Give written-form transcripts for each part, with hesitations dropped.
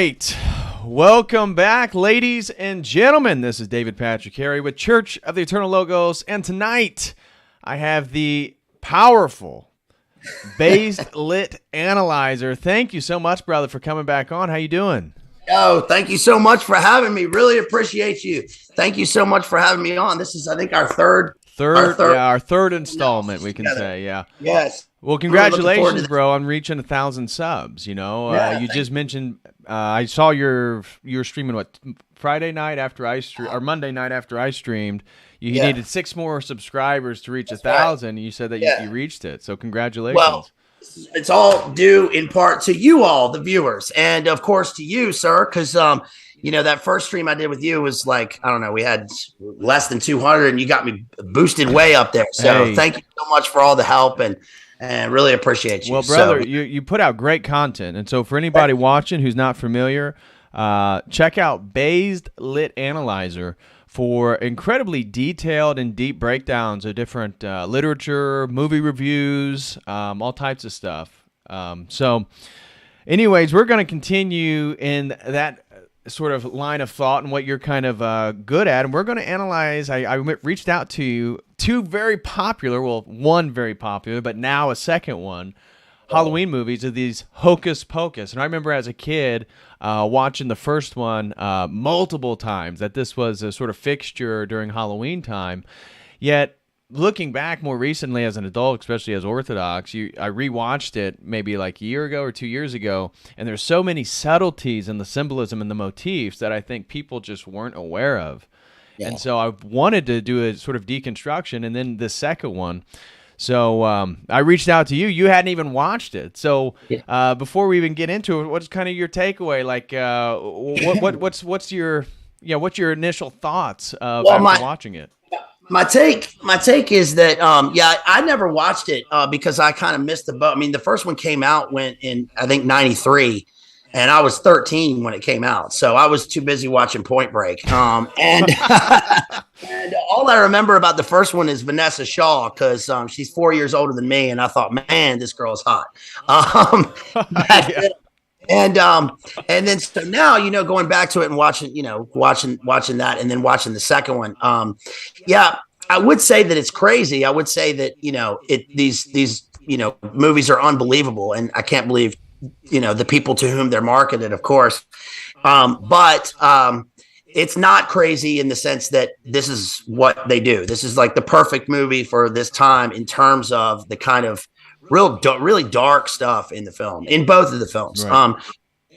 right. Welcome back, ladies and gentlemen. This is David Patrick Harry with Church of the Eternal Logos. And tonight, I have the powerful Bazed Lit Analyzer. Thank you so much, brother, for coming back on. How you doing? Oh, thank you so much for having me. Really appreciate you. Thank you so much for having me on. This is, I think, our third installment, we can say. Yeah. Yes. Well, congratulations, bro, on reaching 1,000 subs. You know, you just mentioned, I saw you were streaming, Friday night after I or Monday night after I streamed. You needed 6 more subscribers to reach 1,000. Right. You said that you reached it. So congratulations. Well, it's all due in part to you all, the viewers, and of course to you, sir, because you know, that first stream I did with you was like, I don't know, we had less than 200, and you got me boosted way up there. So thank you so much for all the help, and really appreciate you. Well, brother, you put out great content, and so for anybody watching who's not familiar, check out Bazed Lit Analyzer for incredibly detailed and deep breakdowns of different literature, movie reviews, all types of stuff. So anyways, we're going to continue in that sort of line of thought and what you're kind of good at. And we're going to analyze, I reached out to you, 2 very popular, well, 1 very popular, but now a second one, Halloween movies of these Hocus Pocus. And I remember as a kid watching the first one multiple times, that this was a sort of fixture during Halloween time. Yet, looking back more recently as an adult, especially as Orthodox, I rewatched it maybe like a year ago or 2 years ago, and there's so many subtleties in the symbolism and the motifs that I think people just weren't aware of. Yeah. And so I wanted to do a sort of deconstruction, and then the second one. So I reached out to you. You hadn't even watched it. So before we even get into it, what's kind of your takeaway? Like, what's your initial thoughts after watching it? My take is that I never watched it because I kind of missed the boat. I mean, the first one came out in I think 93, and I was 13 when it came out, so I was too busy watching Point Break. And and all I remember about the first one is Vanessa Shaw, because she's 4 years older than me, and I thought, man, this girl's hot. And then so now, you know, going back to it and watching that, and then watching the second one. I would say that it's crazy. I would say that, you know, these movies are unbelievable, and I can't believe, you know, the people to whom they're marketed, of course. But it's not crazy in the sense that this is what they do. This is like the perfect movie for this time in terms of the kind of really dark stuff in the film, in both of the films. Right.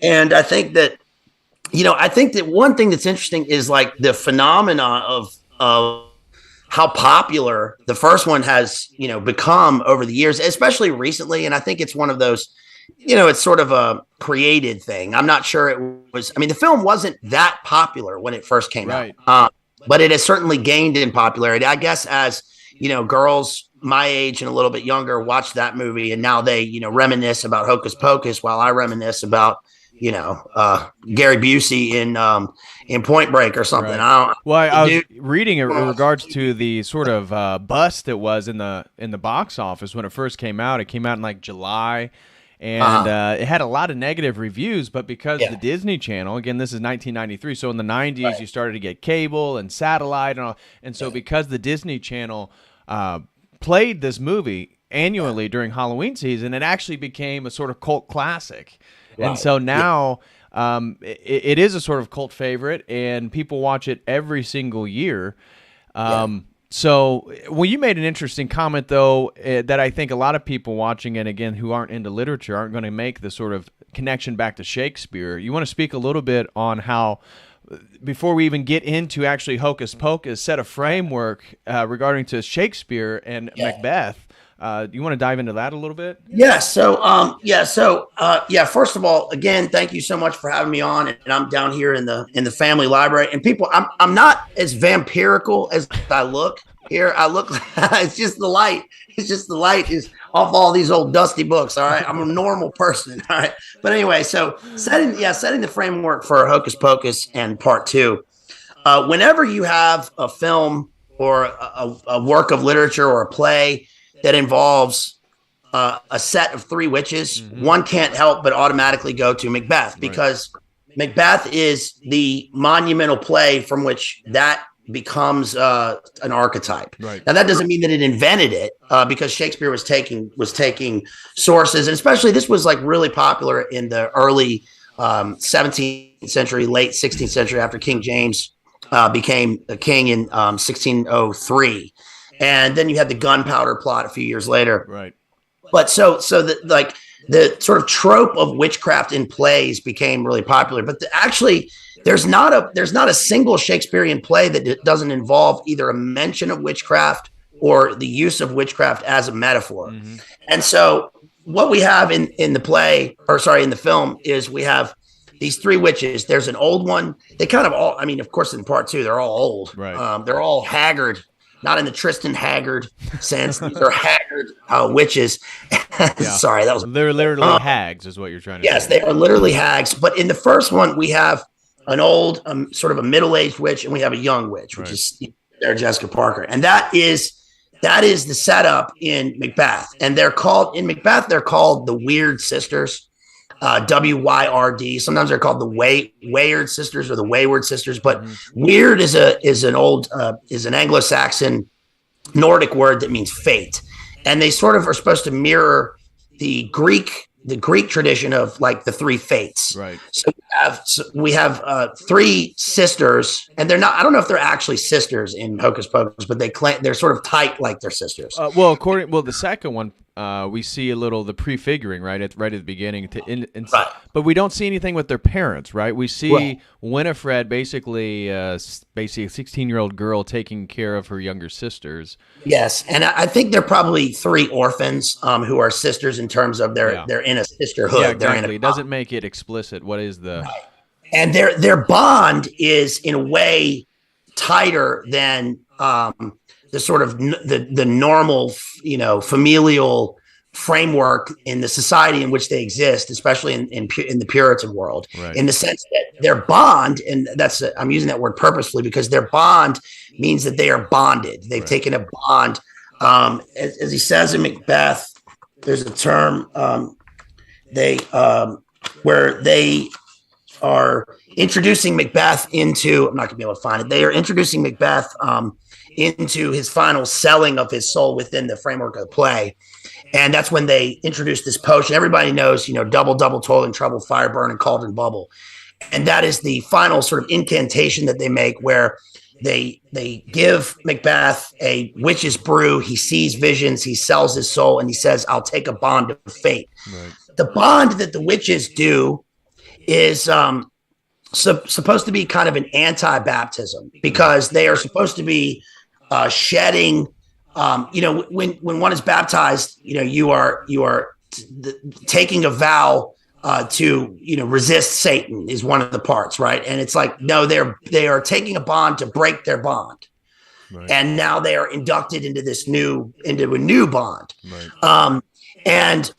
And I think that, you know, one thing that's interesting is like the phenomena of how popular the first one has, you know, become over the years, especially recently. And I think it's one of those, you know, it's sort of a created thing. I'm not sure it was, I mean, the film wasn't that popular when it first came out, but it has certainly gained in popularity, I guess, as, you know, girls my age and a little bit younger watch that movie, and now they, you know, reminisce about Hocus Pocus while I reminisce about, you know, Gary Busey in Point Break or something. Right. I was reading in regards to the sort of bust it was in the box office when it first came out. It came out in like July, and it had a lot of negative reviews, but because the Disney Channel, again, this is 1993, so in the 90s you started to get cable and satellite and all, and so because the Disney Channel played this movie annually during Halloween season, it actually became a sort of cult classic. Right. And so now it is a sort of cult favorite, and people watch it every single year. So, well, you made an interesting comment, though, that I think a lot of people watching it, again, who aren't into literature, aren't going to make the sort of connection back to Shakespeare. You want to speak a little bit on how, before we even get into actually Hocus Pocus, set a framework regarding to Shakespeare and Macbeth. You want to dive into that a little bit? Yeah. So, first of all, again, thank you so much for having me on. And I'm down here in the family library, and people, I'm not as vampirical as I look here. I look, it's just the light. It's just the light is off all these old dusty books. All right. I'm a normal person. All right. But anyway, so setting the framework for Hocus Pocus and part 2, whenever you have a film or a work of literature or a play that involves a set of 3 witches, one can't help but automatically go to Macbeth, because Macbeth is the monumental play from which that becomes an archetype. Right. Now that doesn't mean that it invented it, because Shakespeare was taking sources, and especially this was like really popular in the early 17th century, late 16th century, after King James became a king in 1603, and then you had the gunpowder plot a few years later. Right. But so the sort of trope of witchcraft in plays became really popular, but actually there's not a single Shakespearean play that doesn't involve either a mention of witchcraft or the use of witchcraft as a metaphor. Mm-hmm. And so what we have in the film is we have these three witches. There's an old one. They kind of all, I mean, of course, in part two, they're all old. Right. They're all haggard, not in the Tristan Haggard sense. They're haggard witches. Sorry, that was. They're literally hags, is what you're trying to say. Yes, they are literally hags. But in the first one, we have an old, sort of a middle-aged witch, and we have a young witch, which is Sarah Jessica Parker, and that is the setup in Macbeth. And they're called the Weird Sisters, WYRD. Sometimes they're called the Wayard Sisters or the Wayward Sisters. But weird is an Anglo-Saxon Nordic word that means fate, and they sort of are supposed to mirror the Greek tradition of like the three fates. Right. So we have three sisters, and they're not. I don't know if they're actually sisters in Hocus Pocus, but they're sort of tight like they're sisters. The second one, we see a little the prefiguring right at the beginning, right. But we don't see anything with their parents, right? We see Winifred basically a 16-year-old girl taking care of her younger sisters. Yes, and I think they're probably three orphans who are sisters in terms of they're in a sisterhood. Yeah, exactly. It doesn't make it explicit. What is the right. And their bond is in a way tighter than the sort of the normal, familial framework in the society in which they exist, especially in the Puritan world, right. In the sense that their bond, and I'm using that word purposefully because their bond means that they are bonded. They've right. taken a bond. As he says in Macbeth, there's a term where they are introducing Macbeth into, I'm not gonna be able to find it. They are introducing Macbeth into his final selling of his soul within the framework of the play. And that's when they introduce this potion. Everybody knows, double, toil and trouble, fire burn, and cauldron bubble. And that is the final sort of incantation that they make where they give Macbeth a witch's brew. He sees visions, he sells his soul, and he says, I'll take a bond of fate. Right. The bond that the witches do is supposed to be kind of an anti-baptism because they are supposed to be shedding. When one is baptized, you are taking a vow to resist Satan is one of the parts, right? And it's like no, they are taking a bond to break their bond, right. And now they are inducted into a new bond, right. And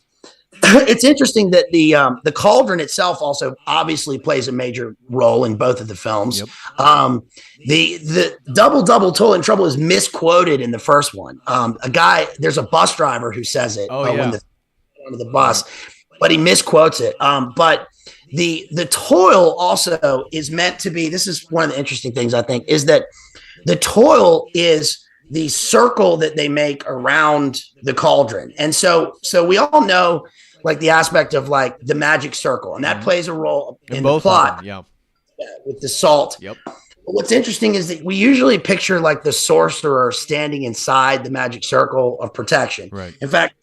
it's interesting that the cauldron itself also obviously plays a major role in both of the films. Yep. The double toil and trouble is misquoted in the first one. There's a bus driver who says it when the bus, but he misquotes it. But the toil also is meant to be. This is one of the interesting things I think is that the toil is the circle that they make around the cauldron, and so we all know. Like the aspect of like the magic circle, and that plays a role in the plot. Yeah, with the salt. Yep. But what's interesting is that we usually picture like the sorcerer standing inside the magic circle of protection. Right. In fact,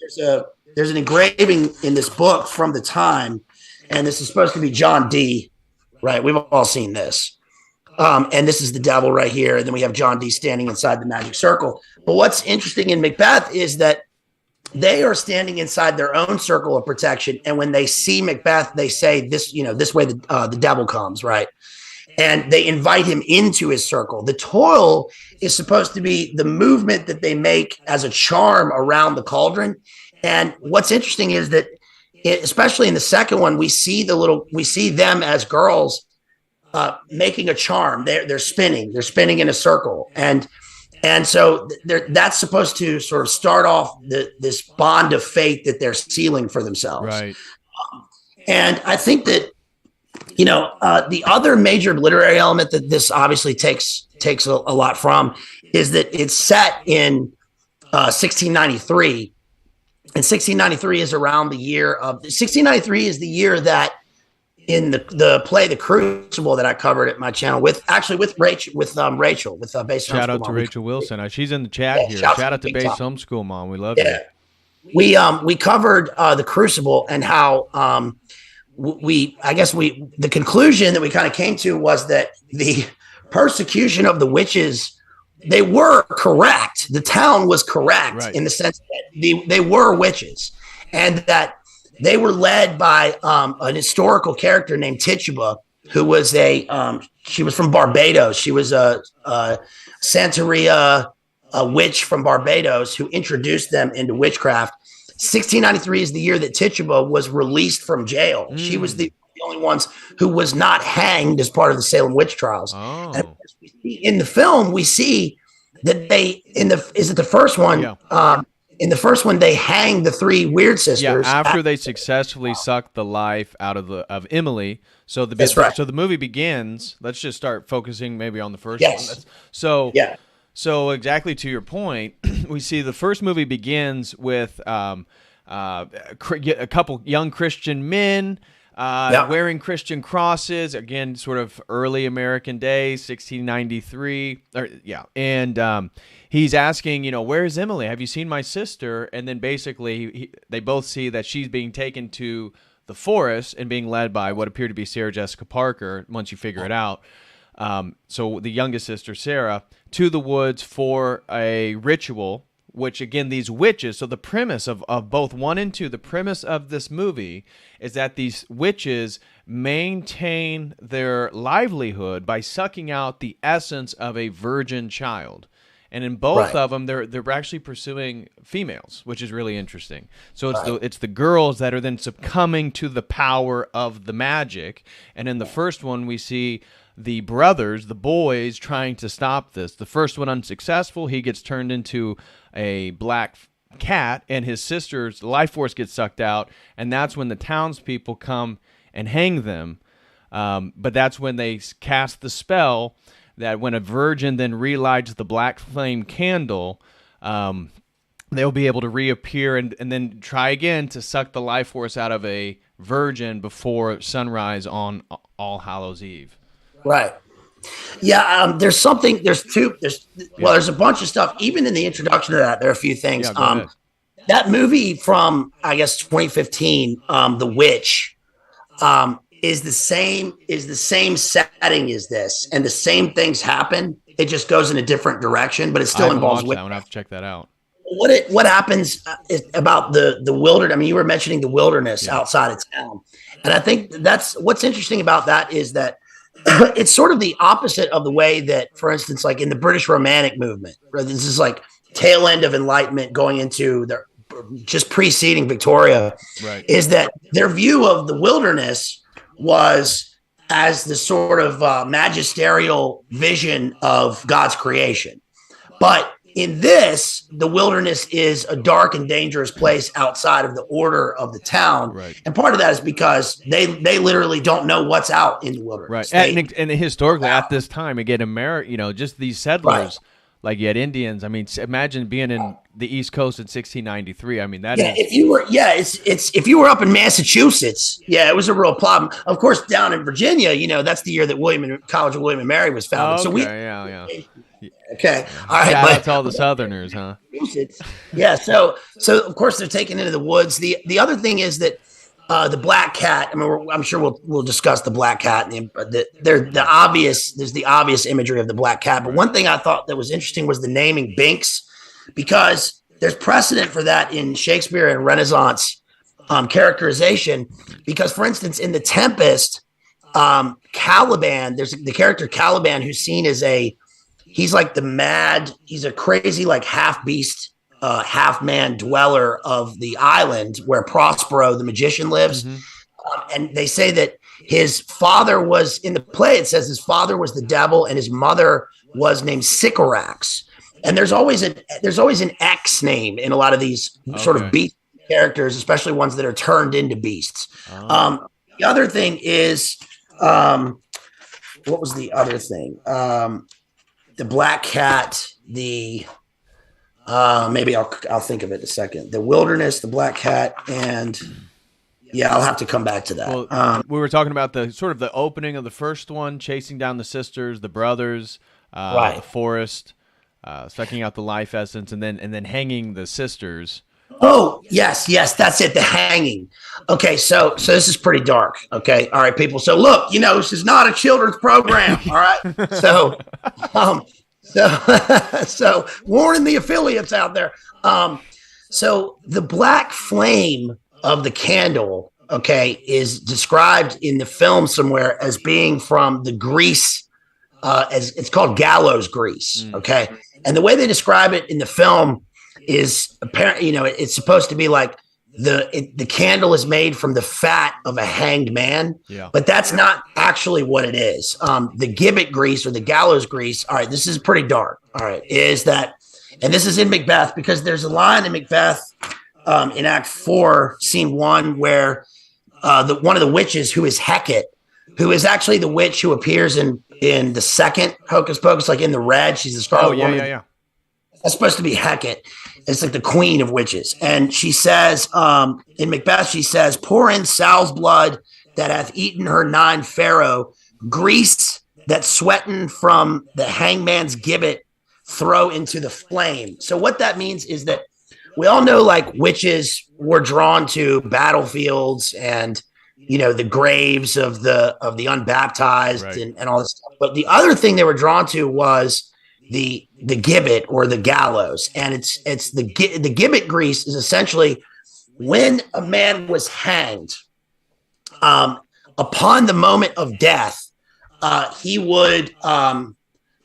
there's an engraving in this book from the time, and this is supposed to be John Dee. Right. We've all seen this. And this is the devil right here, and then we have John Dee standing inside the magic circle. But what's interesting in Macbeth is that they are standing inside their own circle of protection. And when they see Macbeth, they say this way the devil comes, right? And they invite him into his circle. The toil is supposed to be the movement that they make as a charm around the cauldron. And what's interesting is that, especially in the second one, we see them as girls making a charm. They're spinning in a circle. And so that's supposed to sort of start off this bond of faith that they're sealing for themselves. Right. And I think that The other major literary element that this obviously takes a lot from is that it's set in 1693. And 1693 is around the year of 1693 is the year that in the play The Crucible that I covered at my channel with Rachel Base Shout out to Rachel Wilson. She's in the chat here. Shout out to Base Homeschool Mom. We love you. We covered The Crucible and how the conclusion that we kind of came to was that the persecution of the witches, they were correct. The town was correct in the sense that they were witches, and that they were led by an historical character named Tituba, who was she was from Barbados. She was a Santeria, a witch from Barbados who introduced them into witchcraft. 1693 is the year that Tituba was released from jail. She was the only ones who was not hanged as part of the Salem witch trials. And of course, in the film, we see that the first one? Yeah. In the first one, they hang the three weird sisters. Yeah, after they successfully sucked the life out of Emily. So the movie begins. Let's just start focusing maybe on the first one. So exactly to your point, we see the first movie begins with a couple young Christian men wearing Christian crosses. Again, sort of early American days, 1693. And he's asking, where's Emily? Have you seen my sister? And then basically they both see that she's being taken to the forest and being led by what appeared to be Sarah Jessica Parker, once you figure it out. So the youngest sister, Sarah, to the woods for a ritual, which again, these witches, so the premise of both 1 and 2, the premise of this movie is that these witches maintain their livelihood by sucking out the essence of a virgin child. And in both of them, they're actually pursuing females, which is really interesting. So it's the girls that are then succumbing to the power of the magic. And in the first one, we see the brothers, the boys, trying to stop this. The first one unsuccessful. He gets turned into a black cat, and his sister's life force gets sucked out. And that's when the townspeople come and hang them. But that's when they cast the spell that when a virgin then relights the black flame candle, they'll be able to reappear and then try again to suck the life force out of a virgin before sunrise on All Hallows Eve. Right. Yeah. There's a bunch of stuff. Even in the introduction to that, there are a few things. That movie from, I guess, 2015, The Witch, is the same setting as this, and the same things happen. It just goes in a different direction, but it still involves witchcraft. I'm gonna have to check that out. What happens about the wilderness? I mean, you were mentioning the wilderness outside of town, and I think that's what's interesting about that is that it's sort of the opposite of the way that, for instance, like in the British Romantic movement, right? This is like tail end of Enlightenment going into the just preceding Victoria, is that their view of the wilderness was as the sort of magisterial vision of God's creation. But in this, the wilderness is a dark and dangerous place outside of the order of the town. Right. And part of that is because they literally don't know what's out in the wilderness. Right. And historically at this time, again, just these settlers, like you had Indians. I mean, imagine being in the East Coast in 1693. I mean, if you were up in Massachusetts, it was a real problem. Of course, down in Virginia, that's the year that College of William and Mary was founded. Okay. All right. Shout out to all the Southerners, huh? Yeah. So of course they're taken into the woods. The other thing is that the black cat. I mean, I'm sure we'll discuss the black cat. There's the obvious imagery of the black cat. But one thing I thought that was interesting was the naming Binks, because there's precedent for that in Shakespeare and Renaissance characterization. Because, for instance, in The Tempest, Caliban, there's the character Caliban who's seen as he's a crazy like half beast, half man dweller of the island where Prospero the magician lives. And they say that his father was, in the play, it says his father was the devil and his mother was named Sycorax. And there's always an X name in a lot of these sort of beast characters, especially ones that are turned into beasts. The other thing is What was the other thing? The black cat, maybe I'll think of it in a second. The wilderness, the black cat, and I'll have to come back to that. Well, we were talking about the sort of the opening of the first one, chasing down the sisters, the brothers, the forest, sucking out the life essence, and then hanging the sisters. Oh, yes, that's it. The hanging. Okay, so this is pretty dark. Okay, all right, people. So look, this is not a children's program. All right, so so warning the affiliates out there. So the black flame of the candle, okay, is described in the film somewhere as being from the grease, as it's called gallows grease. Okay, and the way they describe it in the film is apparently, it's supposed to be like the candle is made from the fat of a hanged man, but that's not actually what it is. The gibbet grease or the gallows grease. All right, this is pretty dark. All right, is that, and this is in Macbeth because there's a line in Macbeth in Act 4, Scene 1, where one of the witches, who is Hecate, who is actually the witch who appears in the second Hocus Pocus, like in the red, she's the Scarlet Woman. That's supposed to be Hecate. It's like the queen of witches. And she says, in Macbeth, she says, pour in sow's blood that hath eaten her 9 pharaoh, grease that sweating from the hangman's gibbet throw into the flame. So what that means is that we all know, like, witches were drawn to battlefields and, the graves of the unbaptized, right, and all this stuff. But the other thing they were drawn to was the gibbet or the gallows, and it's the gibbet grease is essentially when a man was hanged. Upon the moment of death, he would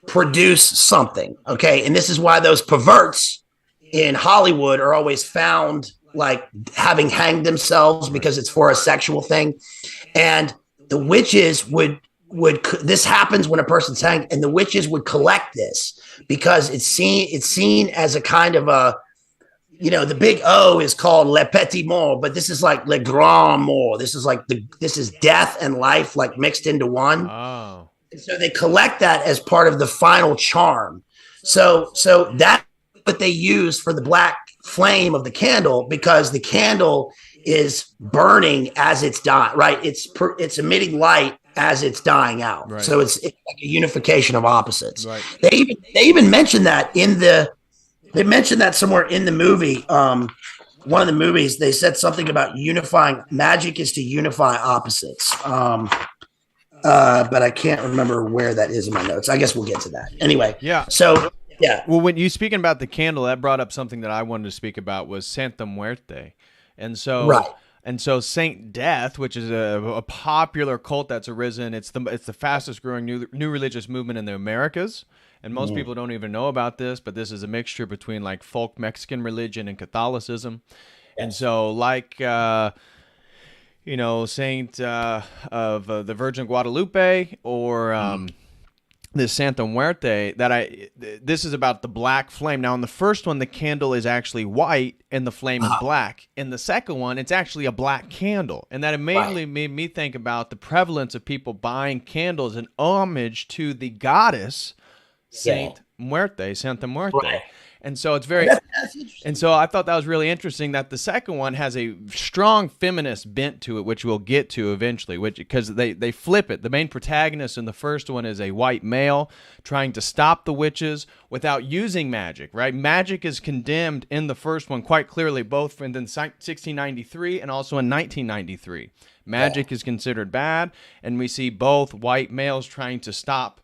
produce something. Okay, and this is why those perverts in Hollywood are always found like having hanged themselves, because it's for a sexual thing, and the witches would this happens when a person's hanged, and the witches would collect this because it's seen as a kind of a, the big O is called le petit mort, but this is like le grand mort. This is like this is death and life like mixed into one. Oh. And so they collect that as part of the final charm. So that's what they use for the black flame of the candle, because the candle is burning as it's dying, right? It's emitting light as it's dying out. Right. So it's like a unification of opposites. Right. They even mentioned that they mentioned that somewhere in the movie. One of the movies, they said something about unifying. Magic is to unify opposites. But I can't remember where that is in my notes. I guess we'll get to that. Anyway. Yeah. So, yeah. Well, when you speaking about the candle, that brought up something that I wanted to speak about was Santa Muerte. And so, right. And so Saint Death, which is a popular cult that's arisen, it's the fastest growing new religious movement in the Americas. And most people don't even know about this, but this is a mixture between like folk Mexican religion and Catholicism. Yes. And so like, Saint of the Virgin Guadalupe or this Santa Muerte, this is about the black flame. Now in the first one, the candle is actually white and the flame is black. In the second one, it's actually a black candle. And that immediately made me think about the prevalence of people buying candles in homage to the goddess Santa Muerte. Right. And so it's very, and so I thought that was really interesting that the second one has a strong feminist bent to it, which we'll get to eventually, because they flip it. The main protagonist in the first one is a white male trying to stop the witches without using magic, right? Magic is condemned in the first one quite clearly, both in 1693 and also in 1993. Magic is considered bad, and we see both white males trying to stop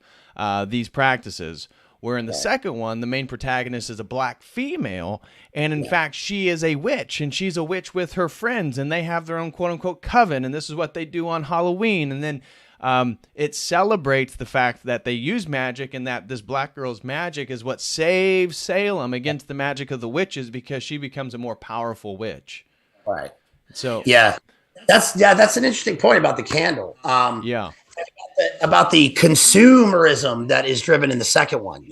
these practices. Where in the second one, the main protagonist is a black female, and in fact, she is a witch, and she's a witch with her friends, and they have their own quote-unquote coven, and this is what they do on Halloween. And then it celebrates the fact that they use magic, and that this black girl's magic is what saves Salem against the magic of the witches, because she becomes a more powerful witch. Right. So that's an interesting point about the candle. About the consumerism that is driven in the second one.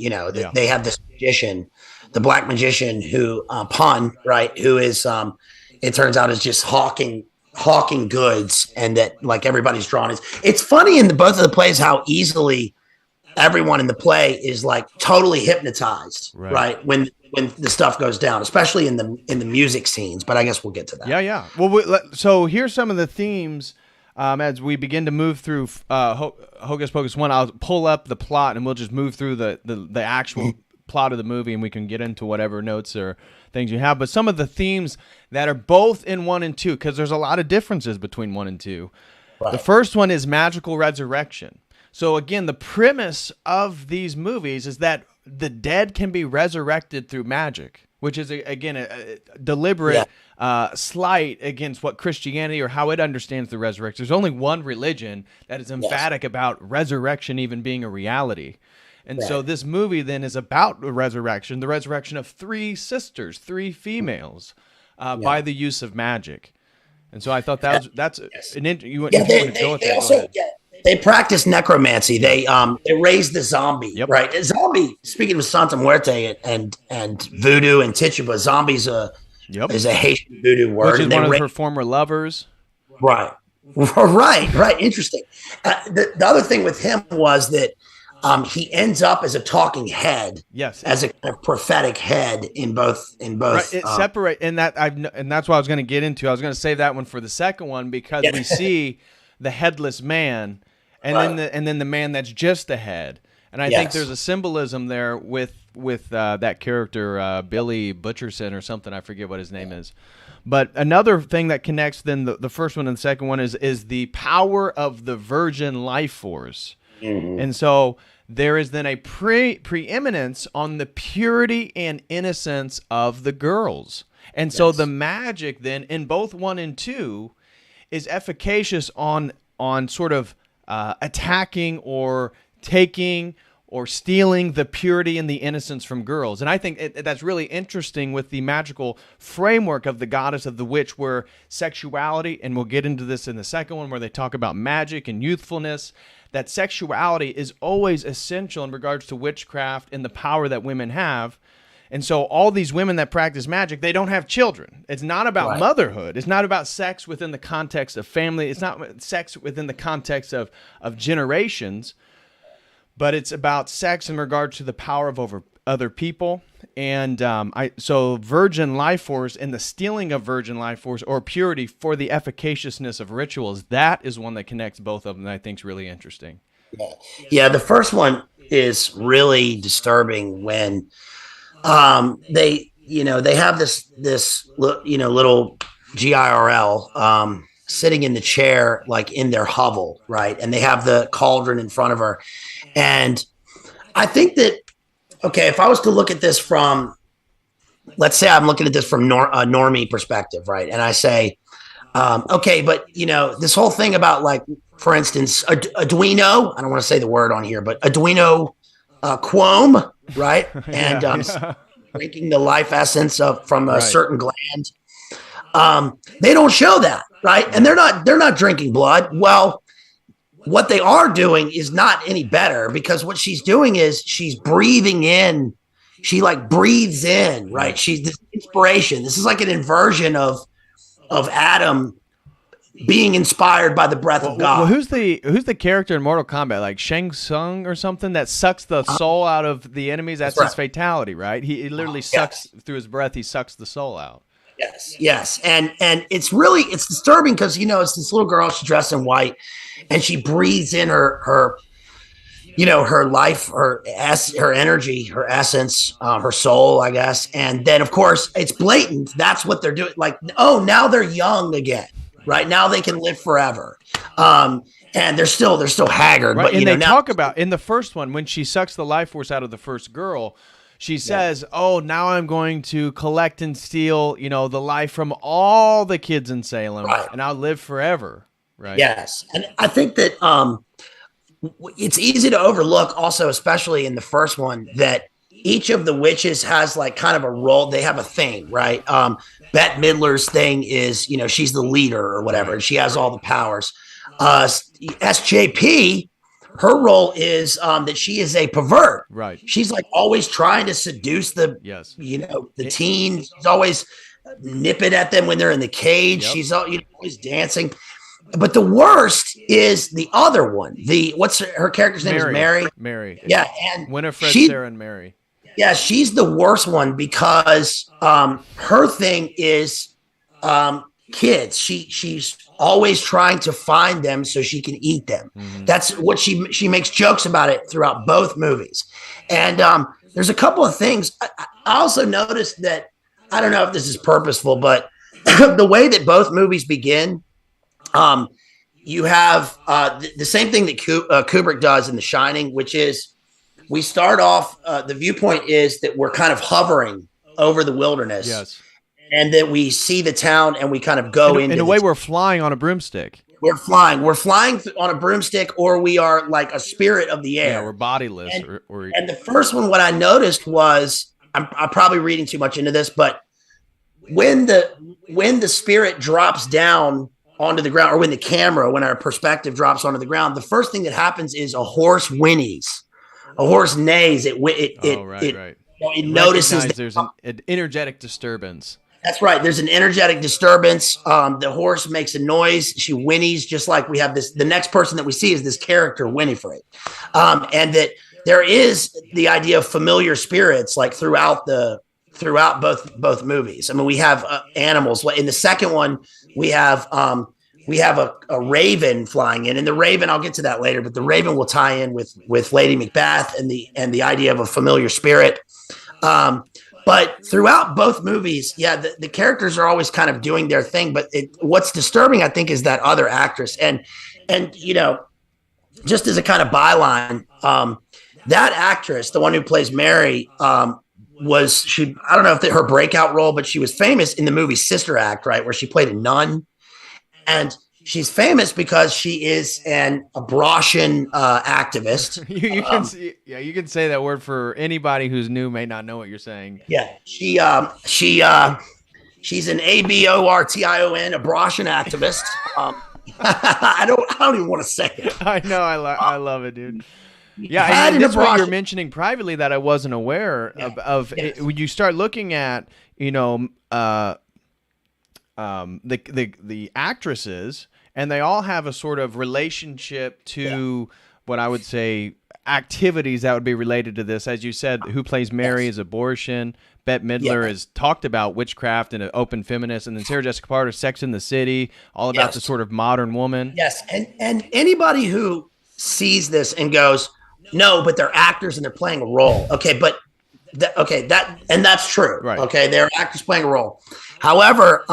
They have this magician, the black magician, who Pun, right, who is it turns out is just hawking hawking goods, and that like everybody's drawn is. It's funny in both of the plays how easily everyone in the play is like totally hypnotized, right? When the stuff goes down, especially in the music scenes. But I guess we'll get to that. Yeah. Well, so here's some of the themes as we begin to move through Hocus Pocus 1. I'll pull up the plot and we'll just move through the actual plot of the movie, and we can get into whatever notes or things you have. But some of the themes that are both in 1 and 2, because there's a lot of differences between 1 and 2. Right. The first one is magical resurrection. So again, the premise of these movies is that the dead can be resurrected through magic, which is, again, a deliberate slight against what Christianity or how it understands the resurrection. There's only one religion that is emphatic about resurrection even being a reality. And so this movie then is about the resurrection of 3 sisters, 3 females, by the use of magic. And so I thought that's an they practice necromancy. They raise the zombie, right? A zombie. Speaking of Santa Muerte and voodoo and Tituba, zombies is a Haitian voodoo word. Which is one of her former lovers. Right. Interesting. The other thing with him was that he ends up as a talking head. Yes. As a kind of prophetic head in both. Right. It separate and that's what I was going to get into. I was going to save that one for the second one because we see the headless man. And then the man that's just a head, and I think there's a symbolism there with that character Billy Butcherson or something. I forget what his name is, but another thing that connects then the first one and the second one is the power of the virgin life force, and so there is then a preeminence on the purity and innocence of the girls, and so the magic then in both 1 and 2 is efficacious on sort of attacking or taking or stealing the purity and the innocence from girls. And I think that's really interesting with the magical framework of the goddess of the witch, where sexuality, and we'll get into this in the second one, where they talk about magic and youthfulness, that sexuality is always essential in regards to witchcraft and the power that women have. And so all these women that practice magic, they don't have children. It's not about motherhood. It's not about sex within the context of family. It's not sex within the context of generations, but it's about sex in regard to the power of over other people. And so virgin life force and the stealing of virgin life force or purity for the efficaciousness of rituals, that is one that connects both of them that I think is really interesting. Yeah, the first one is really disturbing when they have this little GIRL sitting in the chair, like in their hovel, right? And they have the cauldron in front of her. And I think that, okay, if I was to look at this from, let's say I'm looking at this from a normie perspective, right? And I say, okay, but this whole thing about, like, for instance, Arduino, I don't want to say the word on here, but Arduino quome, right? And drinking the life essence from a certain gland. They don't show that, right? And they're not drinking blood. Well, what they are doing is not any better, because what she's doing is she's breathing in. She like breathes in, right? She's this inspiration. This is like an inversion of Adam being inspired by the breath of God. Well, who's the character in Mortal Kombat, like Shang Tsung or something, that sucks the soul out of the enemies? That's his fatality, right? He literally sucks through his breath. He sucks the soul out. Yes, and it's disturbing because it's this little girl. She's dressed in white, and she breathes in her life, her energy, her essence, her soul, I guess. And then of course it's blatant. That's what they're doing. Like, oh, now they're young again. Right now they can live forever, and they're still haggard. Right. But and they talk about in the first one when she sucks the life force out of the first girl, she says, "Oh, now I'm going to collect and steal, the life from all the kids in Salem, and I'll live forever." Right. Yes, and I think that it's easy to overlook, also, especially in the first one, that each of the witches has like kind of a role. They have a thing, right? Bette Midler's thing is, she's the leader or whatever, and she has all the powers. SJP, her role is that she is a pervert. Right. She's like always trying to seduce the teen. She's always nipping at them when they're in the cage. Yep. She's always dancing. But the worst is the other one. What's her character's name? Is Mary. Mary. Yeah, and Winifred, Sarah, and Mary. Yeah, she's the worst one because her thing is kids. She's always trying to find them so she can eat them. Mm-hmm. That's what she makes jokes about it throughout both movies. And there's a couple of things. I also noticed that, I don't know if this is purposeful, but the way that both movies begin, you have the same thing that Kubrick does in The Shining, which is we start off, the viewpoint is that we're kind of hovering over the wilderness. Yes. And that we see the town and we kind of go into. In a way, we're flying on a broomstick. We're flying on a broomstick, or we are like a spirit of the air. Yeah, we're bodiless. And the first one, what I noticed was, I'm probably reading too much into this, but when the spirit drops down onto the ground, or when our perspective drops onto the ground, the first thing that happens is a horse whinnies, a horse neighs. It notices that there's an energetic disturbance. That's right. There's an energetic disturbance. The horse makes a noise. She whinnies, just like we have this. The next person that we see is this character, Winifred. And that there is the idea of familiar spirits, like throughout both movies. I mean, we have animals. In the second one, we have a raven flying in, and the raven, I'll get to that later, but the raven will tie in with Lady Macbeth and the idea of a familiar spirit. But throughout both movies, the characters are always kind of doing their thing. But what's disturbing, I think, is that other actress. And just as a kind of byline, that actress, the one who plays Mary, I don't know if her breakout role, but she was famous in the movie Sister Act, right, where she played a nun. And she's famous because she is an abortion activist. You can say that word for anybody who's new, may not know what you're saying. Yeah, she's an abortion abortion activist. I don't even want to say it. I know, I love it, dude. Yeah, and that's what you're mentioning privately that I wasn't aware of. Yes. When you start looking at, the actresses, and they all have a sort of relationship to what I would say activities that would be related to this. As you said, who plays Mary is abortion. Bette Midler has talked about witchcraft and an open feminist, and then Sarah Jessica Parker, Sex and the City, all about the sort of modern woman. Yes, and anybody who sees this and goes, no, but they're actors and they're playing a role. Okay, but that's true. Right. Okay, they're actors playing a role. However,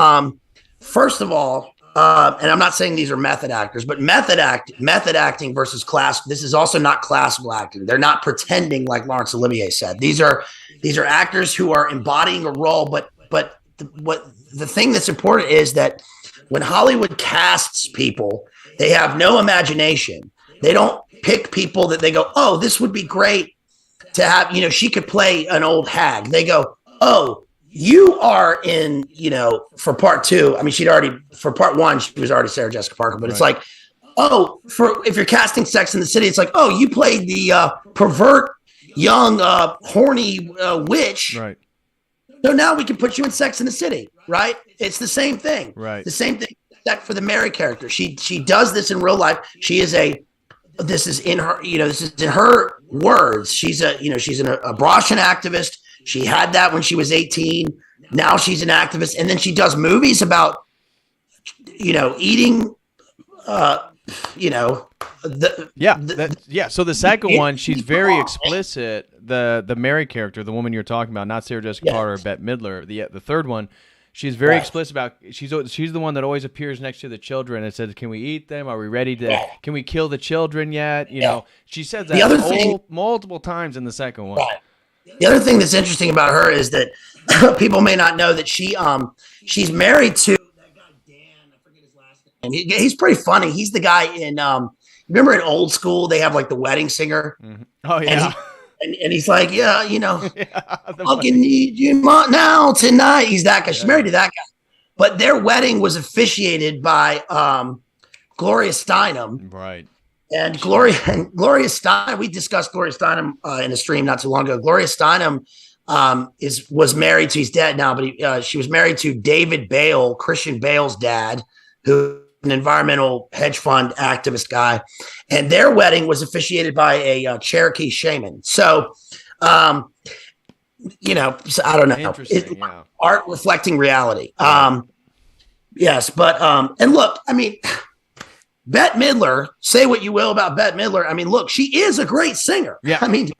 first of all, and I'm not saying these are method actors, but method acting versus class. This is also not classical acting. They're not pretending, like Laurence Olivier said. These are actors who are embodying a role. But the thing that's important is that when Hollywood casts people, they have no imagination. They don't pick people that they go, oh, this would be great to have. She could play an old hag. They go, oh, you are in, for part two. I mean, for part one, she was already Sarah Jessica Parker, but it's like, oh, if you're casting Sex and the City, it's like, oh, you played the pervert, young, horny witch. Right. So now we can put you in Sex and the City, right? It's the same thing. Right. The same thing for the Mary character. She does this in real life. This is in her words. She's an abortion activist. She had that when she was 18. Now she's an activist. And then she does movies about, eating, So the second one, she's very explicit. The Mary character, the woman you're talking about, not Sarah Jessica Parker or Bette Midler. The third one, she's very explicit about. She's the one that always appears next to the children and says, "Can we eat them? Are we ready to? Can we kill the children yet?" She says that multiple times in the second one. Right. The other thing that's interesting about her is that people may not know that she's married to that guy Dan. I forget his last name. He's pretty funny. He's the guy in remember in Old School they have like the wedding singer. Mm-hmm. Oh yeah. And he's like, I can need you now tonight. He's that guy. She's married to that guy. But their wedding was officiated by Gloria Steinem. Right. And Gloria Steinem, we discussed Gloria Steinem in a stream not too long ago. Gloria Steinem was married to, he's dead now, but she was married to David Bale, Christian Bale's dad, who an environmental hedge fund activist guy, and their wedding was officiated by a Cherokee shaman. So, you know, so I don't know. Art reflecting reality. Yes, but and look, I mean, Bette Midler, say what you will about Bette Midler. I mean, look, she is a great singer. Yeah. I mean,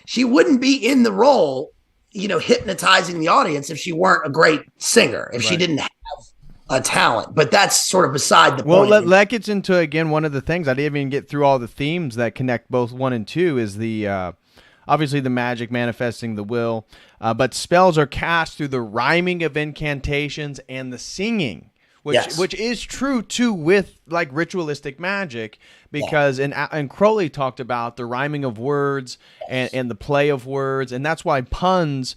she wouldn't be in the role, you know, hypnotizing the audience if she weren't a great singer, if she didn't have a talent. But that's sort of beside the point. Well, that gets into, again, one of the things I didn't even get through all the themes that connect both 1 and 2 is the obviously the magic manifesting the will, but spells are cast through the rhyming of incantations and the singing, which is true too with like ritualistic magic, because and Crowley talked about the rhyming of words and the play of words, and that's why puns.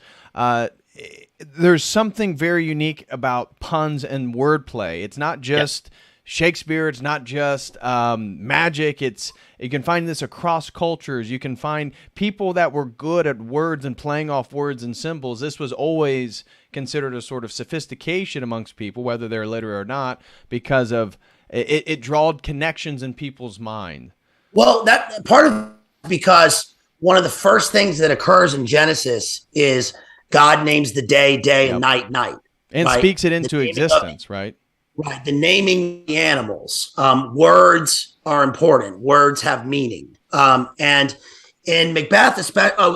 There's something very unique about puns and wordplay. It's not just Shakespeare. It's not just magic. You can find this across cultures. You can find people that were good at words and playing off words and symbols. This was always considered a sort of sophistication amongst people, whether they're literate or not, because of it drawed connections in people's mind. Well, that part of because one of the first things that occurs in Genesis is God names the day, and night, and speaks it into existence, right? Right. The naming the animals. Words are important. Words have meaning. And in Macbeth,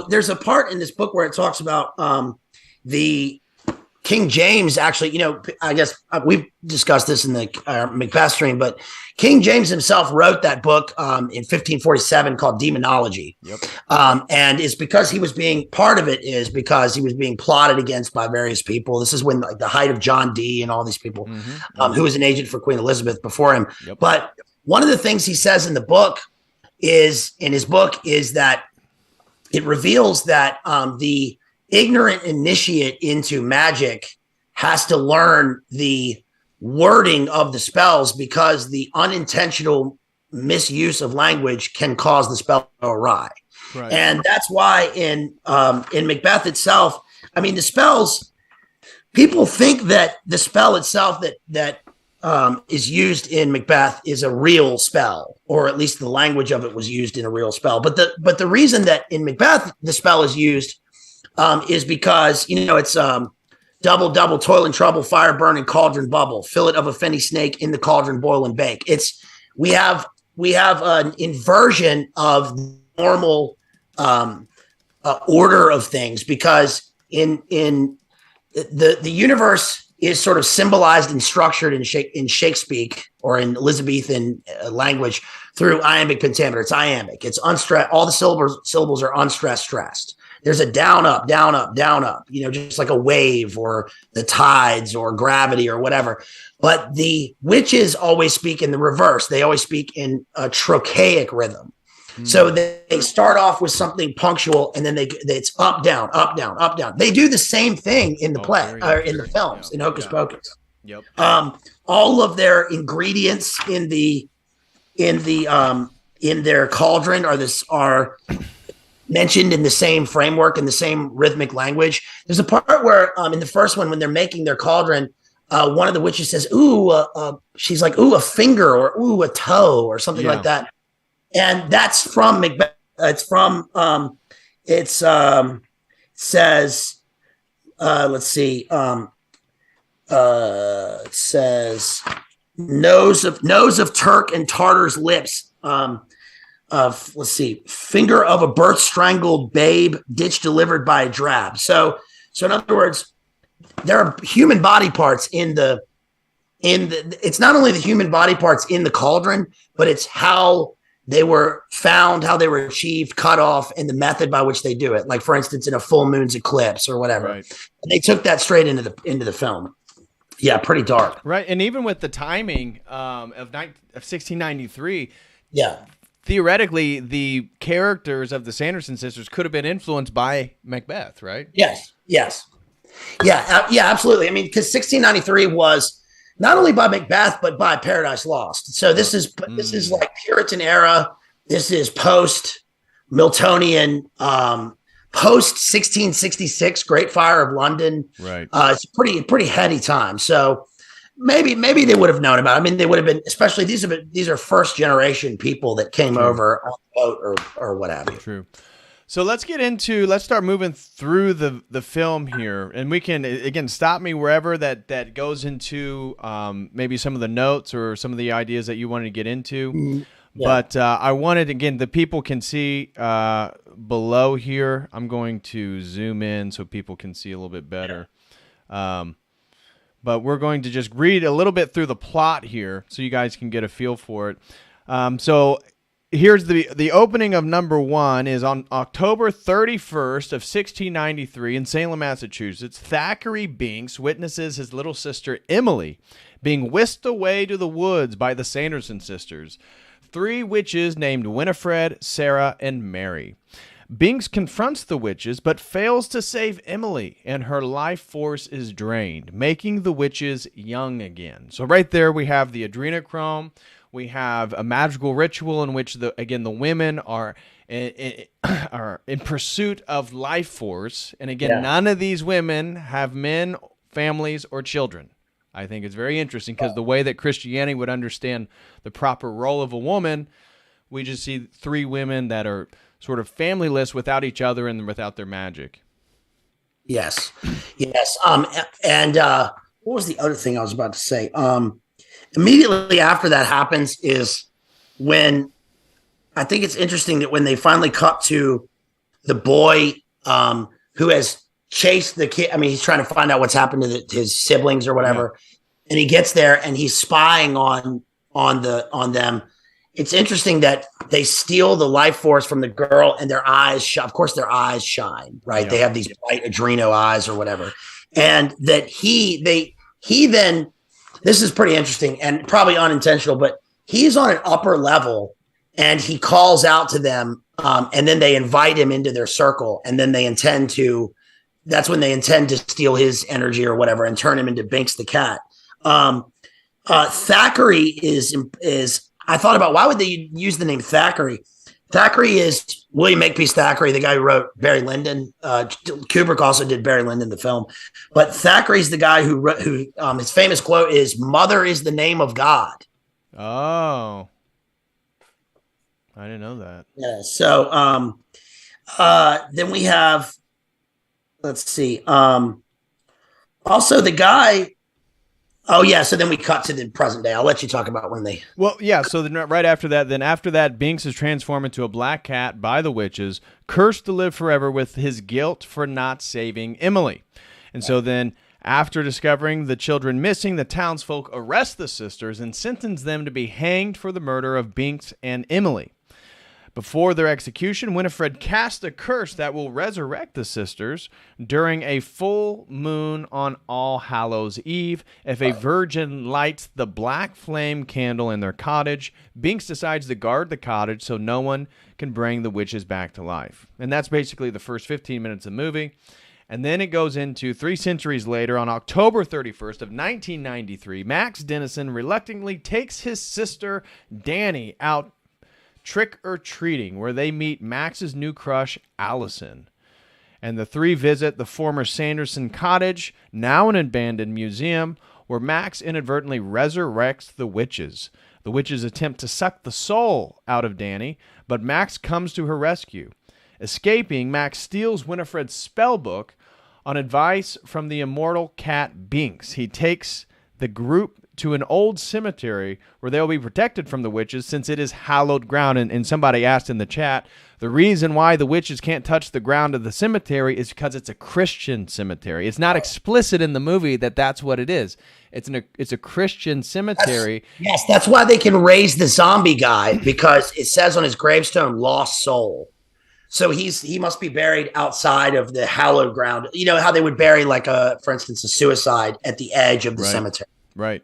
there's a part in this book where it talks about the King James. Actually, you know, I guess we've discussed this in the Macbeth stream, but King James himself wrote that book in 1547 called Demonology. Yep. And it's because he was being part of it is because he was being plotted against by various people. This is when like the height of John Dee and all these people, who was an agent for Queen Elizabeth before him. Yep. But one of the things he says in his book is that it reveals that the ignorant initiate into magic has to learn the wording of the spells, because the unintentional misuse of language can cause the spell to go awry. Right. And that's why in Macbeth itself, I mean, the spells, people think that the spell itself that is used in Macbeth is a real spell, or at least the language of it was used in a real spell. But the reason that in Macbeth the spell is used is because, you know, it's double, double, toil and trouble, fire burn and cauldron bubble, fillet of a fenny snake in the cauldron boil and bake. We have an inversion of normal order of things, because in the universe is sort of symbolized and structured in Shakespeare or in Elizabethan language through iambic pentameter. It's iambic. It's unstressed. All the syllables are unstressed, stressed. There's a down, up, down, up, down, up, you know, just like a wave or the tides or gravity or whatever. But the witches always speak in the reverse. They always speak in a trochaic rhythm. So they start off with something punctual, and then it's up, down, up, down, up, down. They do the same thing in the play or in the films, in Hocus Pocus. Yep. All of their ingredients in their cauldron are mentioned in the same framework, in the same rhythmic language. There's a part where in the first one, when they're making their cauldron, one of the witches says, she's like, ooh, a finger, or ooh, a toe, or something like that. And that's from Macbeth. It's from, it says, let's see, it says, nose of Turk and Tartar's lips, let's see, finger of a birth strangled babe, ditch delivered by a drab. So in other words, there are human body parts it's not only the human body parts in the cauldron, but it's how they were found, how they were achieved, cut off, and the method by which they do it. Like, for instance, in a full moon's eclipse or whatever. Right. And they took that straight into the film. Yeah, pretty dark. Right, and even with the timing of 1693, yeah, theoretically, the characters of the Sanderson sisters could have been influenced by Macbeth, right? Yes. Yeah, absolutely. I mean, because 1693 was not only by Macbeth, but by Paradise Lost. So this is like Puritan era. This is post Miltonian post 1666 Great Fire of London. Right. It's pretty heady time. So maybe they would have known about it. I mean, they would have been, especially these are first generation people that came over on the boat or whatever. True. So let's start moving through the film here, and we can, again, stop me wherever that goes into maybe some of the notes or some of the ideas that you wanted to get into. Yeah. But I wanted, again, the people can see below here. I'm going to zoom in so people can see a little bit better. But we're going to just read a little bit through the plot here so you guys can get a feel for it. So here's the opening of number 1 is on October 31st of 1693 in Salem, Massachusetts. Thackeray Binks witnesses his little sister Emily being whisked away to the woods by the Sanderson sisters, 3 witches named Winifred, Sarah, and Mary. Binks confronts the witches but fails to save Emily, and her life force is drained, making the witches young again. So right there we have the adrenochrome. We have a magical ritual in which the women are in pursuit of life force. And again, none of these women have men, families, or children. I think it's very interesting because the way that Christianity would understand the proper role of a woman, we just see 3 women that are sort of familyless without each other and without their magic. Yes. And what was the other thing I was about to say? Immediately after that happens is when I think it's interesting that when they finally cut to the boy who has chased the kid. I mean, he's trying to find out what's happened to his siblings or whatever. And he gets there and he's spying on them. It's interesting that they steal the life force from the girl and their eyes, of course, their eyes shine, right? Yeah. They have these bright adreno eyes or whatever. And that he then, this is pretty interesting and probably unintentional, but he's on an upper level and he calls out to them. And then they invite him into their circle. And then that's when they intend to steal his energy or whatever and turn him into Binks the cat. Thackeray is I thought about why would they use the name Thackeray? Thackeray is William Makepeace Thackeray, the guy who wrote Barry Lyndon. Kubrick also did Barry Lyndon, the film. But Thackeray's the guy who his famous quote is, "Mother is the name of God." Oh, I didn't know that. Yeah. So then we have, let's see. Also, the guy. Oh, yeah. So then we cut to the present day. I'll let you talk about when they. Well, yeah. So then right after that, Binks is transformed into a black cat by the witches, cursed to live forever with his guilt for not saving Emily. And so then after discovering the children missing, the townsfolk arrest the sisters and sentence them to be hanged for the murder of Binks and Emily. Before their execution, Winifred cast a curse that will resurrect the sisters during a full moon on All Hallows Eve. If a virgin lights the black flame candle in their cottage, Binks decides to guard the cottage so no one can bring the witches back to life. And that's basically the first 15 minutes of the movie. And then it goes into 3 centuries later, on October 31st of 1993, Max Dennison reluctantly takes his sister Danny out trick-or-treating, where they meet Max's new crush, Allison. And the 3 visit the former Sanderson cottage, now an abandoned museum, where Max inadvertently resurrects the witches. The witches attempt to suck the soul out of Danny, but Max comes to her rescue. Escaping, Max steals Winifred's spell book on advice from the immortal cat Binks. He takes the group to an old cemetery where they'll be protected from the witches since it is hallowed ground. And somebody asked in the chat, the reason why the witches can't touch the ground of the cemetery is because it's a Christian cemetery. It's not explicit in the movie that that's what it is. It's a Christian cemetery. That's why they can raise the zombie guy, because it says on his gravestone, lost soul. So he must be buried outside of the hallowed ground. You know how they would bury, like, for instance, a suicide at the edge of the cemetery. Right.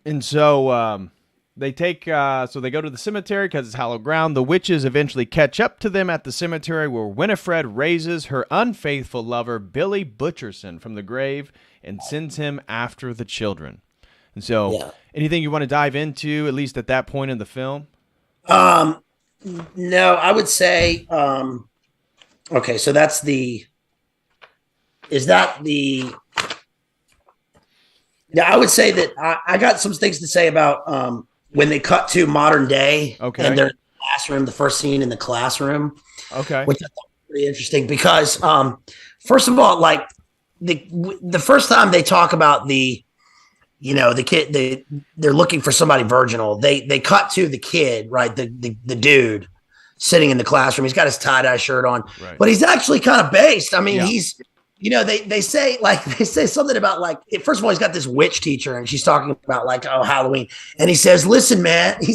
And so they go to the cemetery because it's hallowed ground. The witches eventually catch up to them at the cemetery, where Winifred raises her unfaithful lover, Billy Butcherson, from the grave and sends him after the children. And so anything you want to dive into, at least at that point in the film? No, I would say Okay, so that's the. Is that the? Yeah, I would say that I got some things to say about when they cut to modern day and they're in the classroom, the first scene in the classroom, Okay. which I thought was pretty interesting because first of all, like the first time they talk about the kid they're looking for somebody virginal. They cut to the kid, right? The dude sitting in the classroom. He's got his tie-dye shirt on, but he's actually kind of based. I mean, he's they say something about like, first of all, he's got this witch teacher and she's talking about like, oh, Halloween. And he says, listen, man, he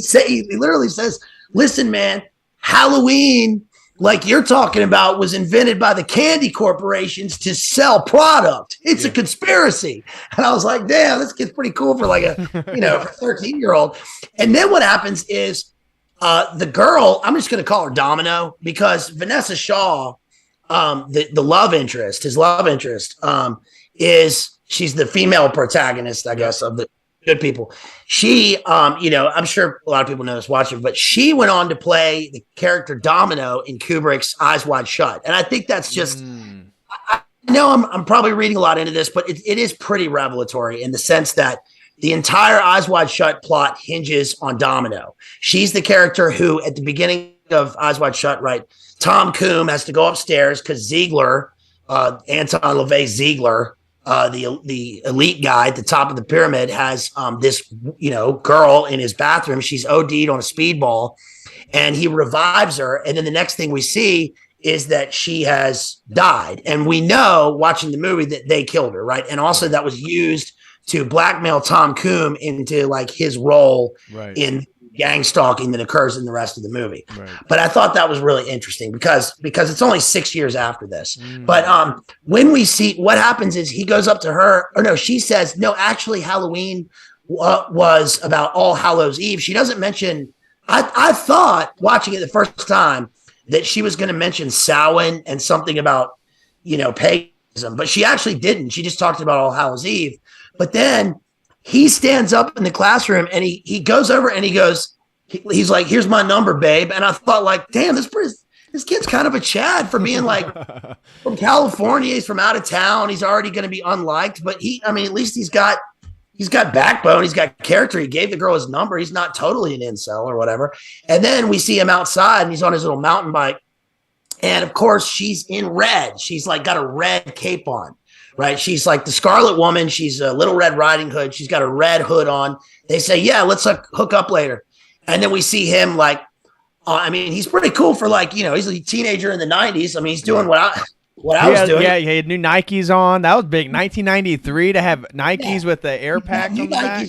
literally says, listen, man, Halloween, like you're talking about, was invented by the candy corporations to sell product. It's a conspiracy. And I was like, damn, this kid's pretty cool for like a, for a 13-year-old. And then what happens is the girl, I'm just going to call her Domino because Vanessa Shaw, the love interest, his love interest, she's the female protagonist, I guess, of the Good People. She, I'm sure a lot of people know this watching, but she went on to play the character Domino in Kubrick's Eyes Wide Shut. And I think that's just, I know I'm probably reading a lot into this, but it is pretty revelatory in the sense that the entire Eyes Wide Shut plot hinges on Domino. She's the character who, at the beginning of Eyes Wide Shut, right, Tom Coombe has to go upstairs because Ziegler, Anton LaVey Ziegler, the elite guy at the top of the pyramid, has this girl in his bathroom. She's OD'd on a speedball, and he revives her. And then the next thing we see is that she has died, and we know watching the movie that they killed her, right? And also that was used to blackmail Tom Coombe into like his role in gang stalking that occurs in the rest of the movie. But I thought that was really interesting because it's only 6 years after this. But when we see what happens is he goes up to her, or no, she says, no, actually Halloween was about All Hallows Eve. She doesn't mention, I thought watching it the first time that she was going to mention Samhain and something about, paganism, but she actually didn't. She just talked about All Hallows Eve. But then he stands up in the classroom and he goes over and he's like, here's my number, babe. And I thought like, damn, this kid's kind of a Chad for being like from California. He's from out of town. He's already going to be unliked, but at least he's got backbone. He's got character. He gave the girl his number. He's not totally an incel or whatever. And then we see him outside and he's on his little mountain bike. And of course she's in red. She's like got a red cape on. Right. She's like the Scarlet Woman. She's a Little Red Riding Hood. She's got a red hood on. They say, yeah, let's hook up later. And then we see him like, he's pretty cool for like, he's a teenager in the 90s. He's doing what I was doing. Yeah, he had new Nikes on. That was big. 1993 to have Nikes with the air pack on the back.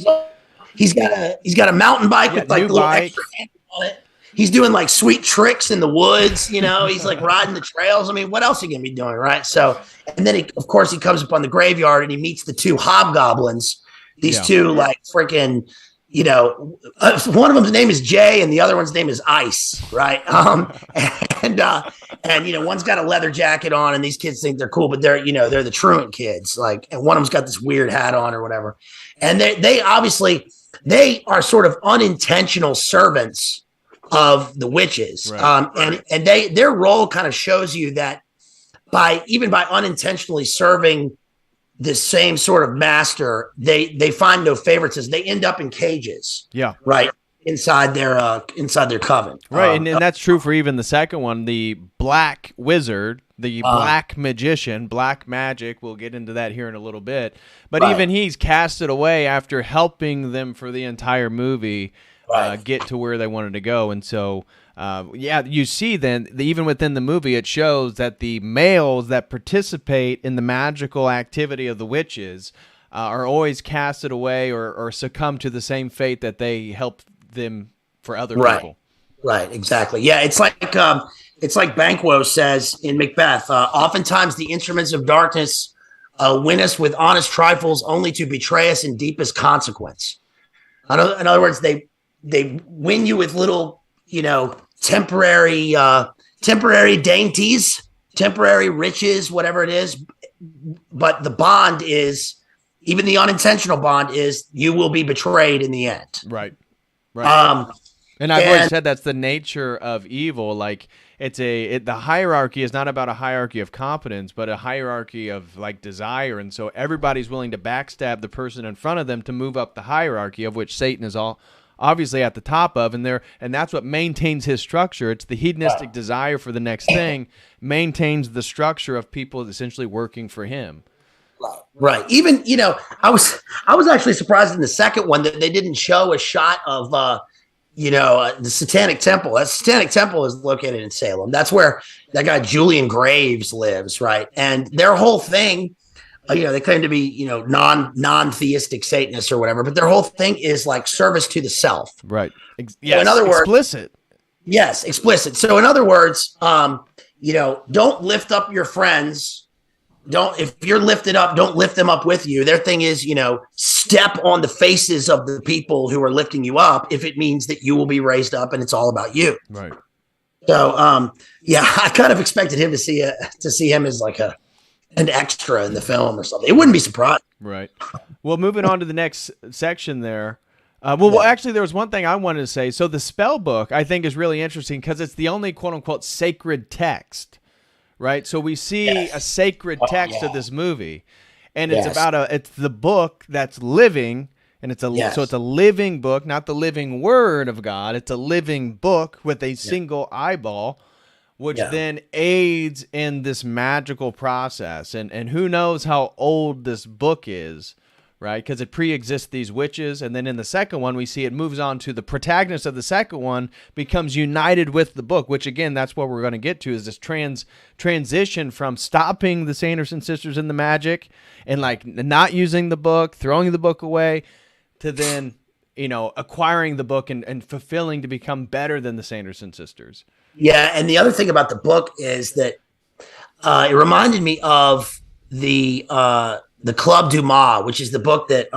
He's got a mountain bike with like a little extra handle on it. He's doing like sweet tricks in the woods, he's like riding the trails. What else are you going to be doing? Right. So, and then he comes upon the graveyard and he meets the two hobgoblins, these two like freaking, one of them's name is Jay and the other one's name is Ice. Right. And one's got a leather jacket on and these kids think they're cool, but they're the truant kids. Like, and one of them's got this weird hat on or whatever. And they obviously, they are sort of unintentional servants of the witches. And their role kind of shows you that by unintentionally serving the same sort of master, they find no favoritism. They end up in cages. Yeah. Right. Inside their coven. Right. And that's true for even the second one, the black wizard, the black magician, black magic. We'll get into that here in a little bit. But even he's casted away after helping them for the entire movie. Get to where they wanted to go. And so, you see then, even within the movie, it shows that the males that participate in the magical activity of the witches are always casted away or succumb to the same fate that they helped them for other people. Right, exactly. Yeah, it's like Banquo says in Macbeth, oftentimes the instruments of darkness win us with honest trifles only to betray us in deepest consequence. In other words, they win you with little, temporary dainties, temporary riches, whatever it is. But the bond is, even the unintentional bond is, you will be betrayed in the end. Right. And I've always said that's the nature of evil. Like the hierarchy is not about a hierarchy of competence, but a hierarchy of like desire. And so everybody's willing to backstab the person in front of them to move up the hierarchy, of which Satan is all obviously at the top of, and that's what maintains his structure. It's the hedonistic desire for the next thing maintains the structure of people essentially working for him. Right. Even, I was actually surprised in the second one that they didn't show a shot of, the Satanic Temple. That Satanic Temple is located in Salem. That's where that guy Julian Graves lives, right? And their whole thing, they claim to be, non-theistic Satanists or whatever, but their whole thing is like service to the self. Right. Yes. So in other words, explicit. Yes, explicit. So in other words, don't lift up your friends. If you're lifted up, don't lift them up with you. Their thing is, step on the faces of the people who are lifting you up if it means that you will be raised up and it's all about you. Right. So, I kind of expected him to see him as like an extra in the film or something. It wouldn't be surprised. Right. Well, moving on to the next section there. Well, actually, there was one thing I wanted to say. So the spell book, I think, is really interesting because it's the only quote-unquote sacred text. Right, so we see a sacred text of this movie, and it's it's the book that's living, and so it's a living book, not the living word of God. It's a living book with a single eyeball, which then aids in this magical process. And who knows how old this book is, right? Because it pre-exists these witches, and then in the second one, we see it moves on to the protagonist of the second one becomes united with the book, which again, that's what we're going to get to, is this transition from stopping the Sanderson sisters in the magic and like not using the book, throwing the book away, to then, acquiring the book and fulfilling to become better than the Sanderson sisters. Yeah, and the other thing about the book is that it reminded me of the Club Dumas, which is the book that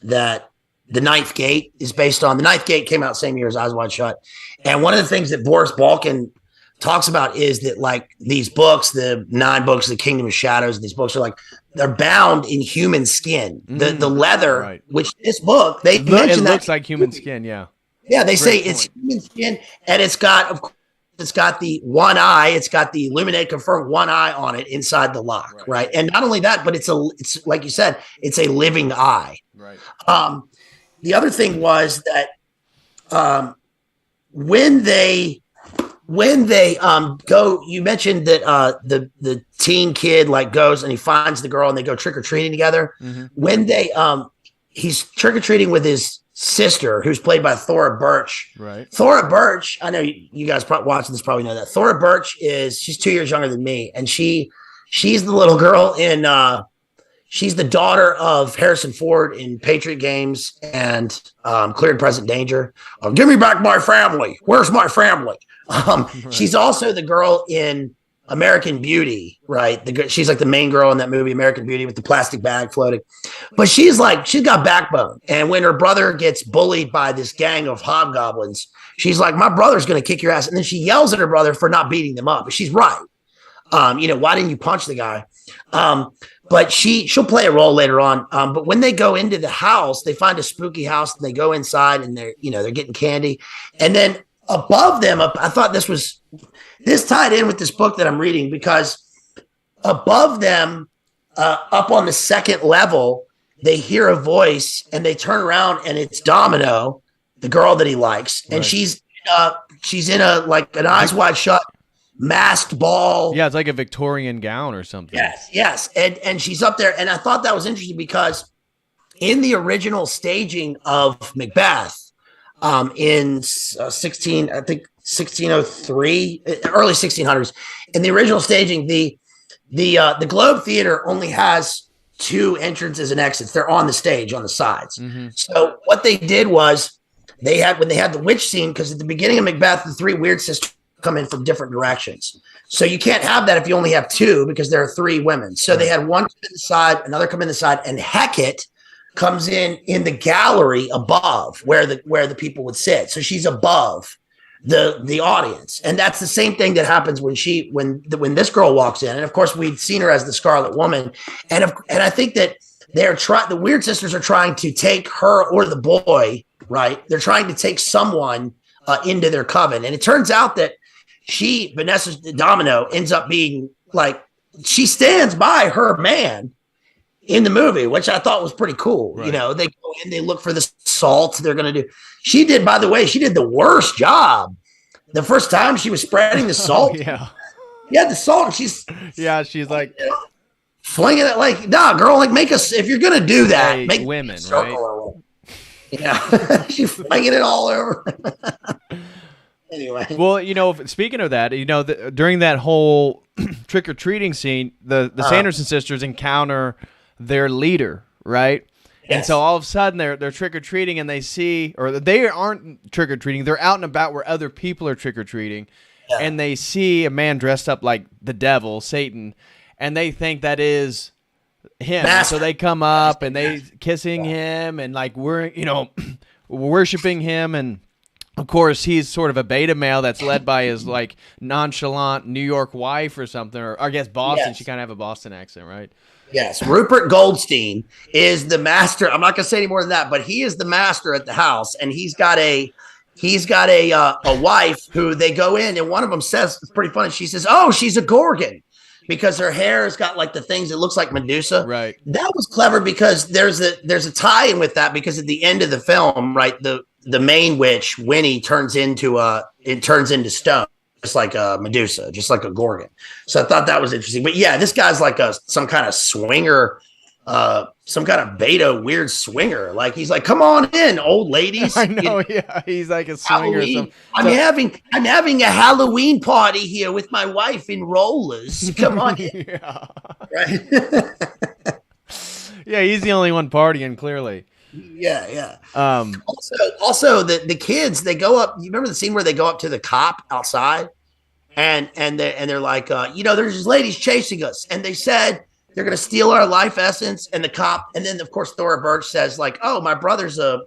The Ninth Gate is based on. The Ninth Gate came out same year as Eyes Wide Shut. And one of the things that Boris Balkan talks about is that like these books, the 9 books, The Kingdom of Shadows, these books are like, they're bound in human skin. The leather, which this book, they mention that. It looks like human skin, yeah. Yeah, they say it's human skin, and it's got the one eye. It's got the Illuminate confirmed one eye on it inside the lock, right? And not only that, but it's like you said, it's a living eye. Right. The other thing was that when they go, you mentioned that the teen kid like goes and he finds the girl and they go trick or treating together. Mm-hmm. When they he's trick or treating with his sister, who's played by Thora Birch. Right. Thora Birch, I know you guys watching this probably know that. Thora Birch she's 2 years younger than me, and she's the little girl in she's the daughter of Harrison Ford in Patriot Games and Clear and Present Danger. Give me back my family. Where's my family? She's also the girl in American Beauty, right? She's like the main girl in that movie, American Beauty, with the plastic bag floating. But she's got backbone. And when her brother gets bullied by this gang of hobgoblins, she's like, my brother's going to kick your ass. And then she yells at her brother for not beating them up. But she's right. Why didn't you punch the guy? But she'll play a role later on. But when they go into the house, they find a spooky house and they go inside and they're getting candy. And then above them, I thought this tied in with this book that I'm reading, because above them, up on the second level, they hear a voice and they turn around and it's Domino, the girl that he likes. And she's in an Eyes Wide Shut masked ball. Yeah, it's like a Victorian gown or something. Yes. And she's up there. And I thought that was interesting because in the original staging of Macbeth, in 1603, early 1600s, in the original staging, the Globe Theater only has 2 entrances and exits. They're on the stage on the sides. Mm-hmm. So what they did was when they had the witch scene, because at the beginning of Macbeth, the 3 weird sisters come in from different directions. So you can't have that if you only have 2, because there are 3 women. So they had one come in the side, another come in the side, and Hecate comes in the gallery above where the people would sit. So she's above the audience. And that's the same thing that happens when this girl walks in. And of course we'd seen her as the Scarlet Woman. And I think that the Weird Sisters are trying to take her or the boy, right? They're trying to take someone into their coven. And it turns out that Vanessa Domino ends up being like, she stands by her man in the movie, which I thought was pretty cool. Right. You know, they go in, they look for the salt they're going to do. She did, by the way, she did the worst job. The first time she was spreading the salt. Yeah, the salt. And she's like, you know, flinging it like, nah, girl, like make us, if you're going to do that, make women, right? Yeah, she's flinging it all over. Anyway. Well, you know, speaking of that, you know, during that whole trick-or-treating scene, the Sanderson sisters encounter their leader, right? Yes. And so all of a sudden they're trick-or-treating and they see, or they aren't trick-or-treating, they're out and about where other people are trick-or-treating, and they see a man dressed up like the devil, Satan, and they think that is him. So they come up and they kissing him and like worshiping him, and of course, he's sort of a beta male that's led by his like nonchalant New York wife or something, or I guess Boston. Yes. She kind of have a Boston accent, right? Yes. Rupert Goldstein is the master. I'm not going to say any more than that, but he is the master at the house, and he's got a wife who they go in, and one of them says, it's pretty funny. She says, "Oh, she's a Gorgon," because her hair has got like the things. It looks like Medusa. Right. That was clever because there's a tie-in with that, because at the end of the film, right, the main witch, Winnie, turns into stone, just like a Medusa, just like a Gorgon. So I thought that was interesting. But yeah, this guy's like some kind of swinger, some kind of beta weird swinger. Like he's like, "Come on in, old ladies." I know, yeah. He's like a swinger. I'm having a Halloween party here with my wife in rollers. Come on in. Yeah. Right. Yeah, he's the only one partying, clearly. Yeah. Also, the kids, they go up. You remember the scene where they go up to the cop outside, and they're like, there's these ladies chasing us, and they said they're going to steal our life essence. And the cop, and then of course Thora Birch says like, "Oh, my brother's a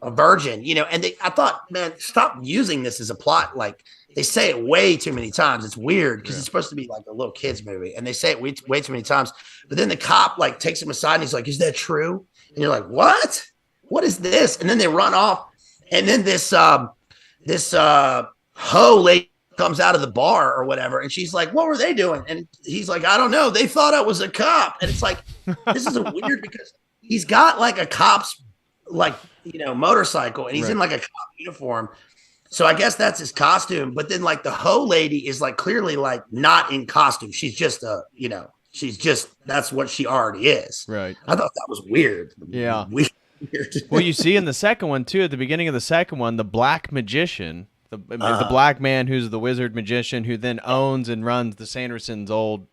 virgin," and I thought, man, stop using this as a plot. Like they say it way too many times. It's weird because it's supposed to be like a little kids movie, and they say it way too many times. But then the cop like takes him aside and he's like, "Is that true?" And you're like, "What? What is this?" And then they run off. And then this hoe lady comes out of the bar or whatever. And she's like, "What were they doing?" And he's like, "I don't know. They thought I was a cop." And it's like, this is a weird, because he's got like a cop's like, motorcycle, and he's in like a cop uniform. So I guess that's his costume. But then like the hoe lady is like clearly like not in costume. She's just that's what she already is. Right. I thought that was weird. Yeah. Weird. Well, you see in the second one too, at the beginning of the second one, the black magician, the black man who's the wizard magician who then owns and runs the Sandersons' old,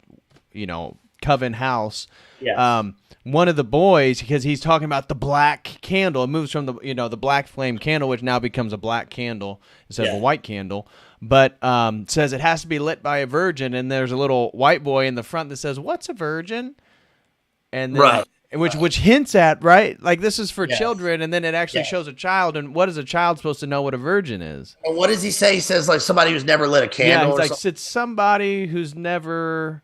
coven house. Yeah. One of the boys, because he's talking about the black candle, it moves from the black flame candle, which now becomes a black candle instead of a white candle. But says it has to be lit by a virgin, and there's a little white boy in the front that says, "What's a virgin?" And then, right. Which hints at, right, like this is for children, and then it actually shows a child, and what is a child supposed to know what a virgin is? And what does he say? He says like somebody who's never lit a candle. Yeah, he's like, it's somebody who's never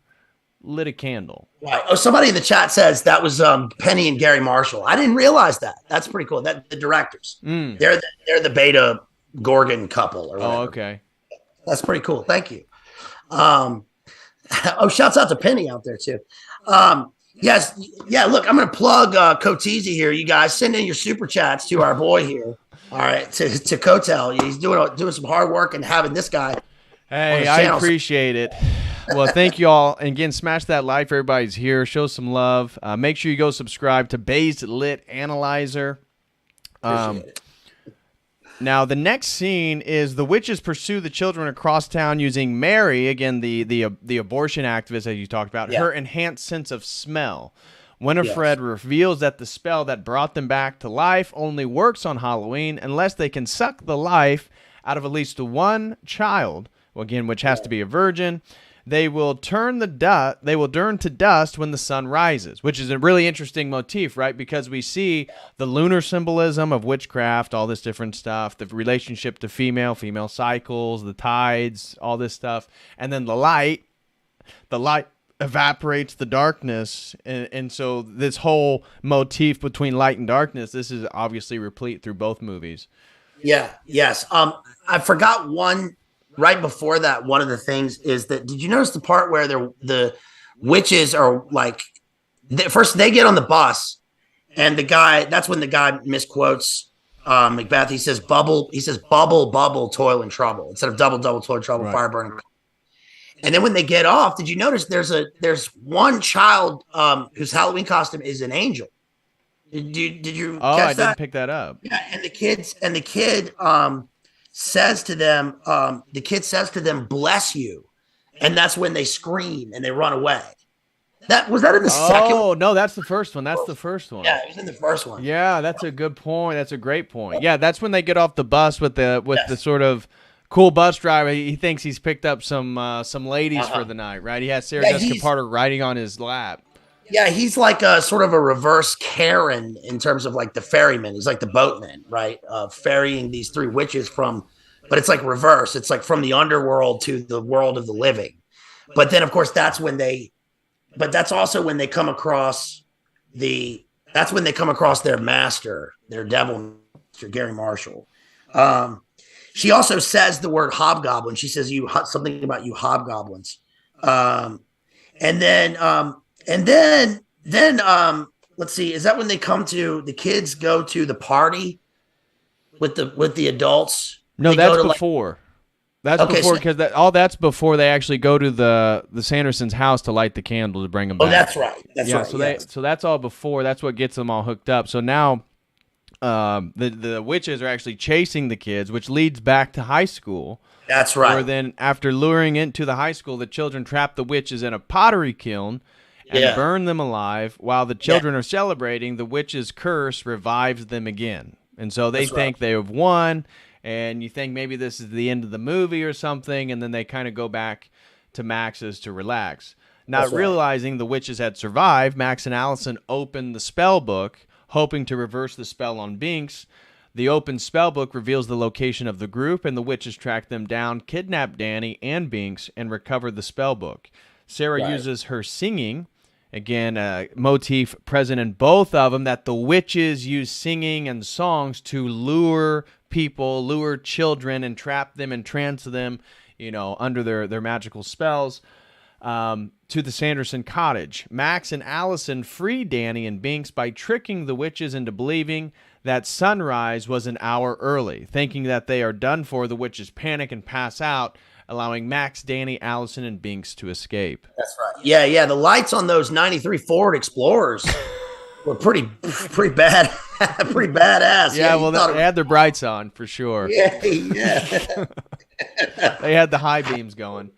lit a candle. Right. Oh, somebody in the chat says that was Penny and Gary Marshall. I didn't realize that. That's pretty cool. That the directors, they're the beta Gorgon couple. Or whatever. Oh, okay. That's pretty cool. Thank you. Shouts out to Penny out there too. Yes. Yeah. Look, I'm going to plug COTEL here. You guys send in your super chats to our boy here. All right. To COTEL. He's doing some hard work and having this guy. Hey, I appreciate it. Well, thank you all. And again, smash that like. Everybody's here. Show some love. Make sure you go subscribe to Bazed Lit Analyzer. Appreciate it. Now, the next scene is the witches pursue the children across town using Mary, again, the abortion activist that you talked about, her enhanced sense of smell. Winifred reveals that the spell that brought them back to life only works on Halloween unless they can suck the life out of at least one child, again, which has to be a virgin. They will turn to dust when the sun rises, which is a really interesting motif, right? Because we see the lunar symbolism of witchcraft, all this different stuff, the relationship to female cycles, the tides, all this stuff. And then the light evaporates the darkness. And so this whole motif between light and darkness, this is obviously replete through both movies. Yeah. Yes. I forgot one right before that, one of the things is that, did you notice the part where the witches are like, first they get on the bus, and that's when the guy misquotes Macbeth. He says bubble, bubble, toil and trouble, instead of double, toil and trouble, right. Fire burning. And then when they get off, did you notice there's one child whose Halloween costume is an angel? Did you? Oh, catch I didn't pick that up. Yeah, and the kid says to them, "Bless you," and that's when they scream and they run away. Was that in the second? Oh no, that's the first one. That's the first one. Yeah, it was in the first one. Yeah, that's a good point. That's a great point. Yeah, that's when they get off the bus with the sort of cool bus driver. He thinks he's picked up some ladies for the night, right? He has Sarah Jessica Parker riding on his lap. Yeah, he's like a sort of a reverse Karen in terms of like the ferryman. He's like the boatman, right? Ferrying these three witches but it's like reverse. It's like from the underworld to the world of the living. But then, of course, that's also when they come across their master, their devil master, Gary Marshall. She also says the word hobgoblin. She says something about you hobgoblins. And then let's see, is that when the kids go to the party with the adults? No, that's before. That's before, because that's before they actually go to the Sandersons' house to light the candle to bring them back. Oh, that's right. That's right. So that's all before. That's what gets them all hooked up. So now the witches are actually chasing the kids, which leads back to high school. That's right. Where then, after luring into the high school, the children trap the witches in a pottery kiln and burn them alive. While the children are celebrating, the witch's curse revives them again. And so they think they have won, and you think maybe this is the end of the movie or something, and then they kind of go back to Max's to relax. Not realizing the witches had survived, Max and Allison open the spell book, hoping to reverse the spell on Binks. The open spell book reveals the location of the group, and the witches track them down, kidnap Danny and Binks, and recover the spell book. Sarah uses her singing, again, a motif present in both of them, that the witches use singing and songs to lure people, lure children, and trap them and trance them, under their magical spells, to the Sanderson cottage. Max and Allison free Danny and Binks by tricking the witches into believing that sunrise was an hour early. Thinking that they are done for, the witches panic and pass out, allowing Max, Danny, Allison, and Binks to escape. That's right. Yeah. The lights on those 93 Ford Explorers were pretty bad, pretty badass. Yeah, well, they had their brights on for sure. Yeah. They had the high beams going.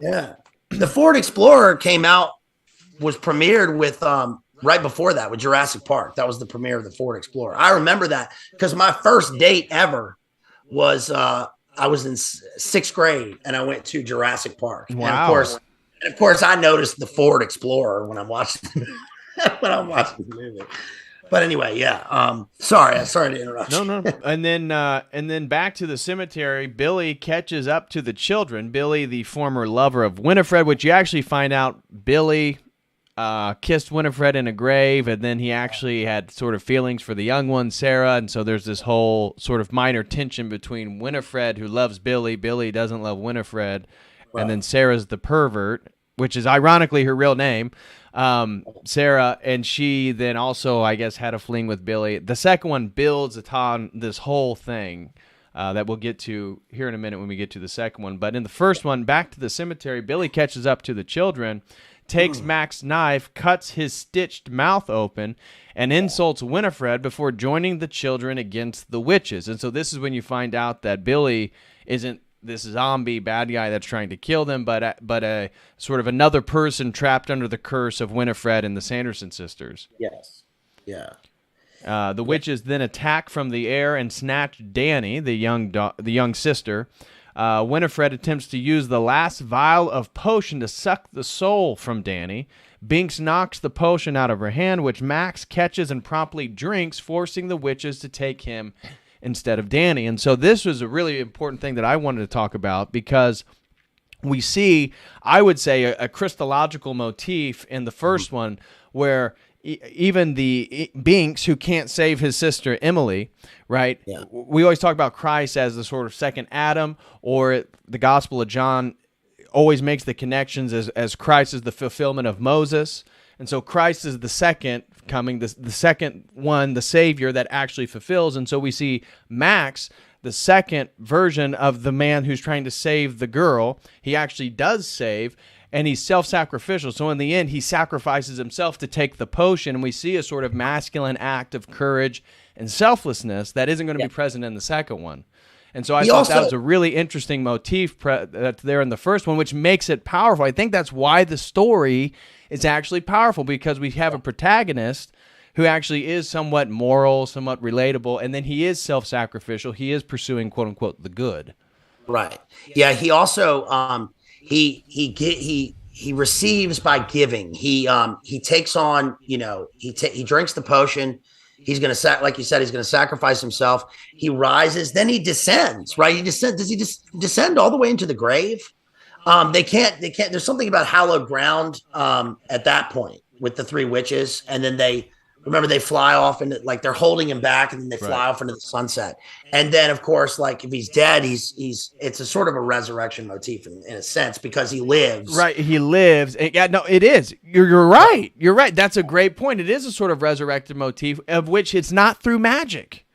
Yeah. The Ford Explorer was premiered with right before that with Jurassic Park. That was the premiere of the Ford Explorer. I remember that because my first date ever was I was in sixth grade and I went to Jurassic Park. Wow. And of course, I noticed the Ford Explorer when I'm watching the movie. But anyway, sorry to interrupt. No. And then back to the cemetery, Billy catches up to the children. Billy, the former lover of Winifred, which you actually find out Billy kissed Winifred in a grave, and then he actually had sort of feelings for the young one, Sarah, and so there's this whole sort of minor tension between Winifred, who loves Billy doesn't love Winifred, and then Sarah's the pervert, which is ironically her real name, Sarah, and she then also, I guess, had a fling with Billy. The second one builds upon this whole thing that we'll get to here in a minute when we get to the second one, but in the first one, back to the cemetery, Billy catches up to the children, takes Max's knife, cuts his stitched mouth open, and insults Winifred before joining the children against the witches. And so this is when you find out that Billy isn't this zombie bad guy that's trying to kill them, but a sort of another person trapped under the curse of Winifred and the Sanderson sisters. Yes. Yeah. The witches then attack from the air and snatch Danny, the young sister. Winifred attempts to use the last vial of potion to suck the soul from Danny. Binks knocks the potion out of her hand, which Max catches and promptly drinks, forcing the witches to take him instead of Danny. And so this was a really important thing that I wanted to talk about because we see, I would say, a Christological motif in the first one where even the Binks who can't save his sister Emily, right? Yeah. We always talk about Christ as the sort of second Adam, or the Gospel of John always makes the connections as Christ is the fulfillment of Moses. And so Christ is the second coming, the second one, the Savior that actually fulfills. And so we see Max, the second version of the man who's trying to save the girl. He actually does save, and he's self-sacrificial. So in the end, he sacrifices himself to take the potion, and we see a sort of masculine act of courage and selflessness that isn't going to be present in the second one. And so I thought that was a really interesting motif that's there in the first one, which makes it powerful. I think that's why the story is actually powerful, because we have a protagonist who actually is somewhat moral, somewhat relatable, and then he is self-sacrificial. He is pursuing, quote-unquote, the good. Right. Yeah, he also he receives by giving. He takes on, he drinks the potion. He's going to, like you said, he's going to sacrifice himself. He rises, then he descends, right? Does he just descend all the way into the grave? They can't, there's something about hallowed ground at that point with the three witches. And then they fly off, and like they're holding him back, and then they fly off into the sunset. And then, of course, like if he's dead, it's a sort of a resurrection motif in a sense, because he lives. Right, he lives. Yeah, no, it is. You're right. You're right. That's a great point. It is a sort of resurrected motif, of which it's not through magic.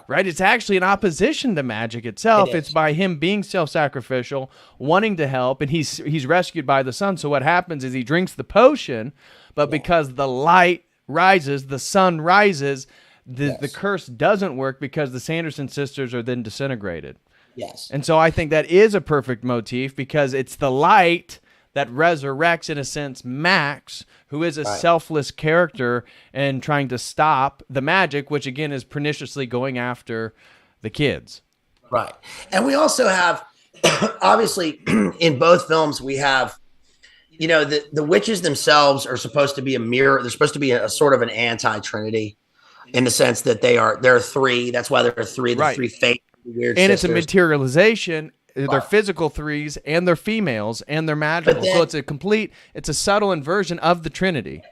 Right. It's actually in opposition to magic itself. It's by him being self-sacrificial, wanting to help, and he's rescued by the sun. So what happens is he drinks the potion, but because the light rises, the sun rises, the curse doesn't work, because the Sanderson sisters are then disintegrated. Yes. And so I think that is a perfect motif, because it's the light that resurrects, in a sense, Max, who is a selfless character and trying to stop the magic, which again is perniciously going after the kids. Right. And we also have, obviously, in both films, we have, the witches themselves are supposed to be a mirror. They're supposed to be a sort of an anti-Trinity, in the sense that there are three. That's why there are three. The three fake weird and sisters. It's a materialization. They're physical threes, and they're females, and they're magical. So it's a subtle inversion of the Trinity.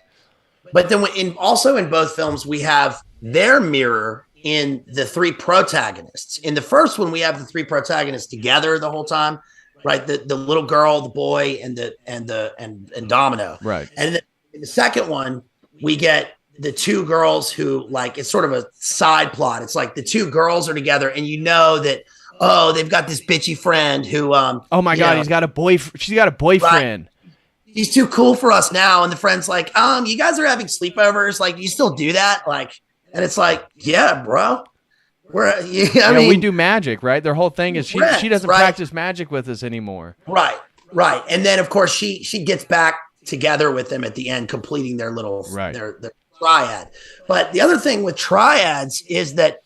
But then also in both films, we have their mirror in the three protagonists. In the first one, we have the three protagonists together the whole time, right? The little girl, the boy, and Domino. Right. And then in the second one, we get the two girls who, like, it's sort of a side plot. It's like the two girls are together, and that, they've got this bitchy friend who, oh my God, she's got a boyfriend. Right. He's too cool for us now. And the friend's like, you guys are having sleepovers. Like, you still do that? Like, and it's like, yeah, bro. We do magic, right? Their whole thing is she doesn't practice magic with us anymore. Right. And then, of course, she gets back together with them at the end, completing their little, their triad. But the other thing with triads is that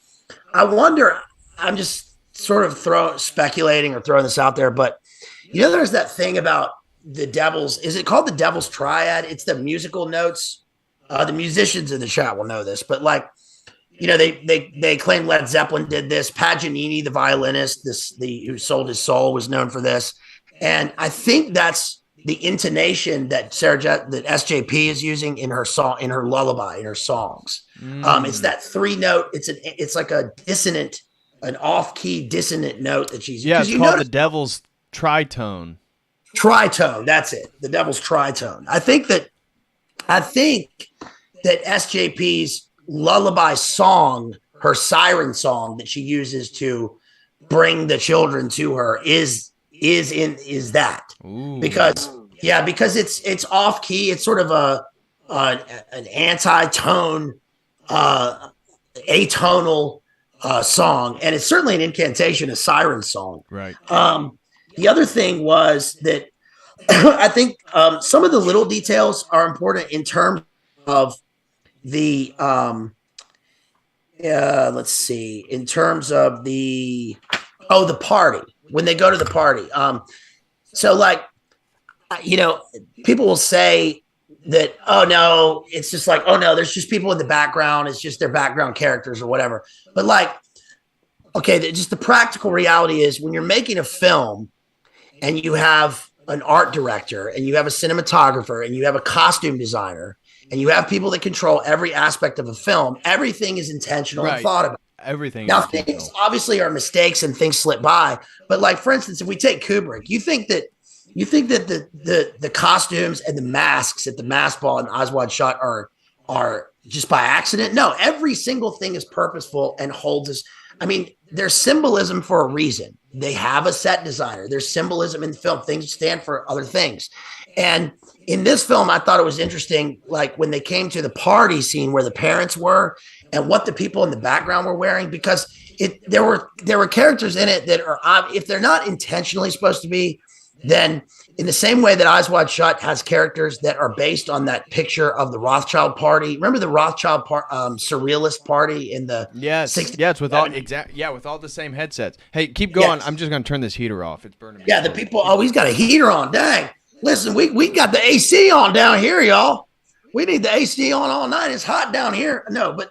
I wonder, I'm just sort of speculating or throwing this out there, but there's that thing about the devil's, is it called the devil's triad? It's the musical notes. The musicians in the chat will know this, but like, they claim Led Zeppelin did this. Paganini, the violinist, who sold his soul, was known for this. And I think that's the intonation that that SJP is using in her song, in her lullaby, in her songs. It's that three note. It's like a dissonant, an off-key dissonant note that she's. Yeah, it's called the devil's tritone. Tritone, that's it. The devil's tritone. I think that SJP's lullaby song, her siren song that she uses to bring the children to her, is that. Ooh. because it's off key. It's sort of an anti-tone, atonal song, and it's certainly an incantation, a siren song. Right. The other thing was that I think some of the little details are important in terms of the let's see, in terms of the party, when they go to the party. So like, people will say that, oh no, it's just like, oh no, there's just people in the background. It's just their background characters or whatever. But like, okay, just the practical reality is when you're making a film and you have an art director and you have a cinematographer and you have a costume designer and you have people that control every aspect of a film, everything is intentional and thought about. Everything. Now, things obviously are mistakes and things slip by, but like for instance, if we take Kubrick, you think that the costumes and the masks at the mask ball and Oswald shot are just by accident? No, every single thing is purposeful and holds us. I mean, there's symbolism for a reason. They have a set designer. There's symbolism in the film. Things stand for other things. And in this film, I thought it was interesting, like when they came to the party scene where the parents were and what the people in the background were wearing, because there were characters in it that are, if they're not intentionally supposed to be, then in the same way that Eyes Wide Shut has characters that are based on that picture of the Rothschild party. Remember the Rothschild surrealist party in the 60s? Yes, with all the same headsets. Hey, keep going. Yes. I'm just going to turn this heater off. It's burning me. Yeah, the people. Oh, he's got a heater on. Dang. Listen, we got the AC on down here, y'all. We need the AC on all night. It's hot down here. No, but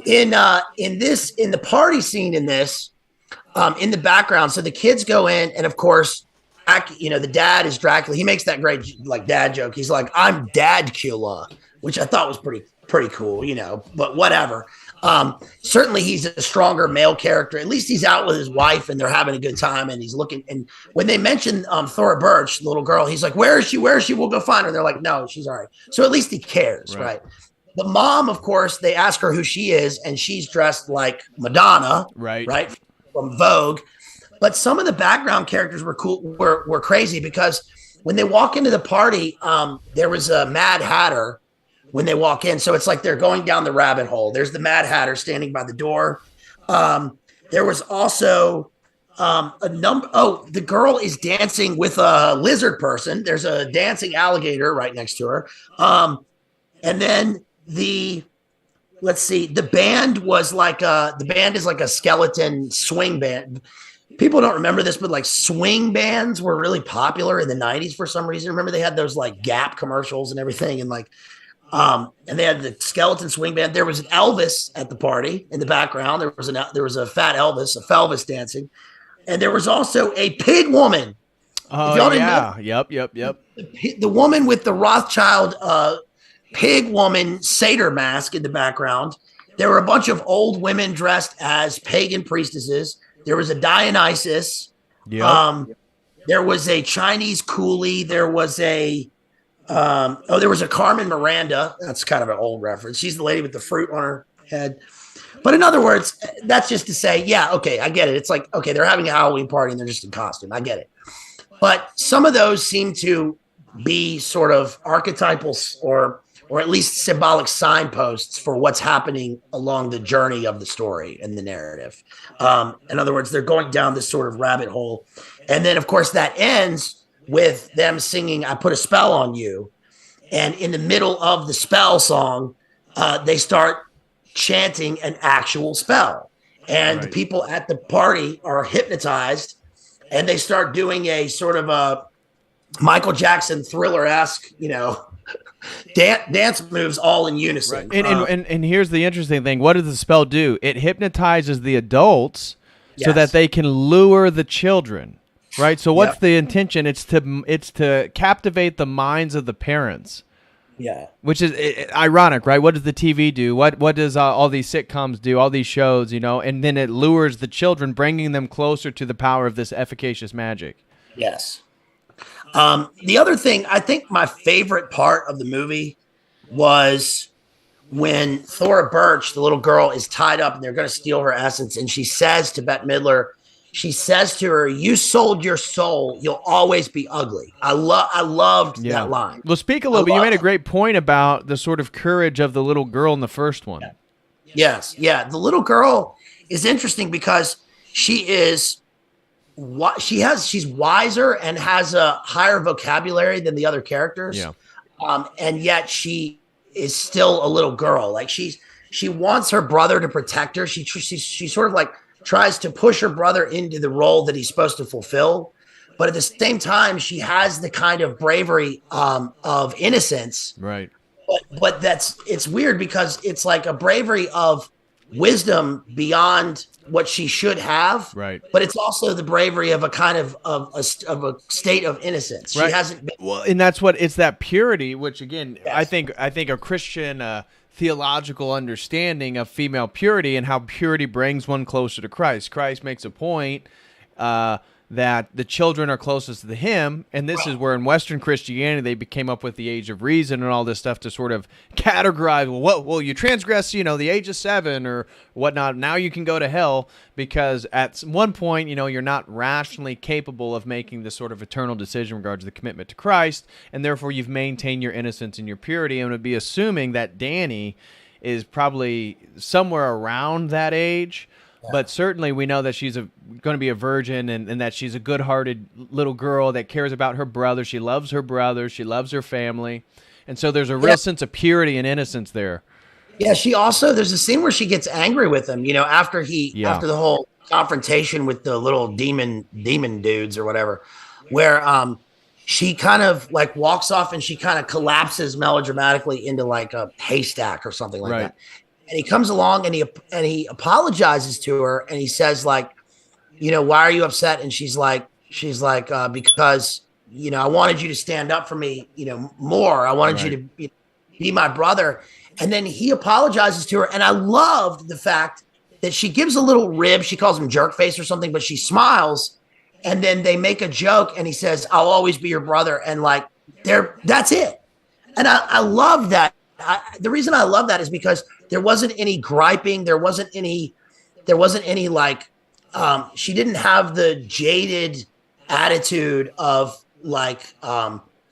in the party scene in this, in the background, so the kids go in, and of course, the dad is Dracula. He makes that great like dad joke. He's like, "I'm Dadcula," which I thought was pretty cool, but whatever. Certainly he's a stronger male character. At least he's out with his wife and they're having a good time and he's looking. And when they mention Thora Birch, the little girl, he's like, where is she? Where is she? We'll go find her. And they're like, no, she's all right. So at least he cares, right? The mom, of course, they ask her who she is and she's dressed like Madonna, right? From Vogue. But some of the background characters were cool, were crazy because when they walk into the party, there was a Mad Hatter when they walk in. So it's like they're going down the rabbit hole. There's the Mad Hatter standing by the door. There was also a number. Oh, the girl is dancing with a lizard person. There's a dancing alligator right next to her. And then the band was like the band is like a skeleton swing band. People don't remember this, but like swing bands were really popular in the 90s for some reason. Remember they had those like Gap commercials and everything. And like, and they had the skeleton swing band. There was an Elvis at the party in the background. There was a fat Elvis, a Felvis dancing. And there was also a pig woman. Oh, yeah. Yep. The woman with the Rothschild pig woman satyr mask in the background. There were a bunch of old women dressed as pagan priestesses. There was a Dionysus. Yep. There was a Chinese coolie. There was a Carmen Miranda. That's kind of an old reference. She's the lady with the fruit on her head. But in other words, that's just to say, yeah, okay, I get it. It's like, okay, they're having a Halloween party and they're just in costume. I get it. But some of those seem to be sort of archetypal or at least symbolic signposts for what's happening along the journey of the story and the narrative. In other words, they're going down this sort of rabbit hole. And then, of course, that ends with them singing, I Put a Spell on You. And in the middle of the spell song, they start chanting an actual spell. And the people at the party are hypnotized and they start doing a sort of a Michael Jackson Thriller-esque, dance moves all in unison. Right. And here's the interesting thing. What does the spell do? It hypnotizes the adults so that they can lure the children. Right? So what's the intention? It's to captivate the minds of the parents. Yeah. Which is ironic, right? What does the TV do? What does all these sitcoms do? All these shows, and then it lures the children, bringing them closer to the power of this efficacious magic. Yes. The other thing, I think my favorite part of the movie was when Thora Birch, the little girl, is tied up and they're going to steal her essence. And she says to Bette Midler, she says to her, you sold your soul. You'll always be ugly. I loved that line. Well, speak a little bit. You made a great point about the sort of courage of the little girl in the first one. Yes. Yeah. The little girl is interesting because she's wiser and has a higher vocabulary than the other characters. Yeah. And yet she is still a little girl. Like she wants her brother to protect her. She sort of like tries to push her brother into the role that he's supposed to fulfill. But at the same time, she has the kind of bravery of innocence. Right. But it's weird because it's like a bravery of wisdom beyond what she should have. Right. But it's also the bravery of a kind of a state of innocence. Right. She hasn't been. Well, and that's what it's that purity, which again, Yes. I think a Christian theological understanding of female purity and how purity brings one closer to Christ. Christ makes a point that the children are closest to him, and this is where in Western Christianity they came up with the age of reason and all this stuff to sort of categorize, well, you transgress, the age of 7 or whatnot, now you can go to hell because at one point, you're not rationally capable of making this sort of eternal decision in regards to the commitment to Christ, and therefore you've maintained your innocence and your purity, and would be assuming that Danny is probably somewhere around that age. But certainly we know that she's going to be a virgin and that she's a good-hearted little girl that cares about her brother. She loves her brother. She loves her family. And so there's a real sense of purity and innocence there. Yeah, there's a scene where she gets angry with him, after after the whole confrontation with the little demon dudes or whatever, where she kind of like walks off and she kind of collapses melodramatically into like a haystack or something like that. And he comes along and he apologizes to her and he says like, why are you upset? And she's like, because, I wanted you to stand up for me, more. I wanted you to be my brother. And then he apologizes to her. And I loved the fact that she gives a little rib. She calls him jerk face or something, but she smiles. And then they make a joke and he says, I'll always be your brother. And like, that's it. And I love that. The reason I love that is because there wasn't any griping. There wasn't any like, she didn't have the jaded attitude of like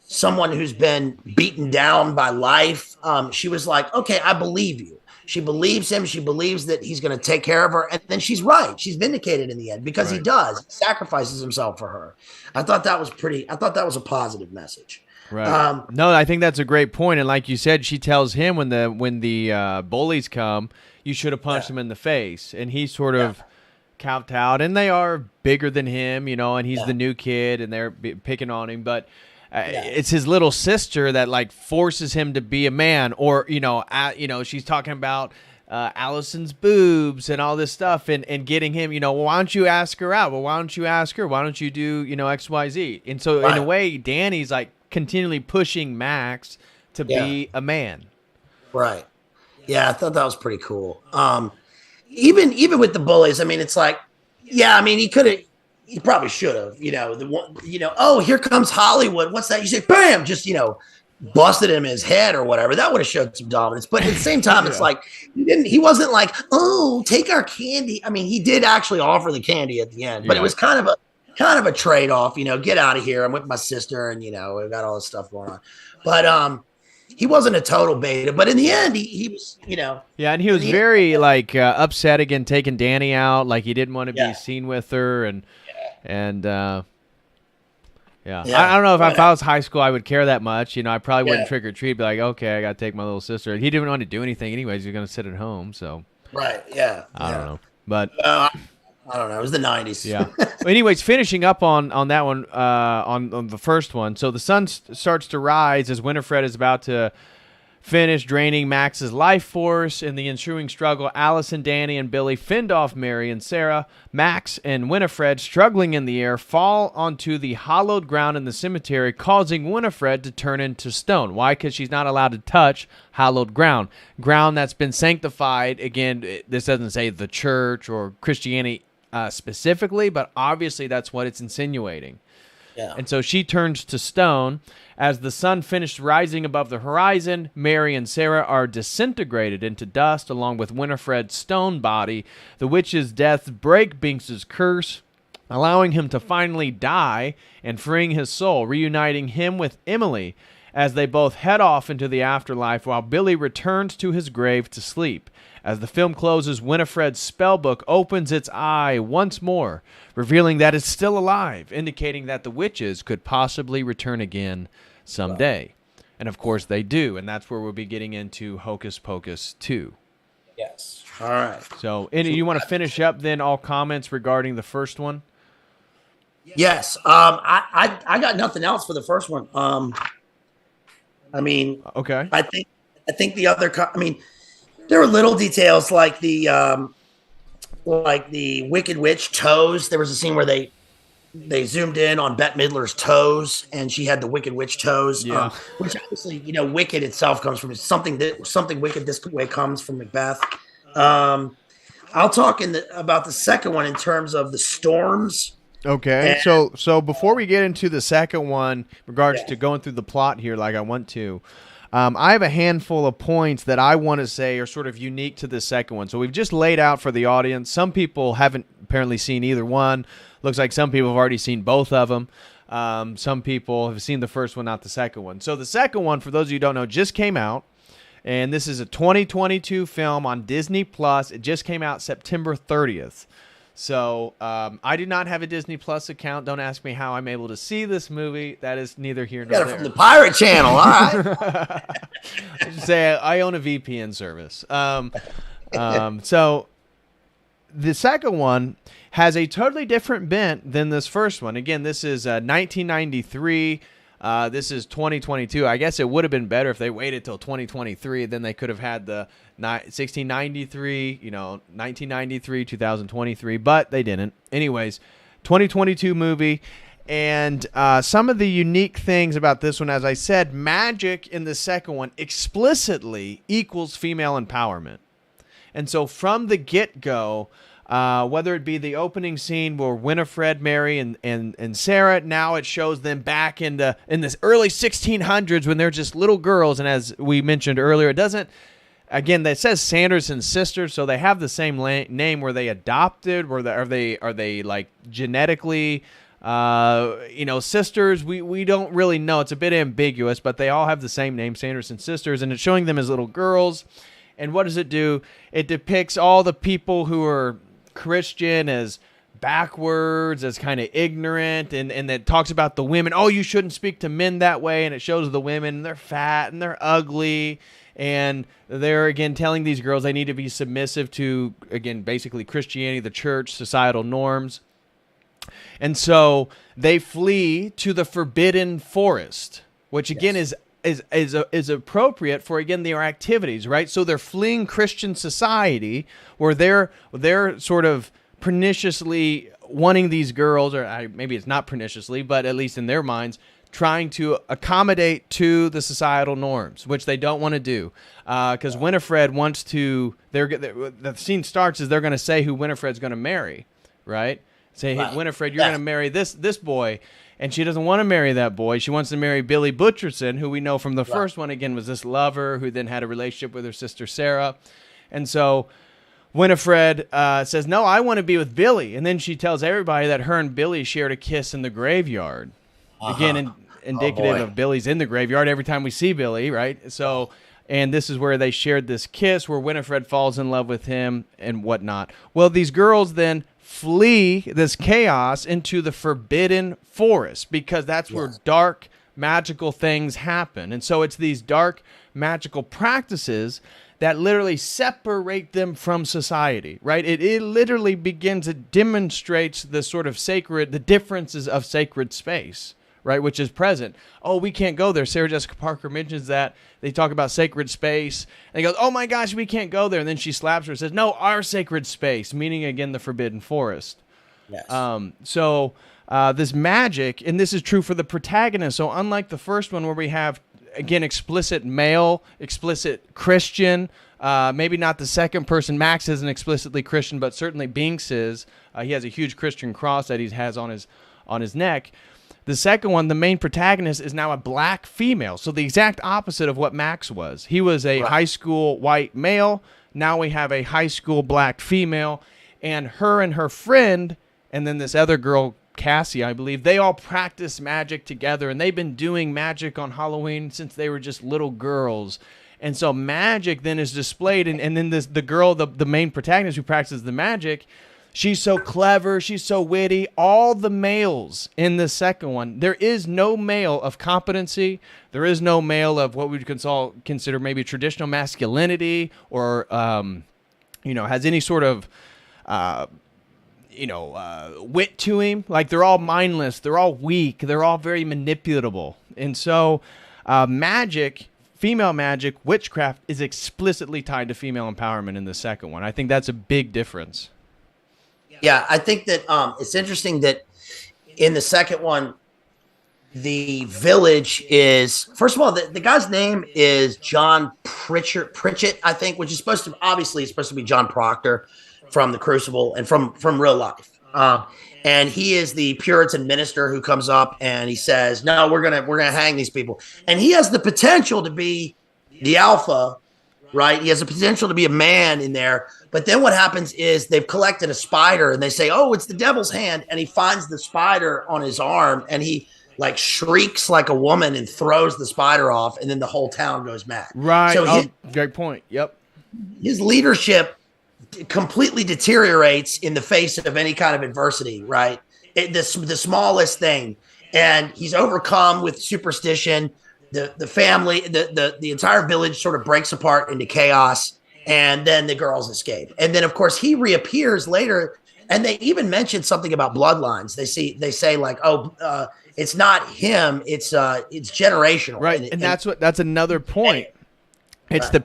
someone who's been beaten down by life. She was like, okay, I believe you. She believes him. She believes that he's going to take care of her. And then she's right. She's vindicated in the end because he does. He sacrifices himself for her. I thought that was a positive message. Right. No, I think that's a great point. And like you said, she tells him when the bullies come, you should have punched him in the face. And he sort of kowtowed. And they are bigger than him, and he's the new kid and they're picking on him. But it's his little sister that like forces him to be a man. Or, she's talking about Allison's boobs and all this stuff and getting him, well, why don't you ask her out? Well, why don't you ask her? Why don't you do, X, Y, Z? And so in a way, Danny's like continually pushing Max to be a man. Right. Yeah, I thought that was pretty cool. Even with the bullies, I mean, it's like, he probably should have, oh, here comes Hollywood. What's that? You say, bam, just, busted him in his head or whatever. That would have showed some dominance. But at the same time, it's like, he wasn't like, oh, take our candy. I mean, he did actually offer the candy at the end, but it was kind of a trade-off, get out of here. I'm with my sister and, we've got all this stuff going on. But he wasn't a total beta, but in the end, he was, Yeah, and he was very upset again, taking Danny out. Like he didn't want to be seen with her. I don't know if I was high school, I would care that much. I probably wouldn't trick or treat, be like, okay, I got to take my little sister. He didn't want to do anything anyways. He was going to sit at home. So, right. Yeah. I don't know. But I don't know. It was the 90s. Yeah. Anyways, finishing up on that one, on the first one. So the sun starts to rise as Winifred is about to finish draining Max's life force. In the ensuing struggle, Allison, Danny, and Billy fend off Mary and Sarah. Max and Winifred, struggling in the air, fall onto the hollowed ground in the cemetery, causing Winifred to turn into stone. Why? Because she's not allowed to touch hallowed ground. Ground that's been sanctified. Again, this doesn't say the church or Christianity specifically, but obviously that's what it's insinuating. Yeah. And so she turns to stone. As the sun finished rising above the horizon, Mary and Sarah are disintegrated into dust along with Winifred's stone body. The witch's deaths break Binks's curse, allowing him to finally die and freeing his soul, reuniting him with Emily as they both head off into the afterlife while Billy returns to his grave to sleep. As the film closes, Winifred's spellbook opens its eye once more, revealing that it's still alive, indicating that the witches could possibly return again someday. And of course they do, and that's where we'll be getting into Hocus Pocus 2. Yes. All right. So, you want to finish up then all comments regarding the first one? Yes. I got nothing else for the first one. Okay. I think the other, there were little details like the Wicked Witch toes. There was a scene where they zoomed in on Bette Midler's toes, and she had the Wicked Witch toes. Yeah. Which obviously, Wicked itself comes from something wicked this way comes from Macbeth. I'll talk about the second one in terms of the storms. Okay, so before we get into the second one, in regards to going through the plot here, like I want to, I have a handful of points that I want to say are sort of unique to the second one. So we've just laid out for the audience. Some people haven't apparently seen either one. Looks like some people have already seen both of them. Some people have seen the first one, not the second one. So the second one, for those of you who don't know, just came out. And this is a 2022 film on Disney+. It just came out September 30th. So I do not have a Disney Plus account. Don't ask me how I'm able to see this movie. That is neither here nor there. Got it from the Pirate Channel. All right. I should say I own a VPN service. So the second one has a totally different bent than this first one. Again, this is 1993. This is 2022. I guess it would have been better if they waited till 2023. Then they could have had the 1693, 1993, 2023, but they didn't. Anyways, 2022 movie. And some of the unique things about this one, as I said, magic in the second one explicitly equals female empowerment. And so from the get-go, whether it be the opening scene where Winifred, Mary, and Sarah, now it shows them back in this early 1600s when they're just little girls. And as we mentioned earlier, it doesn't, again, that says Sanderson sisters, so they have the same name. Were they adopted? Are they like genetically, sisters? We don't really know. It's a bit ambiguous, but they all have the same name, Sanderson sisters, and it's showing them as little girls. And what does it do? It depicts all the people who are Christian as backwards, as kind of ignorant, and it talks about the women. Oh, you shouldn't speak to men that way, and it shows the women, and they're fat and they're ugly, and they're again telling these girls they need to be submissive to, again, basically Christianity, the church, societal norms. And so they flee to the forbidden forest, which again is appropriate for, again, their activities, right? So they're fleeing Christian society where they're sort of perniciously wanting these girls, or maybe it's not perniciously, but at least in their minds, trying to accommodate to the societal norms, which they don't want to do. Because Winifred wants to, the scene starts as they're going to say who Winifred's going to marry, right? Say, hey, Winifred, you're going to marry this boy. And she doesn't want to marry that boy. She wants to marry Billy Butcherson, who we know from the first one, again, was this lover who then had a relationship with her sister Sarah. And so Winifred says, no, I want to be with Billy. And then she tells everybody that her and Billy shared a kiss in the graveyard. Again, indicative of Billy's in the graveyard every time we see Billy, right? So, and this is where they shared this kiss where Winifred falls in love with him and whatnot. Well, these girls then flee this chaos into the forbidden forest because that's where dark magical things happen. And so it's these dark magical practices that literally separate them from society, right? It literally begins to demonstrate the sort of the differences of sacred space, right? Which is present. Oh, we can't go there. Sarah Jessica Parker mentions that. They talk about sacred space. And he goes, oh my gosh, we can't go there. And then she slaps her and says, no, our sacred space, meaning, again, the forbidden forest. Yes. So this magic, and this is true for the protagonist. So unlike the first one where we have, again, explicit male, explicit Christian, maybe not the second person. Max isn't explicitly Christian, but certainly Binks is. He has a huge Christian cross that he has on his neck. The second one, the main protagonist, is now a black female. So the exact opposite of what Max was. He was a high school white male. Now we have a high school black female. And her friend, and then this other girl, Cassie, I believe, they all practice magic together. And they've been doing magic on Halloween since they were just little girls. And so magic then is displayed. And then the girl, the main protagonist who practices the magic, she's so clever. She's so witty. All the males in the second one, there is no male of competency. There is no male of what we would consider maybe traditional masculinity or, has any sort of, wit to him. Like, they're all mindless. They're all weak. They're all very manipulatable. And so magic female magic, witchcraft, is explicitly tied to female empowerment in the second one. I think that's a big difference. Yeah, I think that it's interesting that in the second one, the village is, first of all, the guy's name is John Pritchett, I think, which is supposed to be John Proctor from the Crucible and from real life. And he is the Puritan minister who comes up and he says, "No, we're gonna hang these people." And he has the potential to be the alpha, right? He has the potential to be a man in there. But then what happens is they've collected a spider and they say, "Oh, it's the devil's hand." And he finds the spider on his arm and he like shrieks like a woman and throws the spider off, and then the whole town goes mad. Right. So great point. Yep. His leadership completely deteriorates in the face of any kind of adversity, right? The smallest thing. And he's overcome with superstition. The family, the entire village sort of breaks apart into chaos, and then the girls escape. And then, of course, he reappears later, and they even mention something about bloodlines. They say like, "Oh, it's not him, it's generational." Right. And that's another point. It's the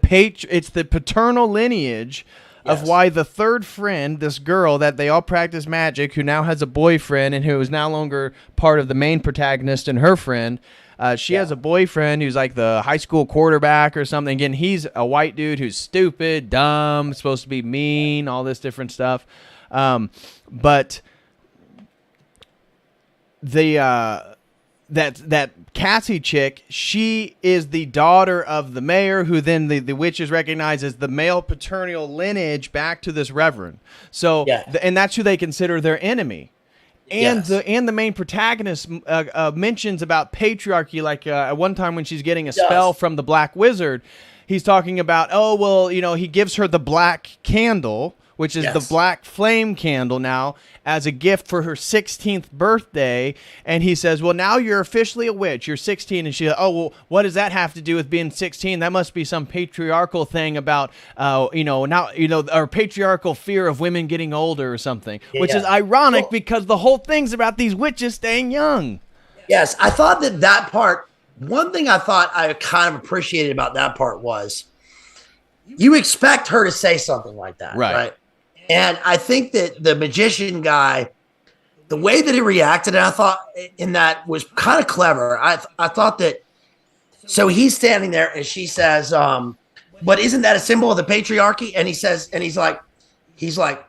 paternal lineage of why the third friend, this girl that they all practice magic, who now has a boyfriend and who is no longer part of the main protagonist and her friend. She has a boyfriend who's like the high school quarterback or something. Again, he's a white dude who's stupid, dumb, supposed to be mean, all this different stuff. But that Cassie chick, she is the daughter of the mayor, who then the witches recognize as the male paternal lineage back to this reverend. So, and that's who they consider their enemy. And the main protagonist mentions about patriarchy, like at one time when she's getting a spell from the black wizard, he's talking about, oh, well, he gives her the black candle, which is the black flame candle now, as a gift for her 16th birthday. And he says, well, now you're officially a witch. You're 16. And she's like, oh, well, what does that have to do with being 16? That must be some patriarchal thing about, our patriarchal fear of women getting older or something, which is ironic because the whole thing's about these witches staying young. Yes, I thought that part, one thing I thought I kind of appreciated about that part was you expect her to say something like that, right? And I think that the magician guy, the way that he reacted, and I thought in that was kind of clever. I thought that, so he's standing there and she says, but isn't that a symbol of the patriarchy? And he's like,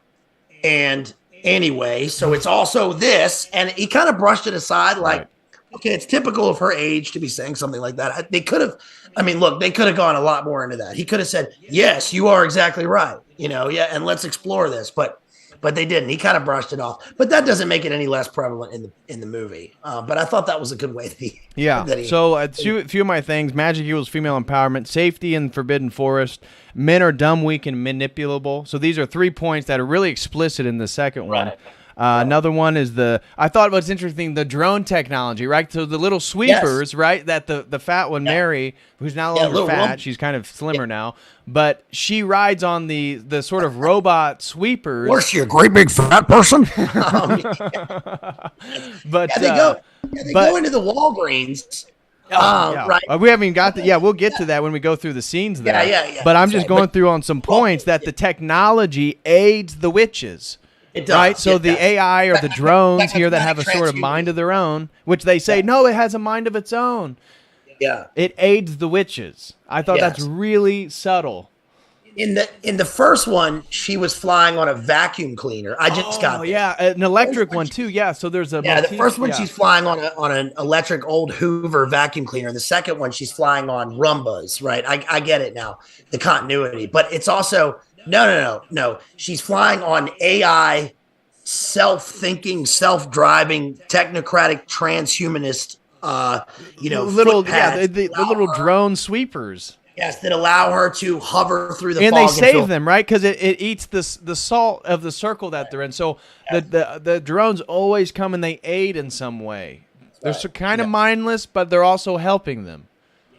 and anyway, so it's also this. And he kind of brushed it aside like, okay, it's typical of her age to be saying something like that. They could have gone a lot more into that. He could have said, yes, you are exactly right. And let's explore this. But they didn't. He kind of brushed it off. But that doesn't make it any less prevalent in the movie. But I thought that was a good way to be. Yeah. So a few of my things: magic equals female empowerment, safety in Forbidden Forest, men are dumb, weak, and manipulable. So these are 3 points that are really explicit in the second one. Another one is I thought what's interesting, the drone technology, right? So the little sweepers, right? That the fat one, Mary, who's no longer fat, she's kind of slimmer now, but she rides on the sort of robot sweepers. Was she a great big fat person? But they go into the Walgreens. Right. We haven't got we'll get to that when we go through the scenes there. Yeah. But I'm just going through on some points that the technology aids the witches. It does. Right, so the AI or the drones here that have a sort of mind of their own, which they say, no, it has a mind of its own. Yeah. It aids the witches. I thought that's really subtle. In the first one, she was flying on a vacuum cleaner. I just got that. Yeah, an electric one too. Yeah, so there's a the first one she's flying on an electric old Hoover vacuum cleaner. The second one she's flying on Rumbas. Right, I get it now, the continuity, but it's also. No. She's flying on AI, self-thinking, self-driving, technocratic, transhumanist, the little drone sweepers. Yes, that allow her to hover through the fog. And they save them, right? Because it eats the salt of the circle that they're in. So the drones always come and they aid in some way. They're kind of mindless, but they're also helping them.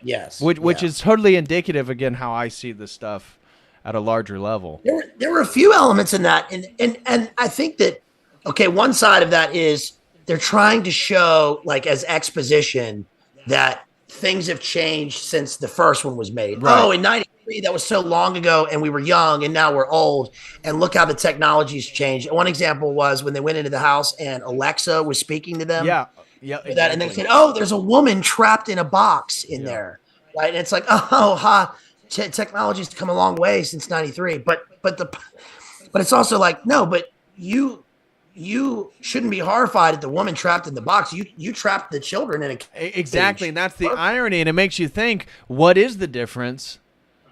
Yes. Which is totally indicative, again, how I see this stuff at a larger level. There were a few elements in that, and I think that one side of that is they're trying to show, like, as exposition, that things have changed since the first one was made. Right. Oh, in 93, that was so long ago, and we were young, and now we're old. And look how the technology's changed. One example was when they went into the house and Alexa was speaking to them. Yeah. Yeah. Exactly. That, and they said, "Oh, there's a woman trapped in a box in there." Right. And it's like, oh, ha, technology's come a long way since 93. But it's also like, no, but you shouldn't be horrified at the woman trapped in the box. You trapped the children in a exactly, cage. And that's the irony, and it makes you think, what is the difference?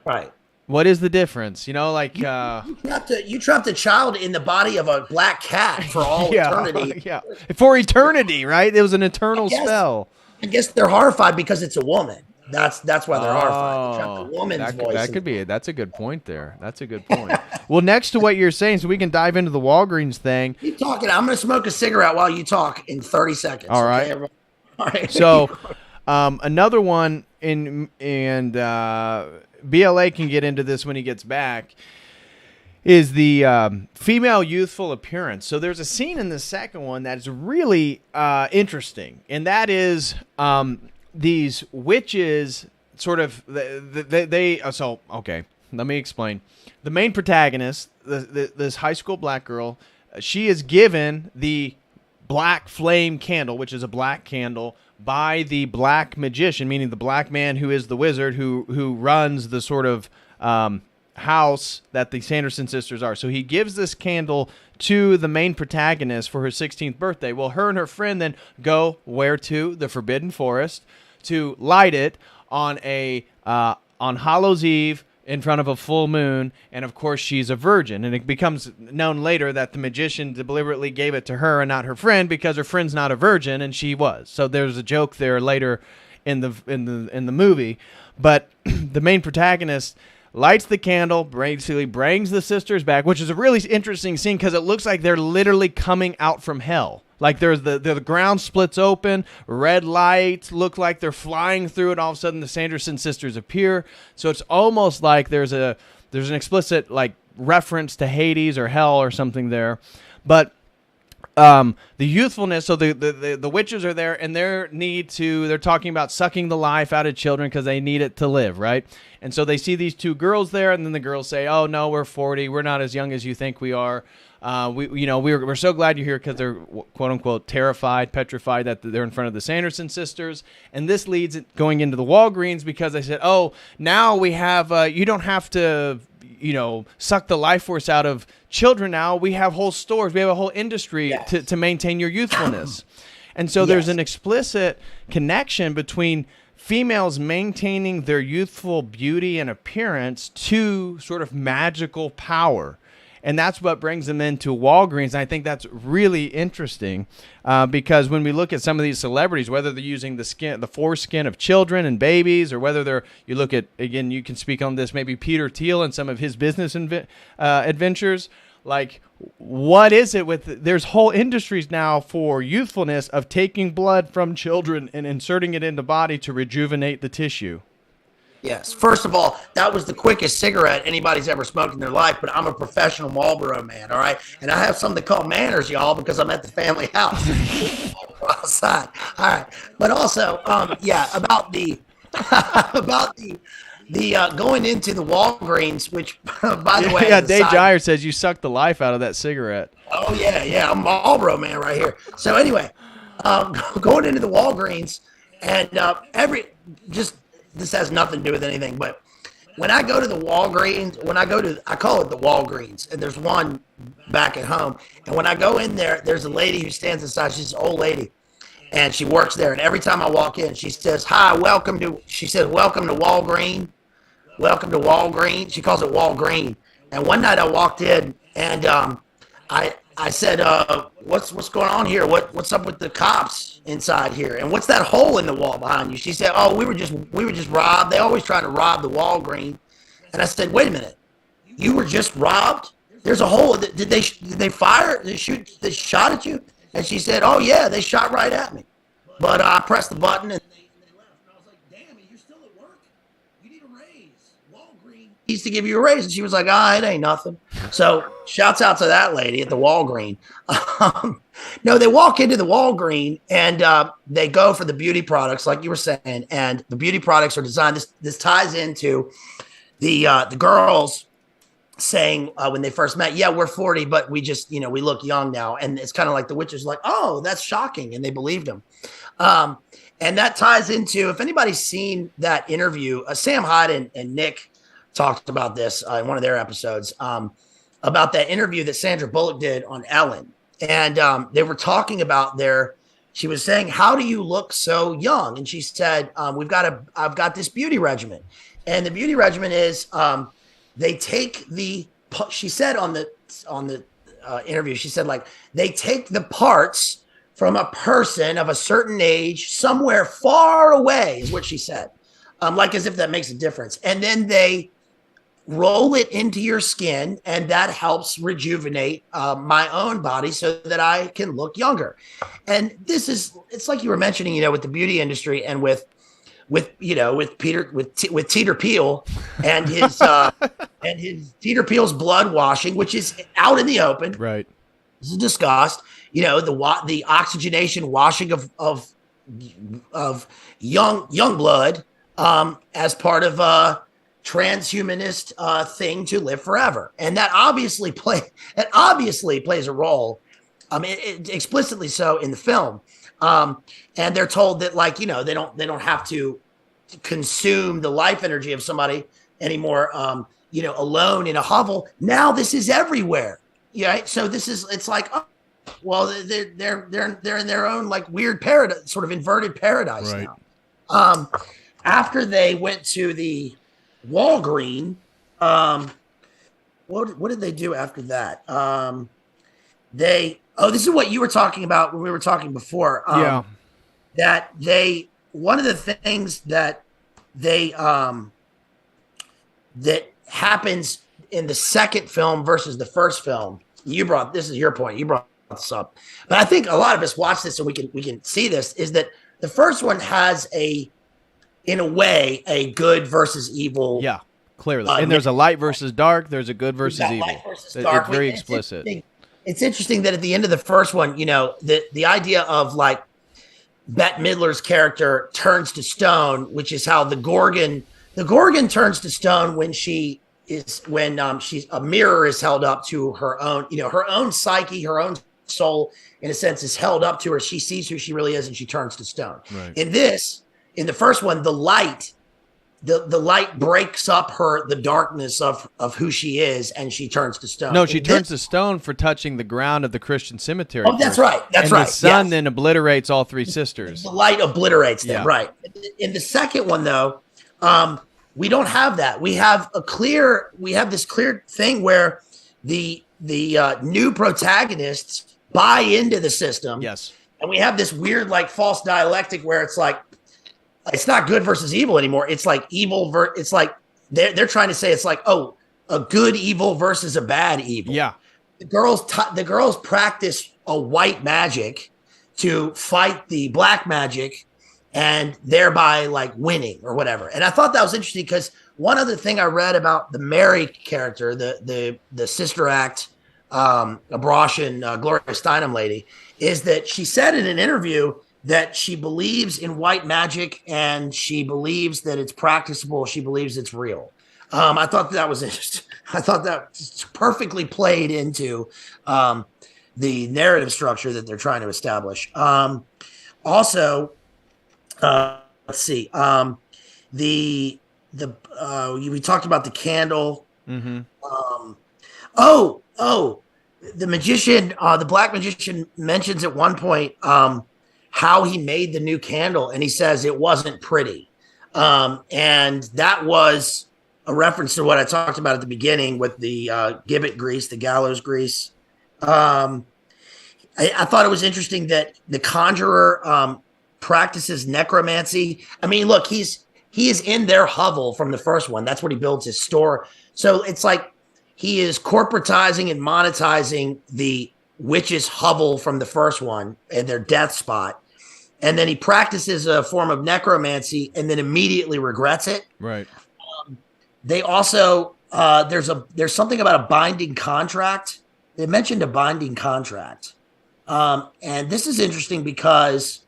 Right. What is the difference? You know, like you trapped a child in the body of a black cat for all eternity. Yeah, for eternity, right? It was an eternal spell. I guess they're horrified because it's a woman. That's why they're horrified. They trapped a woman's voice. That could be it. That's a good point there. That's a good point. Well, next to what you're saying, so we can dive into the Walgreens thing. Keep talking. I'm going to smoke a cigarette while you talk in 30 seconds. All right. Okay, all right. So another one BLA can get into this when he gets back, is the female youthful appearance. So there's a scene in the second one that is really interesting, and that is these witches sort of okay, let me explain. The main protagonist, this high school black girl, she is given the black flame candle, which is a black candle, by the black magician, meaning the black man who is the wizard who runs the sort of house that the Sanderson sisters are. So he gives this candle to the main protagonist for her 16th birthday. Well, her and her friend then go where to? The Forbidden Forest to light it on on Hallows Eve in front of a full moon, and of course she's a virgin, and it becomes known later that the magician deliberately gave it to her and not her friend because her friend's not a virgin and she was. So there's a joke there later in the movie, but the main protagonist lights the candle, basically brings the sisters back, which is a really interesting scene because it looks like they're literally coming out from hell. Like there's the ground splits open, red lights look like they're flying through it. All of a sudden, the Sanderson sisters appear. So it's almost like there's an explicit like reference to Hades or hell or something there. But the youthfulness. So the witches are there, and they're talking about sucking the life out of children because they need it to live, right? And so they see these two girls there, and then the girls say, "Oh no, we're 40. We're not as young as you think we are. We're so glad you're here," because they're quote unquote terrified, petrified that they're in front of the Sanderson sisters. And this leads it going into the Walgreens because they said, "Oh, now we have you don't have to suck the life force out of children. Now we have whole stores, we have a whole industry to maintain your youthfulness." And so there's an explicit connection between females maintaining their youthful beauty and appearance to sort of magical power. And that's what brings them into Walgreens. And I think that's really interesting because when we look at some of these celebrities, whether they're using the foreskin of children and babies, or whether you look at, again, you can speak on this, maybe Peter Thiel and some of his business adventures. Like, what is it there's whole industries now for youthfulness of taking blood from children and inserting it in the body to rejuvenate the tissue. Yes. First of all, that was the quickest cigarette anybody's ever smoked in their life, but I'm a professional Marlboro man, all right? And I have something called manners, y'all, because I'm at the family house. Outside. All right. But also, about the going into the Walgreens, which, by the way... Yeah, Dave Geyer says you sucked the life out of that cigarette. Oh, yeah. I'm a Marlboro man right here. So anyway, going into the Walgreens, and this has nothing to do with anything, but when I go to the Walgreens, I call it the Walgreens, and there's one back at home. And when I go in there, there's a lady who stands inside. She's an old lady, and she works there. And every time I walk in, she says, "Hi, welcome to Walgreen. Welcome to Walgreen." She calls it Walgreen. And one night I walked in, and I said, what's going on here? What's up with the cops inside here? And what's that hole in the wall behind you? She said, "Oh, we were just robbed. They always try to rob the Walgreens." And I said, "Wait a minute. You were just robbed? There's a hole. Did they fire? They shot at you?" And she said, "Oh yeah, they shot right at me. But I pressed the button and they left." And I was like, "Damn, you're still at work? You need a raise." Walgreens needs to give you a raise. And she was like, it ain't nothing. So shouts out to that lady at the Walgreens. No, they walk into the Walgreens and they go for the beauty products, like you were saying. And the beauty products are designed. This ties into the girls saying when they first met, yeah, we're 40, but we just, we look young now. And it's kind of like the witches like, oh, that's shocking. And they believed him. And that ties into, if anybody's seen that interview, Sam Hyde and Nick talked about this in one of their episodes, about that interview that Sandra Bullock did on Ellen. And they were talking about she was saying, how do you look so young? And she said, I've got this beauty regimen. And the beauty regimen is, they take she said on the interview, she said, like, they take the parts from a person of a certain age somewhere far away, is what she said. Like as if that makes a difference. And then they roll it into your skin, and that helps rejuvenate my own body so that I can look younger. And it's like you were mentioning, with the beauty industry and with Teeter Peel and his and his Teeter Peel's blood washing, which is out in the open. Right. This is discussed. The oxygenation washing of young blood as part of a transhumanist thing to live forever, and that obviously plays a role. It explicitly so in the film. And they're told that, like, they don't have to consume the life energy of somebody anymore, alone in a hovel. Now this is everywhere. Yeah. So it's like, they're in their own like weird paradise, sort of inverted paradise right now. After they went to the Walgreens, what did they do after that? This is what you were talking about when we were talking before. That one of the things that that happens in the second film versus the first film. This is your point. You brought this up, but I think a lot of us watch this and we can see this, is that the first one has in a way, a good versus evil. Yeah, clearly. And there's a light versus dark. There's a good versus evil. Light versus dark. It's very explicit. It's interesting that at the end of the first one, the idea of like Bette Midler's character turns to stone, which is how the Gorgon turns to stone when she's a mirror is held up to her own, her own psyche, her own soul, in a sense, is held up to her. She sees who she really is and she turns to stone. Right. In the first one, the light breaks up the darkness of who she is, and she turns to stone. No, she turns to stone for touching the ground of the Christian cemetery. Oh, that's right. That's right. The sun then obliterates all three sisters. The light obliterates them, right. In the second one, though, we don't have that. We have this clear thing where the new protagonists buy into the system. Yes. And we have this weird, like, false dialectic where it's like, it's not good versus evil anymore. It's like evil. It's like they're trying to say it's like, a good evil versus a bad evil. Yeah. The girls practice a white magic to fight the black magic, and thereby like winning or whatever. And I thought that was interesting because one other thing I read about the Mary character, the Sister Act, Abrasian Gloria Steinem lady, is that she said in an interview that she believes in white magic and she believes that it's practicable. She believes it's real. I thought that was interesting. I thought that perfectly played into the narrative structure that they're trying to establish. Also, let's see. We talked about the candle. Mm-hmm. The magician, the black magician, mentions at one point how he made the new candle, and he says it wasn't pretty. And that was a reference to what I talked about at the beginning with the gibbet grease, the gallows grease. I thought it was interesting that the conjurer practices necromancy. I mean, look, he is in their hovel from the first one. That's what he builds his store. So it's like he is corporatizing and monetizing the witch's hovel from the first one and their death spot. And then he practices a form of necromancy and then immediately regrets it. Right. They also there's something about a binding contract. They mentioned a binding contract, and this is interesting because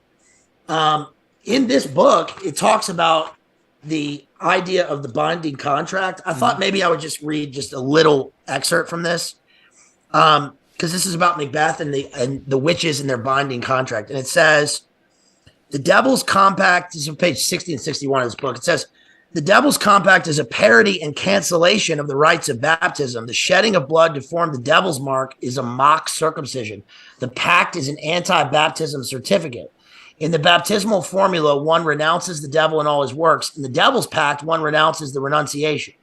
in this book it talks about the idea of the binding contract. I thought maybe I would just read just a little excerpt from this, because this is about Macbeth and the witches and their binding contract, and it says the Devil's Compact. This is on page 60 and 61 of this book. It says, the Devil's Compact is a parody and cancellation of the rites of baptism. The shedding of blood to form the devil's mark is a mock circumcision. The pact is an anti-baptism certificate. In the baptismal formula, one renounces the devil and all his works. In the Devil's Pact, one renounces the renunciation.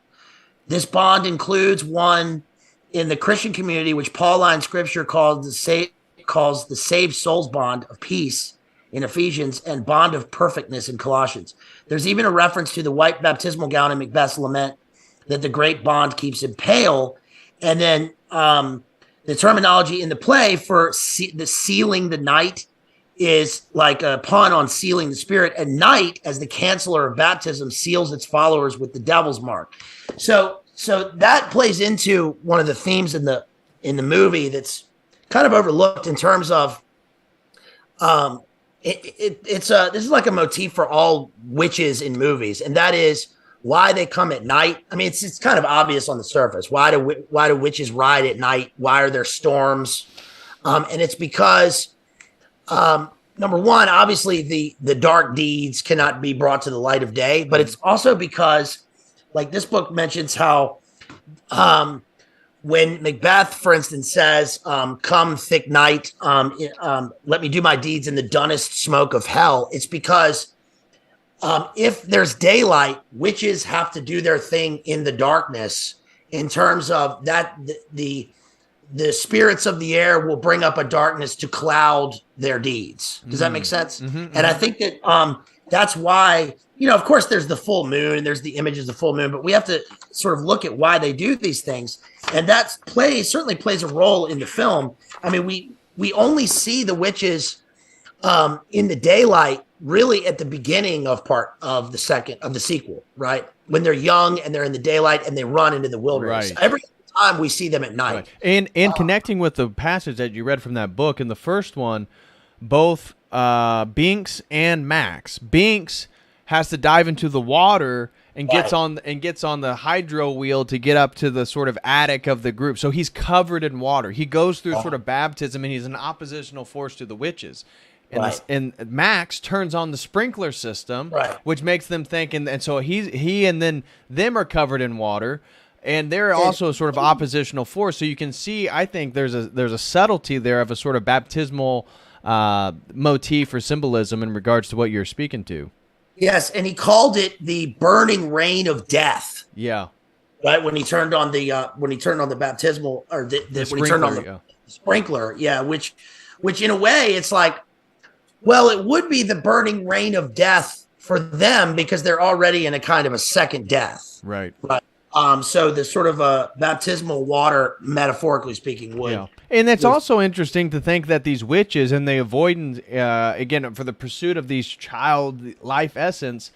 This bond includes one in the Christian community, which Pauline scripture calls the saved souls bond of peace in Ephesians and bond of perfectness in Colossians. There's even a reference to the white baptismal gown in Macbeth's lament that the great bond keeps him pale. And then the terminology in the play for the sealing the knight is like a pun on sealing the spirit. And knight, as the canceller of baptism, seals its followers with the devil's mark. So that plays into one of the themes in the movie that's kind of overlooked in terms of this is like a motif for all witches in movies, and that is why they come at night. I mean, it's kind of obvious on the surface. Why do witches ride at night? Why are there storms? And it's because number one, obviously the dark deeds cannot be brought to the light of day, but it's also because, like this book mentions how when Macbeth, for instance, says, come thick night, let me do my deeds in the dunnest smoke of hell, it's because if there's daylight, witches have to do their thing in the darkness, in terms of that the spirits of the air will bring up a darkness to cloud their deeds. Does that make sense? And I think that that's why, of course there's the full moon and there's the images of the full moon, but we have to sort of look at why they do these things. And that certainly plays a role in the film. I mean, we only see the witches in the daylight really at the beginning of the sequel, right? When they're young and they're in the daylight and they run into the wilderness. Right. Every time we see them at night. Right. And connecting with the passage that you read from that book, in the first one, both Binks and Max. Binks has to dive into the water and gets on the hydro wheel to get up to the sort of attic of the group. So he's covered in water. He goes through sort of baptism, and he's an oppositional force to the witches. And, and Max turns on the sprinkler system, which makes them think, and so he and then them are covered in water, and they're also a sort of oppositional force. So you can see, I think there's a subtlety there of a sort of baptismal motif or symbolism in regards to what you're speaking to. Yes, and he called it the burning rain of death. Yeah, right when he turned on the baptismal, or when he turned on the sprinkler. Yeah, which in a way it's like, well, it would be the burning rain of death for them because they're already in a kind of a second death. Right. So the sort of a baptismal water, metaphorically speaking, would. Yeah. And it's also interesting to think that these witches and the avoidance, again, for the pursuit of these child life essence,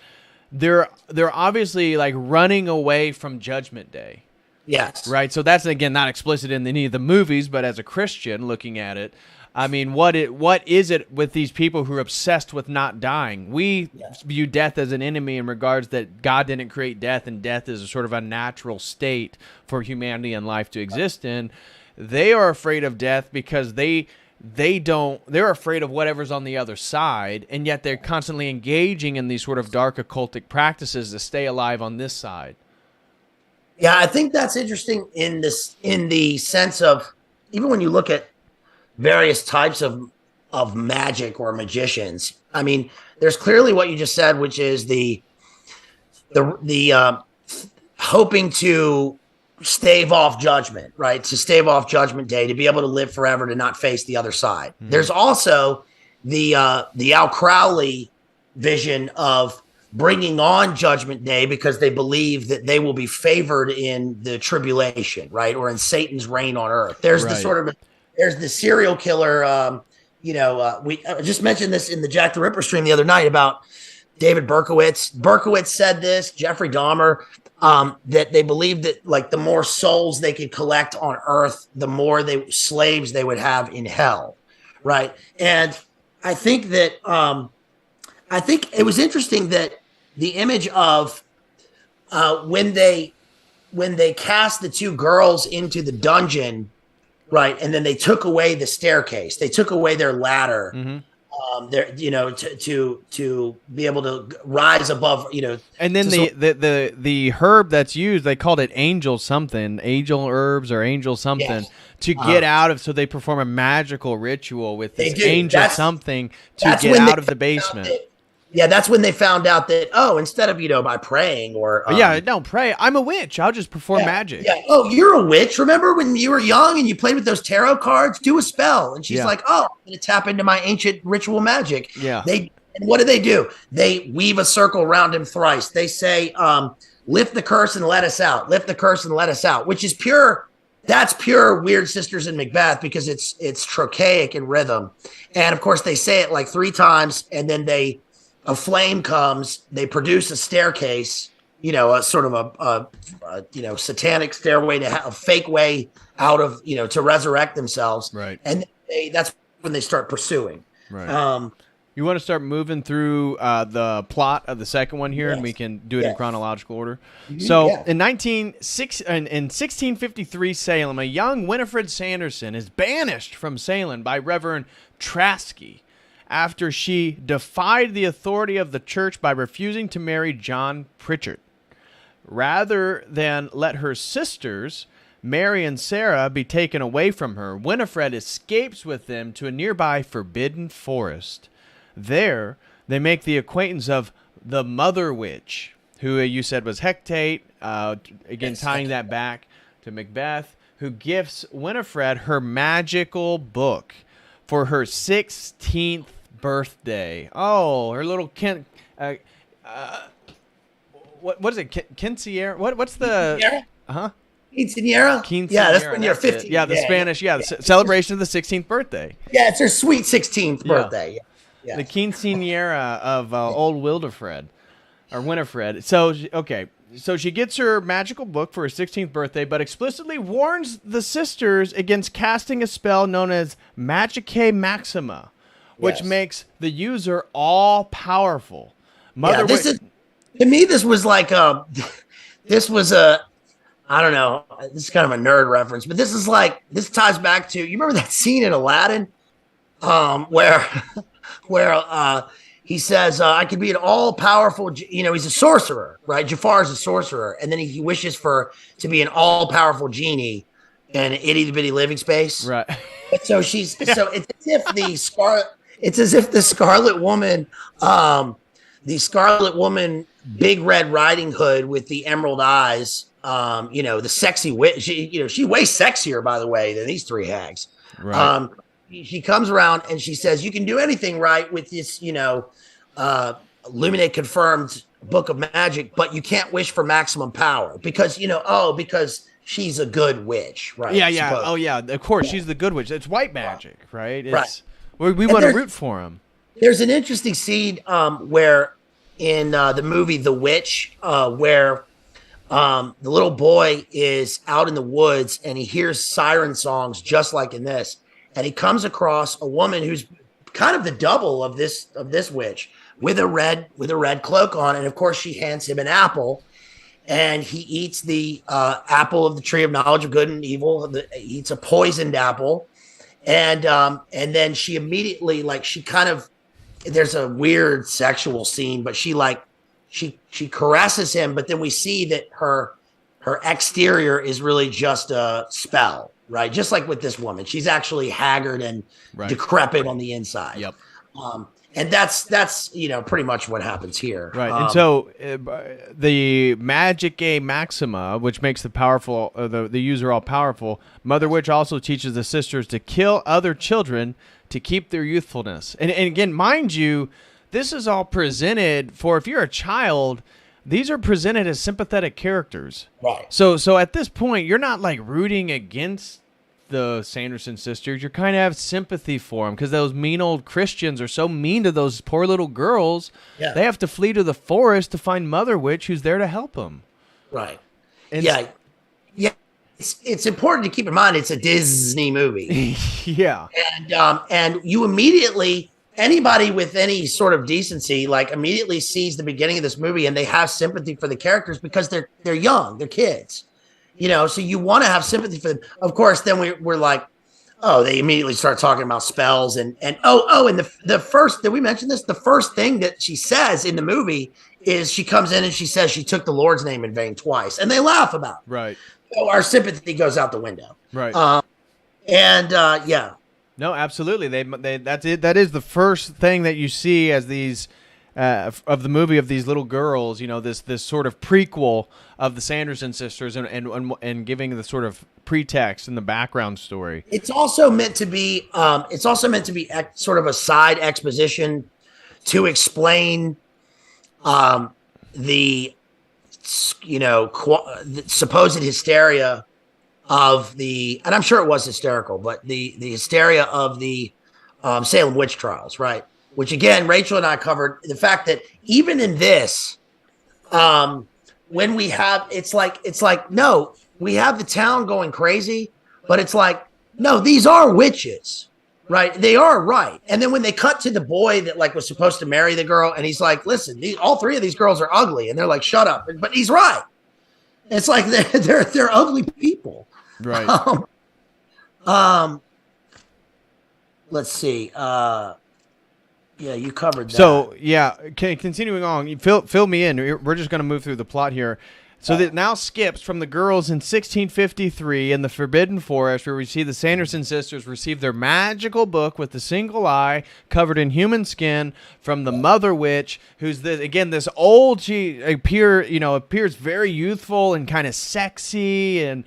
they're obviously like running away from Judgment Day. Yes. Right. So that's, again, not explicit in any of the movies, but as a Christian looking at it, I mean, what is it with these people who are obsessed with not dying? We view death as an enemy in regards that God didn't create death, and death is a sort of a natural state for humanity and life to exist in. They are afraid of death because they're afraid of whatever's on the other side, and yet they're constantly engaging in these sort of dark occultic practices to stay alive on this side. Yeah, I think that's interesting in the sense of, even when you look at various types of magic or magicians. I mean, there's clearly what you just said, which is the hoping to stave off judgment, right? To stave off Judgment Day, to be able to live forever, to not face the other side. Mm-hmm. There's also the Al Crowley vision of bringing on Judgment Day because they believe that they will be favored in the tribulation, right? Or in Satan's reign on earth. There's the sort of there's the serial killer. We just mentioned this in the Jack the Ripper stream the other night about David Berkowitz. Berkowitz said this, Jeffrey Dahmer, that they believed that like the more souls they could collect on Earth, the more slaves they would have in hell, right? And I think that I think it was interesting that the image of when they cast the two girls into the dungeon, right, and then they took away the staircase, they took away their ladder. Mm-hmm. There, to be able to rise above, and then the herb that's used, they called it angel herbs or angel something, yes, to get out of. So they perform a magical ritual with this angel something to get out of the basement. Yeah, that's when they found out that, instead of, by praying or... don't pray. I'm a witch. I'll just perform magic. Yeah. Oh, you're a witch. Remember when you were young and you played with those tarot cards? Do a spell. And she's like, I'm going to tap into my ancient ritual magic. Yeah. And what do? They weave a circle around him thrice. They say, lift the curse and let us out. Lift the curse and let us out, which is pure... That's pure Weird Sisters in Macbeth because it's trochaic in rhythm. And, of course, they say it like 3 times, and then a flame comes, they produce a staircase, a sort of a satanic stairway to a fake way out of, to resurrect themselves. Right. And that's when they start pursuing. Right. You want to start moving through the plot of the second one here, and we can do it in chronological order. Mm-hmm. So in 1653 Salem, a young Winifred Sanderson is banished from Salem by Reverend Traskey after she defied the authority of the church by refusing to marry John Pritchard. Rather than let her sisters, Mary and Sarah, be taken away from her, Winifred escapes with them to a nearby forbidden forest. There, they make the acquaintance of the Mother Witch, who you said was Hecate, again tying that back to Macbeth, who gifts Winifred her magical book for her 16th birthday. Oh, her little what is it? Quinceañera? What's the Quinceañera? Yeah, that's when you're 15. Yeah, the Spanish. Yeah, the celebration of the 16th birthday. Yeah, it's her sweet 16th birthday. Yeah. The quinceañera of old Winifred. So she gets her magical book for her 16th birthday, but explicitly warns the sisters against casting a spell known as Magicae Maxima, which makes the user all powerful. To me, this was like I don't know, this is kind of a nerd reference, but this ties back to, you remember that scene in Aladdin, where he says, I could be an all powerful, he's a sorcerer, right? Jafar's a sorcerer. And then he wishes to be an all powerful genie in an itty bitty living space. Right. So it's as if the Scarlet Woman, Big Red Riding Hood with the emerald eyes, the sexy witch, she way sexier, by the way, than these 3 hags. Right. She comes around and she says, you can do anything right with this, Illuminate confirmed book of magic, but you can't wish for maximum power because, because she's a good witch, right? Yeah, yeah. Supposedly. Oh, yeah. Of course, she's the good witch. It's white magic, right? We want to root for him. There's an interesting scene where in the movie The Witch, where the little boy is out in the woods and he hears siren songs just like in this. And he comes across a woman who's kind of the double of this witch with a red cloak on, and of course she hands him an apple, and he eats the apple of the tree of knowledge of good and evil. He eats a poisoned apple, and then she immediately there's a weird sexual scene, but she caresses him, but then we see that her exterior is really just a spell. Right, just like with this woman, she's actually haggard and decrepit on the inside. Yep. And that's pretty much what happens here. Right, and so the Magicae Maxima, which makes the user all powerful, Mother Witch also teaches the sisters to kill other children to keep their youthfulness. And again, mind you, this is all presented for, if you're a child, these are presented as sympathetic characters. Right. So at this point, you're not like rooting against the Sanderson sisters, you kind of have sympathy for them because those mean old Christians are so mean to those poor little girls. Yeah. They have to flee to the forest to find Mother Witch, who's there to help them. Right. And yeah. It's important to keep in mind it's a Disney movie. Yeah. And you immediately, anybody with any sort of decency, like immediately sees the beginning of this movie and they have sympathy for the characters because they're young, they're kids, so you want to have sympathy for them. Of course, then we're like, oh, they immediately start talking about spells and the first, did we mention this? The first thing that she says in the movie is she comes in and she says she took the Lord's name in vain twice, and they laugh about it. Right. So our sympathy goes out the window. Right. Yeah. No, absolutely. That's it. That is the first thing that you see as these of the movie of these little girls. This sort of prequel of the Sanderson sisters and giving the sort of pretext and the background story. It's also meant to be. Sort of a side exposition to explain the supposed hysteria of and I'm sure it was hysterical, but the hysteria of the Salem witch trials, right? Which again, Rachel and I covered the fact that even in this, when we have, it's like, no, we have the town going crazy, but it's like, no, these are witches, right? They are right. And then when they cut to the boy that was supposed to marry the girl, and he's like, listen, all three of these girls are ugly, and they're like, shut up. But he's right. It's like they're ugly people. Right. Let's see. Yeah, you covered that. So yeah, continuing on, you fill me in. We're just going to move through the plot here. So that now skips from the girls in 1653 in the Forbidden Forest, where we see the Sanderson sisters receive their magical book with the single eye covered in human skin from the Mother Witch, who's this old. She appears very youthful and kind of sexy and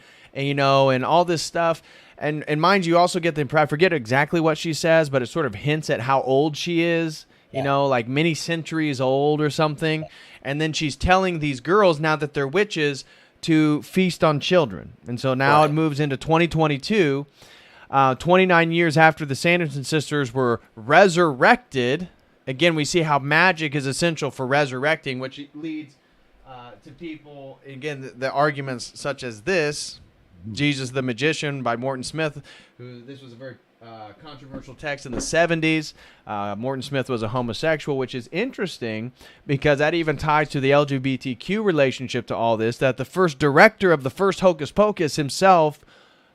all this stuff. And mind you, also get the impression, I forget exactly what she says, but it sort of hints at how old she is, like many centuries old or something. And then she's telling these girls, now that they're witches, to feast on children. And so now It moves into 2022, 29 years after the Sanderson sisters were resurrected. Again, we see how magic is essential for resurrecting, which leads to people, again, the arguments such as this, Jesus the Magician by Morton Smith, this was a very controversial text in the 70s. Morton Smith was a homosexual, which is interesting because that even ties to the LGBTQ relationship to all this, that the first director of the first Hocus Pocus himself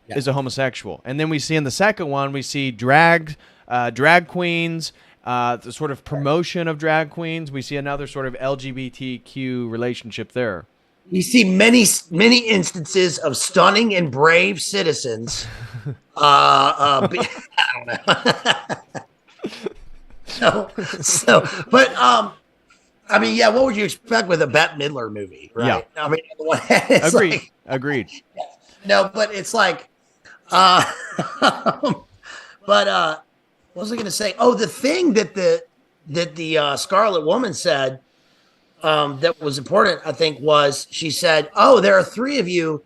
is a homosexual. And then we see in the second one, we see drag queens, the sort of promotion of drag queens. We see another sort of LGBTQ relationship there. We see many instances of stunning and brave citizens. I don't know. But I mean, yeah. What would you expect with a Bette Midler movie, right? Yeah. I mean, on the one hand, Agreed. No, but it's like, what was I going to say? Oh, the thing that the Scarlet Woman said. That was important, I think, was she said, oh, there are three of you.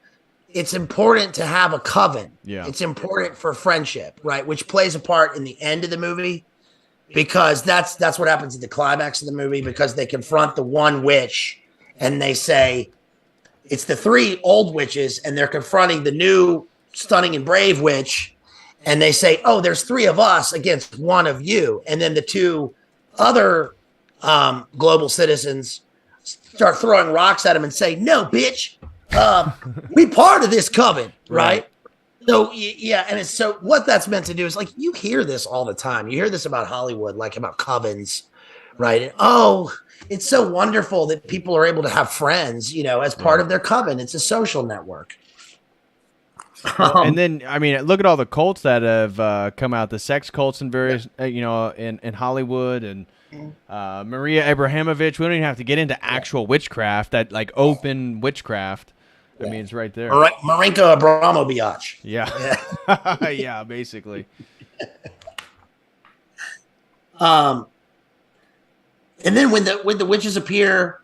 It's important to have a coven. Yeah. It's important for friendship, right? Which plays a part in the end of the movie because that's what happens at the climax of the movie because they confront the one witch and they say it's the three old witches and they're confronting the new stunning and brave witch and they say, oh, there's three of us against one of you. And then the two other global citizens start throwing rocks at him and say, no, bitch, we part of this coven, right? So, yeah, and it's so what that's meant to do is, like, you hear this all the time. You hear this about Hollywood, like about covens, right? And, oh, it's so wonderful that people are able to have friends, as part of their coven. It's a social network. And then, I mean, look at all the cults that have come out, the sex cults in various, in Hollywood and Maria Abramovich. We don't even have to get into actual witchcraft, that like open witchcraft. I mean, it's right there. Marinka Abramovich. Yeah. Yeah, basically. And then when the witches appear,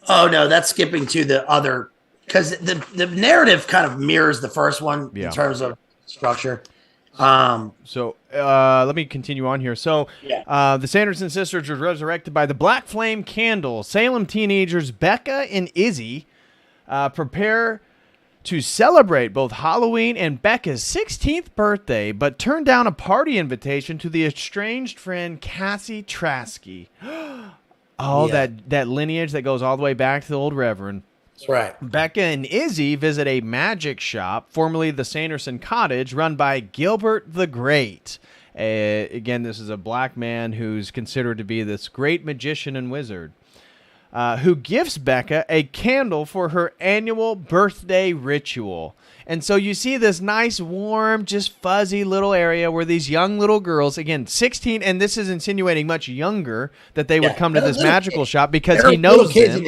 oh no, that's skipping to the other, because the narrative kind of mirrors the first one in terms of structure. So let me continue on here. So the Sanderson sisters were resurrected by the Black Flame Candle. Salem teenagers Becca and Izzy prepare to celebrate both Halloween and Becca's 16th birthday, but turn down a party invitation to the estranged friend Cassie Trasky. That lineage that goes all the way back to the old Reverend. That's right. Becca and Izzy visit a magic shop, formerly the Sanderson Cottage, run by Gilbert the Great. Again, this is a black man who's considered to be this great magician and wizard, who gifts Becca a candle for her annual birthday ritual. And so you see this nice, warm, just fuzzy little area where these young little girls, again, 16, and this is insinuating much younger, that they would come to this magical shop because he knows them.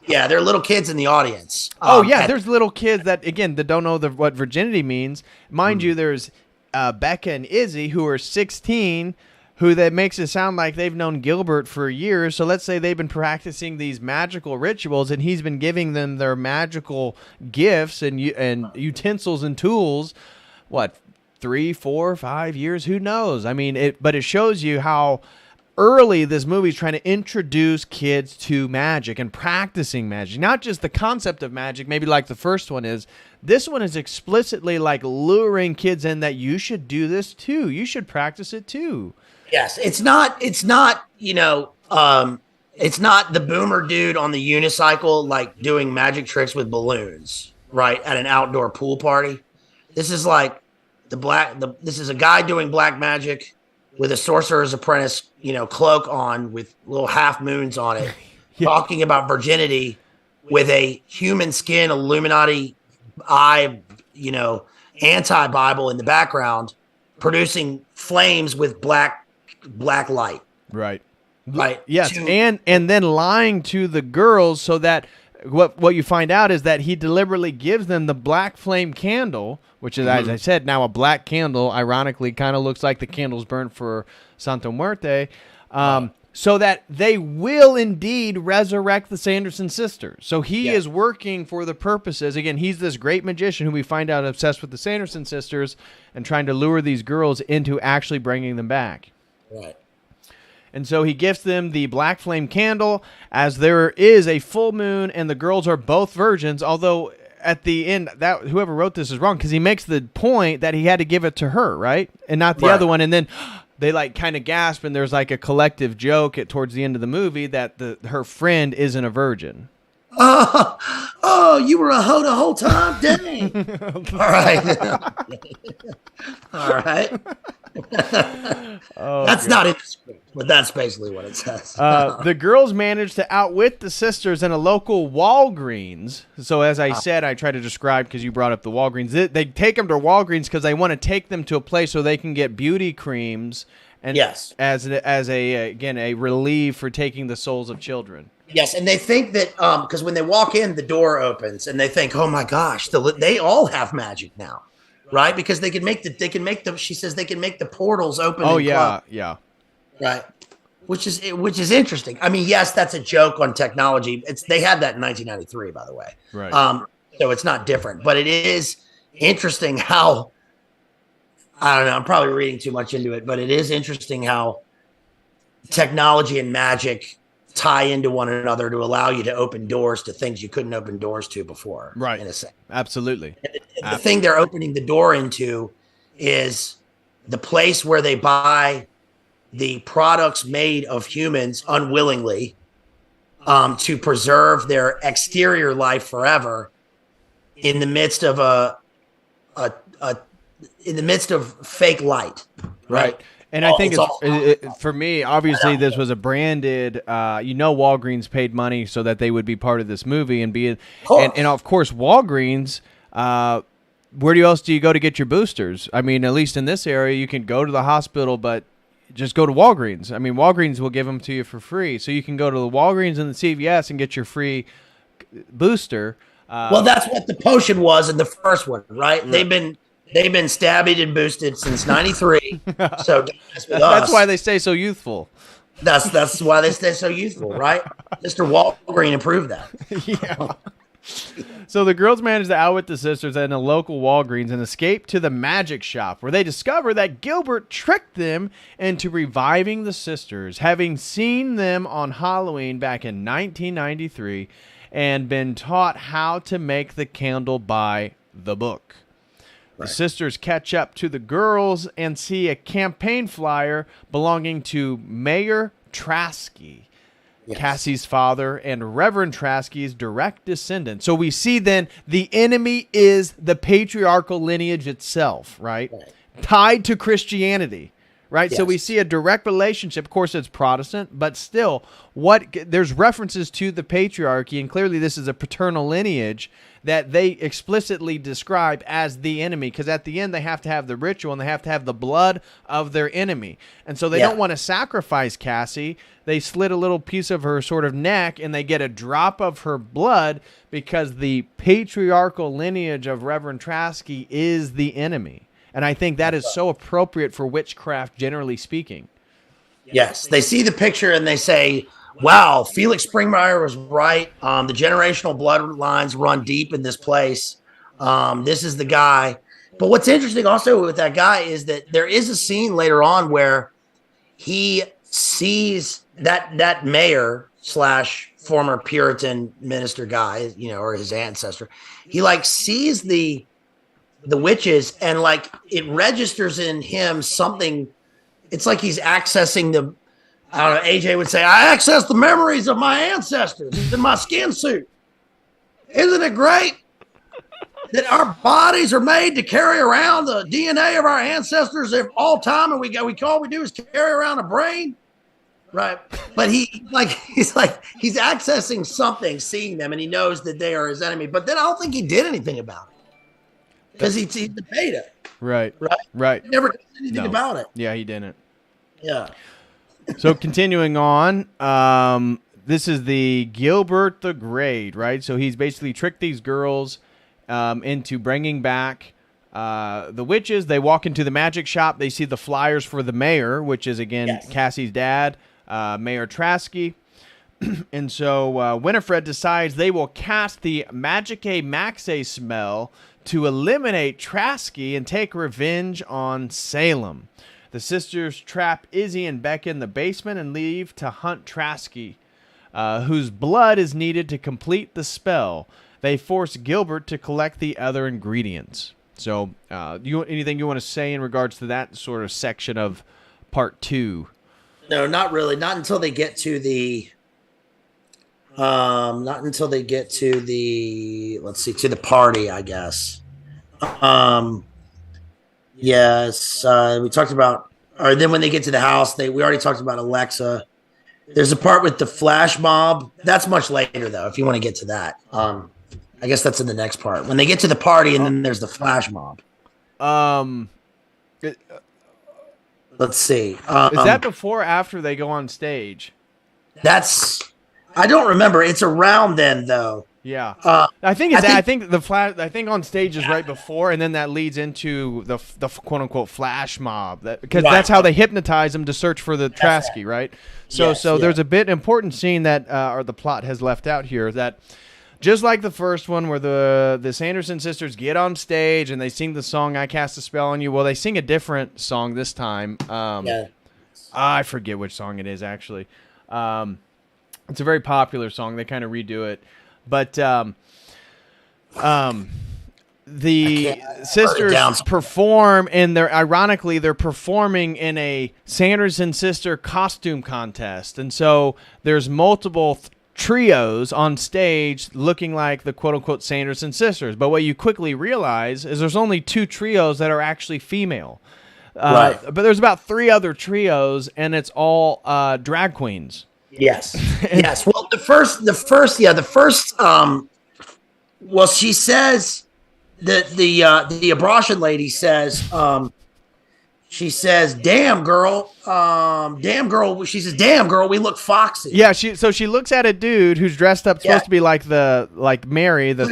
Yeah, there are little kids in the audience. There's little kids that don't know what virginity means. Mind you, there's Becca and Izzy, who are 16, who that makes it sound like they've known Gilbert for years. So let's say they've been practicing these magical rituals, and he's been giving them their magical gifts and utensils and tools. What, 3, 4, 5 years? Who knows? I mean, but it shows you how early this movie is trying to introduce kids to magic and practicing magic, not just the concept of magic, maybe like the first one is. This one is explicitly like luring kids in that you should do this too. You should practice it too. Yes, it's not it's not the boomer dude on the unicycle like doing magic tricks with balloons, right, at an outdoor pool party. This is like this is a guy doing black magic with a sorcerer's apprentice, cloak on with little half moons on it, talking about virginity with a human skin Illuminati eye, anti-Bible in the background, producing flames with black light. Right. Right. Yes. And then lying to the girls so that what you find out is that he deliberately gives them the black flame candle, which is, as I said, now a black candle, ironically kind of looks like the candles burnt for Santa Muerte, so that they will indeed resurrect the Sanderson sisters. So he is working for the purposes. Again, he's this great magician who we find out obsessed with the Sanderson sisters and trying to lure these girls into actually bringing them back. Right. And so he gifts them the black flame candle as there is a full moon and the girls are both virgins, although at the end, that whoever wrote this is wrong because he makes the point that he had to give it to her, right? And not the other one. And then they like kind of gasp and there's like a collective joke towards the end of the movie that her friend isn't a virgin. Oh, you were a hoe the whole time? Dang. All right. All right. That's not in the script, but that's basically what it says. The girls managed to outwit the sisters in a local Walgreens. So as I said, I try to describe because you brought up the Walgreens. They take them to Walgreens because they want to take them to a place so they can get beauty creams and as a relief for taking the souls of children. Yes, and they think that because when they walk in, the door opens, and they think, "Oh my gosh, they all have magic now, right? Because they can make the. She says they can make the portals open. Oh yeah, right. Which is interesting. I mean, yes, that's a joke on technology. They had that in 1993, by the way. Right. So it's not different, but it is interesting how. I don't know. I'm probably reading too much into it, but it is interesting how technology and magic tie into one another to allow you to open doors to things you couldn't open doors to before. Right. In a sense. Absolutely. And the thing they're opening the door into is the place where they buy the products made of humans unwillingly to preserve their exterior life forever in the midst of in the midst of fake light. Right. And I think for me, obviously, this was a branded. Walgreens paid money so that they would be part of this movie and be, and of course, Walgreens. Where else do you go to get your boosters? I mean, at least in this area, you can go to the hospital, but just go to Walgreens. I mean, Walgreens will give them to you for free, so you can go to the Walgreens and the CVS and get your free booster. Well, that's what the potion was in the first one, right? They've been stabbed and boosted since '93. So that's why they stay so youthful. That's why they stay so youthful, right? Mr. Walgreen approved that. Yeah. So the girls manage to outwit the sisters at a local Walgreens and escape to the magic shop, where they discover that Gilbert tricked them into reviving the sisters, having seen them on Halloween back in 1993 and been taught how to make the candle by the book. The sisters catch up to the girls and see a campaign flyer belonging to Mayor Traskey, Cassie's father, and Reverend Traskey's direct descendant. So we see then the enemy is the patriarchal lineage itself, right? Tied to Christianity, right? Yes. So we see a direct relationship. Of course, it's Protestant, but still, there's references to the patriarchy, and clearly this is a paternal lineage that they explicitly describe as the enemy, because at the end they have to have the ritual and they have to have the blood of their enemy. And so they don't want to sacrifice Cassie. They slit a little piece of her sort of neck and they get a drop of her blood because the patriarchal lineage of Reverend Traskey is the enemy. And I think that is so appropriate for witchcraft, generally speaking. Yes, they see the picture and they say, wow, Felix Springmeier was right. The generational bloodlines run deep in this place. This is the guy. But what's interesting also with that guy is that there is a scene later on where he sees that mayor / former Puritan minister guy, or his ancestor. He sees the witches and it registers in him something. It's like he's accessing the, I don't know, AJ would say, I access the memories of my ancestors in my skin suit. Isn't it great that our bodies are made to carry around the DNA of our ancestors of all time, and all we do is carry around a brain? Right. But he's accessing something, seeing them, and he knows that they are his enemy. But then I don't think he did anything about it because he debated it. Right. He never did anything about it. Yeah, he didn't. Yeah. So continuing on, this is the Gilbert the Great, right? So he's basically tricked these girls into bringing back the witches. They walk into the magic shop. They see the flyers for the mayor, which is, again, Cassie's dad, Mayor Traskey. And so Winifred decides they will cast the Magicae Maxae spell to eliminate Traskey and take revenge on Salem. The sisters trap Izzy and Becca in the basement and leave to hunt Traskey, whose blood is needed to complete the spell. They force Gilbert to collect the other ingredients. So, anything you want to say in regards to that sort of section of part 2? No, not really. Not until they get to the. To the party, I guess. Yes, we talked about, or then when they get to the house, we already talked about Alexa. There's a part with the flash mob. That's much later, though, if you want to get to that. I guess that's in the next part. When they get to the party, and then there's the flash mob. Let's see. Is that before or after they go on stage? I don't remember. It's around then, though. Yeah, I think on stage is right before, and then that leads into the quote unquote flash mob. That's how they hypnotize them to search for the Traskey, right? So there's a bit important scene that or the plot has left out here, that just like the first one where the Sanderson sisters get on stage and they sing the song "I Cast a Spell on You." Well, they sing a different song this time. I forget which song it is actually. It's a very popular song. They kind of redo it. But the sisters perform, and they're performing in a Sanderson sister costume contest. And so there's multiple trios on stage looking like the quote-unquote Sanderson sisters. But what you quickly realize is there's only 2 trios that are actually female. But there's about 3 other trios, and it's all drag queens. Yes. Yes. Well, the first. Well, she says that the Abrasian lady says, she says, "Damn girl." She says, "Damn girl, we look foxy." Yeah. So she looks at a dude who's dressed up, supposed to be like Mary, the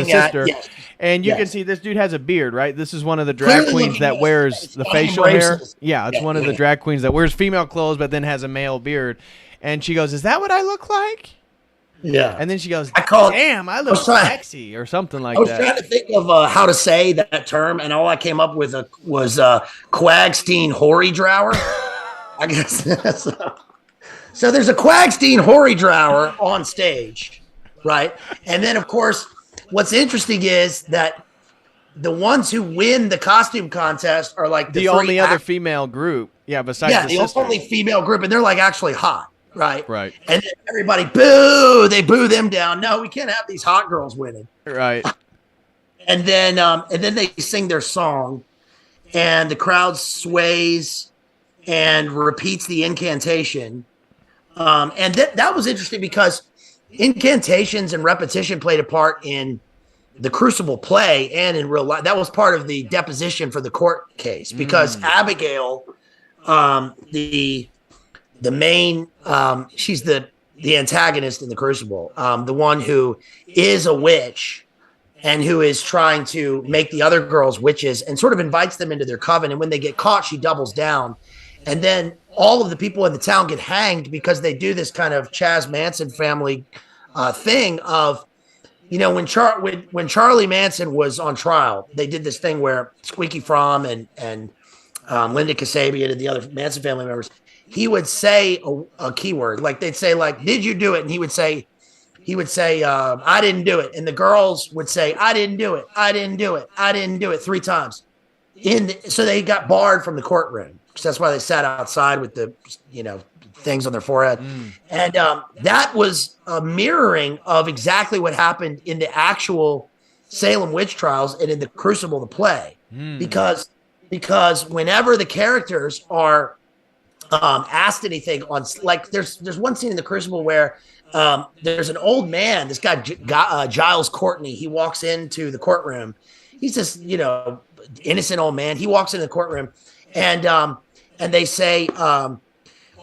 sister. And you can see this dude has a beard, right? This is one of the drag queens that wears the facial hair. Yeah, it's one of the drag queens that wears female clothes but then has a male beard. And she goes, "Is that what I look like?" Yeah. And then she goes, I call it- damn, I look sexy or something like I was that. trying to think of how to say that term, and all I came up with was Quagstein Hoary Drower. I guess. So there's a Quagstein Hoary Drower on stage, right? And then, of course, what's interesting is that the ones who win the costume contest are like the only other female group. Yeah, besides the only female group, and they're like actually hot, right? Right. And then everybody they boo them down. No, we can't have these hot girls winning. Right. And then they sing their song, and the crowd sways and repeats the incantation. And that was interesting because incantations and repetition played a part in the Crucible play and in real life. That was part of the deposition for the court case because Abigail, the main, she's the antagonist in the Crucible, the one who is a witch and who is trying to make the other girls witches and sort of invites them into their coven. And when they get caught, she doubles down. And then all of the people in the town get hanged because they do this kind of Chaz Manson family thing of, when Charlie Manson was on trial, they did this thing where Squeaky Fromm and Linda Kasabian and the other Manson family members, he would say a keyword, like they'd say, like, "Did you do it?" And he would say, "I didn't do it." And the girls would say, "I didn't do it. I didn't do it. I didn't do it," 3 times. So they got barred from the courtroom. That's why they sat outside with the, things on their forehead. And that was a mirroring of exactly what happened in the actual Salem witch trials and in the Crucible, the play. Because whenever the characters are asked anything on, like, there's one scene in the Crucible where there's an old man, this guy, Giles Courtney, he walks into the courtroom. He's this, innocent old man. He walks into the courtroom and they say,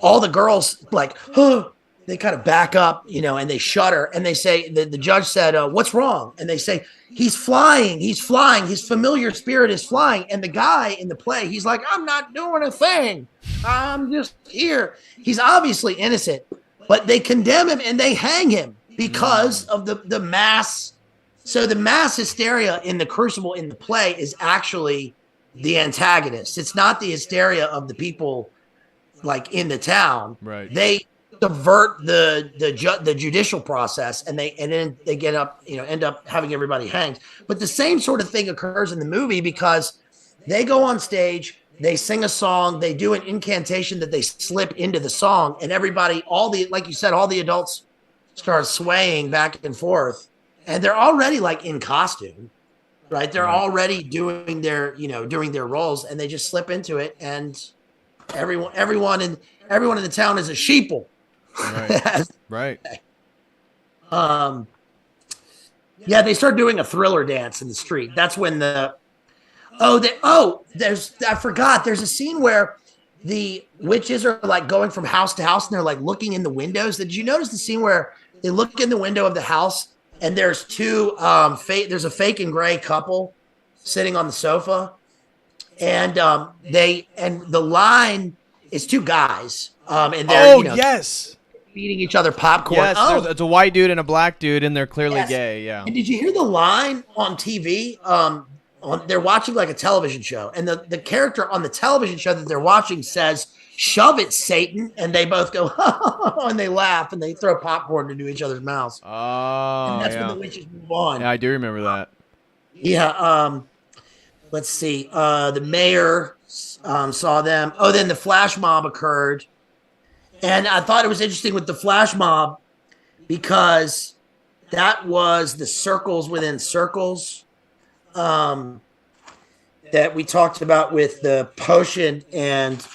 all the girls like, huh, they kind of back up, and they shudder and they say, the judge said, "What's wrong?" And they say, he's flying. His familiar spirit is flying. And the guy in the play, he's like, "I'm not doing a thing. I'm just here." He's obviously innocent, but they condemn him and they hang him because of the mass. So the mass hysteria in the Crucible in the play is actually the antagonist. It's not the hysteria of the people like in the town. Right. They subvert the judicial process and then they end up having everybody hanged. But the same sort of thing occurs in the movie because they go on stage, they sing a song, they do an incantation that they slip into the song, and everybody, like you said, all the adults start swaying back and forth. And they're already like in costume, right? They're already doing their roles, and they just slip into it. And everyone in the town is a sheeple. Right. Right. Yeah, they start doing a Thriller dance in the street. That's when I forgot. There's a scene where the witches are like going from house to house, and they're like looking in the windows. Did you notice the scene where they look in the window of the house? And there's there's a fake and gray couple sitting on the sofa, and the line is 2 guys, and they're yes, feeding each other popcorn. Yes, it's a white dude and a black dude, and they're clearly gay. Yeah. And did you hear the line on TV? They're watching like a television show, and the character on the television show that they're watching says, "Shove it, Satan," and they both go, and they laugh and they throw popcorn into each other's mouths. Oh, and that's when the witches move on. Yeah, I do remember that. Yeah. Let's see. The mayor saw them. Oh, then the flash mob occurred, and I thought it was interesting with the flash mob because that was the circles within circles. That we talked about with the potion, and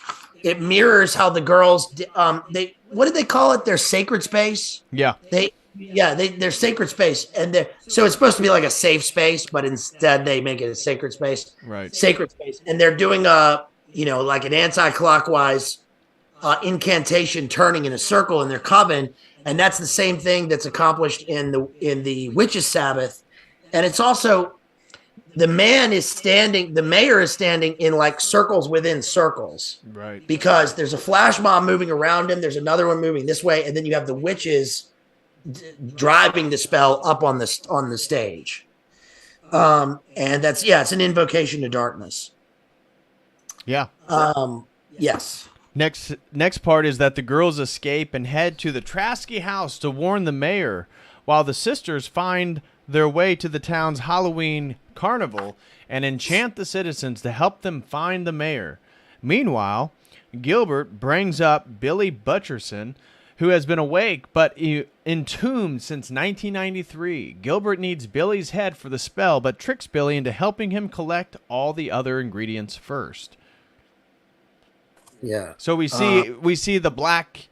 it mirrors how the girls what did they call it? Their sacred space. Yeah. Their sacred space, and so it's supposed to be like a safe space, but instead they make it a sacred space. Right. Sacred space, and they're doing like an anti-clockwise incantation, turning in a circle in their coven, and that's the same thing that's accomplished in the witches' Sabbath, and it's also. The mayor is standing in like circles within circles. Right. Because there's a flash mob moving around him. There's another one moving this way. And then you have the witches driving the spell up on the stage. And that's, it's an invocation to darkness. Yeah. Yes. Next part is that the girls escape and head to the Trasky house to warn the mayor, while the sisters find their way to the town's Halloween carnival and enchant the citizens to help them find the mayor. Meanwhile, Gilbert brings up Billy Butcherson, who has been awake but entombed since 1993. Gilbert needs Billy's head for the spell, but tricks Billy into helping him collect all the other ingredients first. Yeah. So we see the black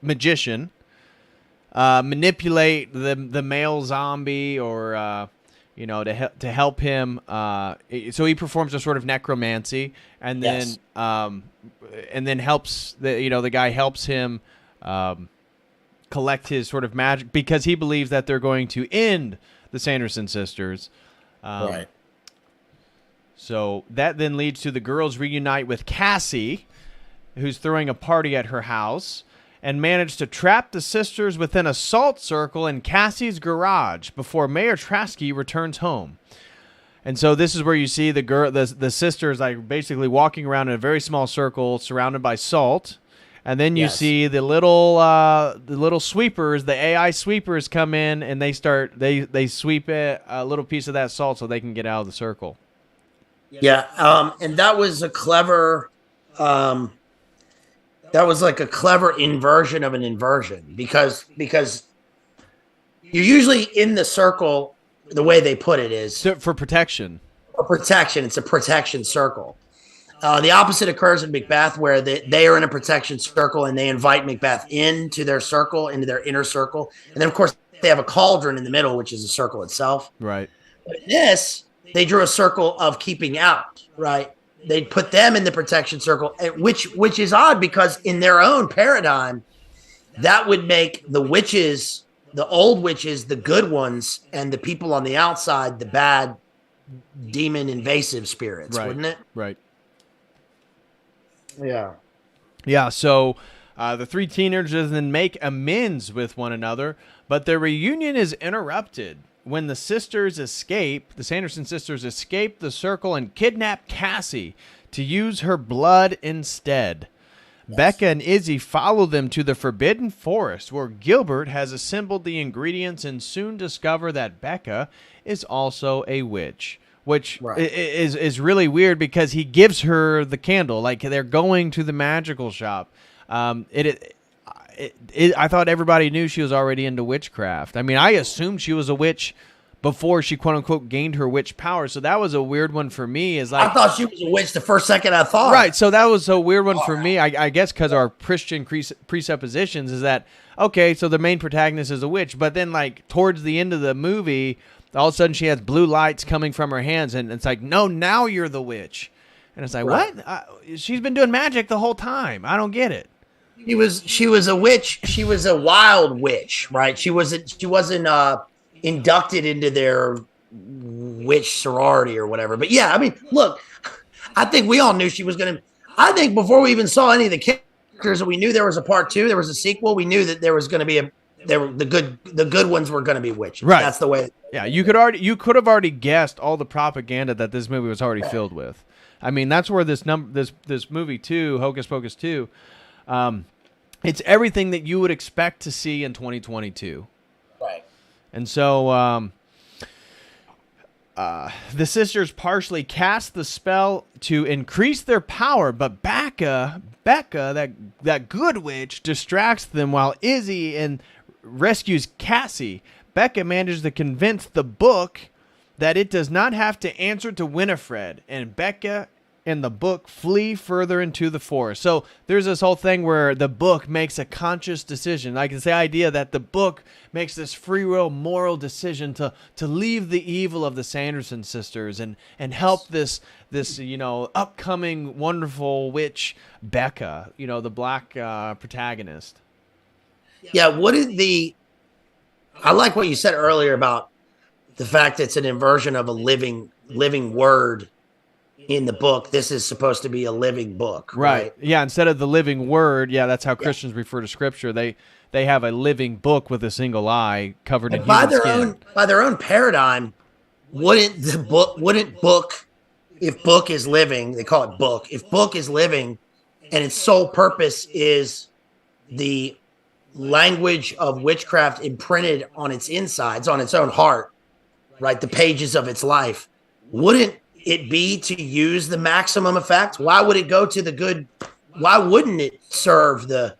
magician manipulate the male zombie, or to help him. So he performs a sort of necromancy, and then helps the guy helps him collect his sort of magic, because he believes that they're going to end the Sanderson sisters. Right. So that then leads to the girls reunite with Cassie, who's throwing a party at her house, and manage to trap the sisters within a salt circle in Cassie's garage before Mayor Trasky returns home. And so this is where you see the sisters like basically walking around in a very small circle surrounded by salt. And then you see the little sweepers, the AI sweepers come in, and they sweep a little piece of that salt so they can get out of the circle. Yeah. And that was a clever, that was like a clever inversion of an inversion, because you're usually in the circle. The way they put it is for protection. For protection. It's a protection circle. The opposite occurs in Macbeth, where they are in a protection circle and they invite Macbeth into their circle, into their inner circle. And then, of course, they have a cauldron in the middle, which is a circle itself. Right. But in this, they drew a circle of keeping out, right? They put them in the protection circle, which is odd, because in their own paradigm, that would make the witches, the old witches, the good ones, and the people on the outside, the bad demon invasive spirits, wouldn't it? Right. Yeah. Yeah, so the three teenagers then make amends with one another, but their reunion is interrupted when the Sanderson sisters escape the circle and kidnap Cassie to use her blood instead. Yes. Becca and Izzy follow them to the Forbidden Forest, where Gilbert has assembled the ingredients and soon discover that Becca is also a witch. Which is really weird, because he gives her the candle. Like, they're going to the magical shop. I thought everybody knew she was already into witchcraft. I mean, I assumed she was a witch before she, quote unquote, gained her witch power. So that was a weird one for me. Is like, I thought she was a witch the first second I thought. Right. So that was a weird one for me. I guess because our Christian presuppositions is that, okay, so the main protagonist is a witch. But then, like, towards the end of the movie, all of a sudden she has blue lights coming from her hands, and it's like, no, now you're the witch. And it's like, what? She's been doing magic the whole time. I don't get it. She was a witch. She was a wild witch, right? She wasn't inducted into their witch sorority or whatever. But yeah, I mean, look, I think we all knew she was going to. I think before we even saw any of the characters, that we knew there was a part 2, there was a sequel. We knew that there was going to be the good ones were going to be witches. Right. That's the way. Yeah, you could have already guessed all the propaganda that this movie was already filled with. I mean, that's where this movie 2, Hocus Pocus 2, it's everything that you would expect to see in 2022. Right. And so the sisters partially cast the spell to increase their power, but Becca, that good witch, distracts them while Izzy rescues Cassie. Becca manages to convince the book that it does not have to answer to Winifred, and Becca and the book flee further into the forest. So there's this whole thing where the book makes a conscious decision. Like, it's the idea that the book makes this free will moral decision to leave the evil of the Sanderson sisters and help this upcoming wonderful witch Becca, the black protagonist. Yeah, I like what you said earlier about the fact that it's an inversion of a living word in the book, this is supposed to be a living book. Right. Yeah. Instead of the living word. Yeah. That's how Christians refer to scripture. They have a living book with a single eye covered in human skin. By their own paradigm, wouldn't book, if book is living, they call it book. If book is living and its sole purpose is the language of witchcraft imprinted on its insides, on its own heart, right? The pages of its life, wouldn't it be to use the maximum effect? Why would it go to the good? Why wouldn't it serve the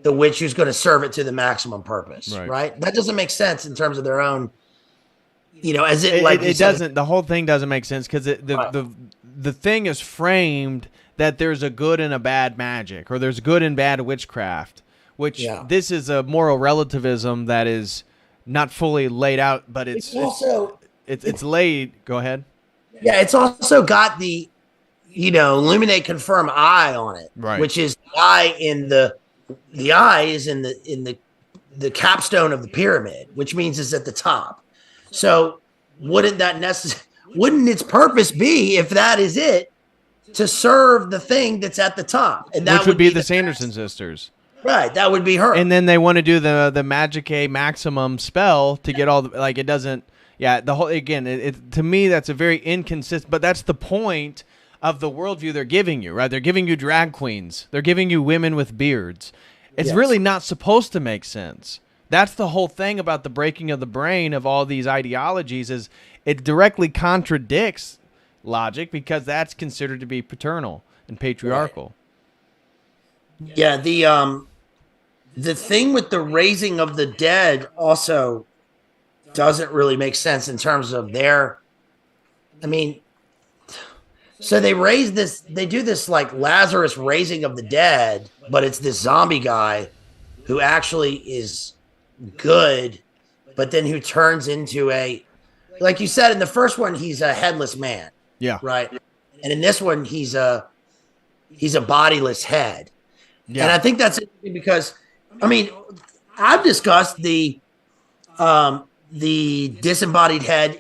witch who's going to serve it to the maximum purpose? Right? That doesn't make sense in terms of their own, as it doesn't, the whole thing doesn't make sense because the thing is framed that there's a good and a bad magic, or there's good and bad witchcraft, which this is a moral relativism that is not fully laid out, but it's also it's laid. Go ahead. Yeah, it's also got the, illuminate, confirm eye on it, right? Which is the eye the eye is in the capstone of the pyramid, which means it's at the top. So wouldn't its purpose be, if that is it, to serve the thing that's at the top? And that which would be the Sanderson sisters. Right, that would be her. And then they want to do the Magicae Maximum spell to get all the, like, it doesn't. Yeah, the whole, again, it to me that's a very inconsistent, but that's the point of the worldview they're giving you, right? They're giving you drag queens. They're giving you women with beards. It's really not supposed to make sense. That's the whole thing about the breaking of the brain of all these ideologies, is it directly contradicts logic because that's considered to be paternal and patriarchal. Right. Yeah, the thing with the raising of the dead also doesn't really make sense in terms of so they do this like Lazarus raising of the dead, but it's this zombie guy who actually is good, but then who turns into like you said, in the first one, he's a headless man. Yeah. Right. And in this one, he's a bodiless head. Yeah. And I think that's interesting because, I've discussed the disembodied head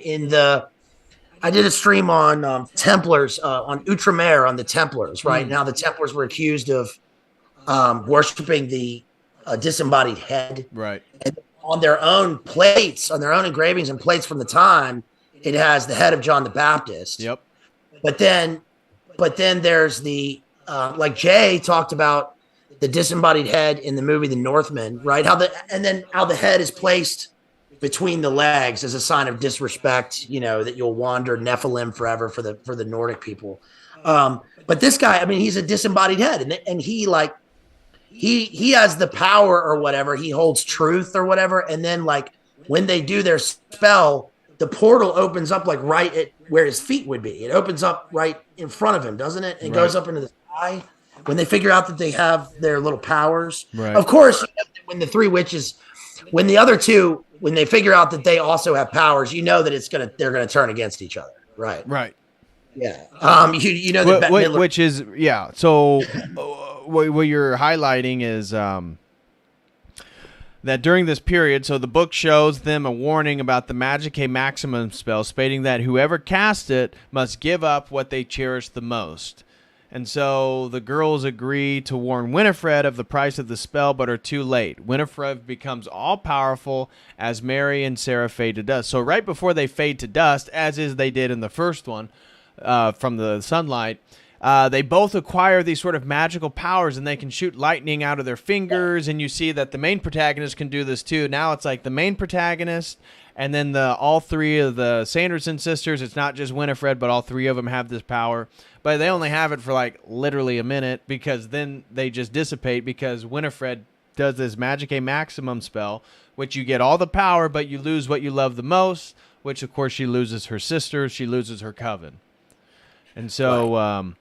I did a stream on Templars, on Outremer, on the Templars, right? Now the Templars were accused of worshiping the disembodied head. Right. And on their own plates, on their own engravings and plates from the time, it has the head of John the Baptist. Yep. But then there's the, like Jay talked about the disembodied head in the movie The Northman, right? How the head is placed between the legs as a sign of disrespect, that you'll wander Nephilim forever for the Nordic people. But this guy, he's a disembodied head, and he has the power or whatever. He holds truth or whatever. And then like when they do their spell, the portal opens up like right at where his feet would be. It opens up right in front of him, doesn't it? It goes up into the sky. When they figure out that they have their little powers, of course, when the three witches, when the other two, when they figure out that they also have powers, that they're gonna turn against each other, right? Right. Yeah. That which is So what you're highlighting is that during this period, so the book shows them a warning about the Magicae Maximum spell, stating that whoever cast it must give up what they cherish the most. And so the girls agree to warn Winifred of the price of the spell, but are too late. Winifred becomes all-powerful as Mary and Sarah fade to dust. So right before they fade to dust, as is they did in the first one, from the sunlight, they both acquire these sort of magical powers, and they can shoot lightning out of their fingers, and you see that the main protagonist can do this too. Now it's like the main protagonist, and then all three of the Sanderson sisters. It's not just Winifred, but all three of them have this power. But they only have it for like literally a minute, because then they just dissipate, because Winifred does this Magicae Maximum spell, which you get all the power, but you lose what you love the most, which of course she loses her sister, she loses her coven. And so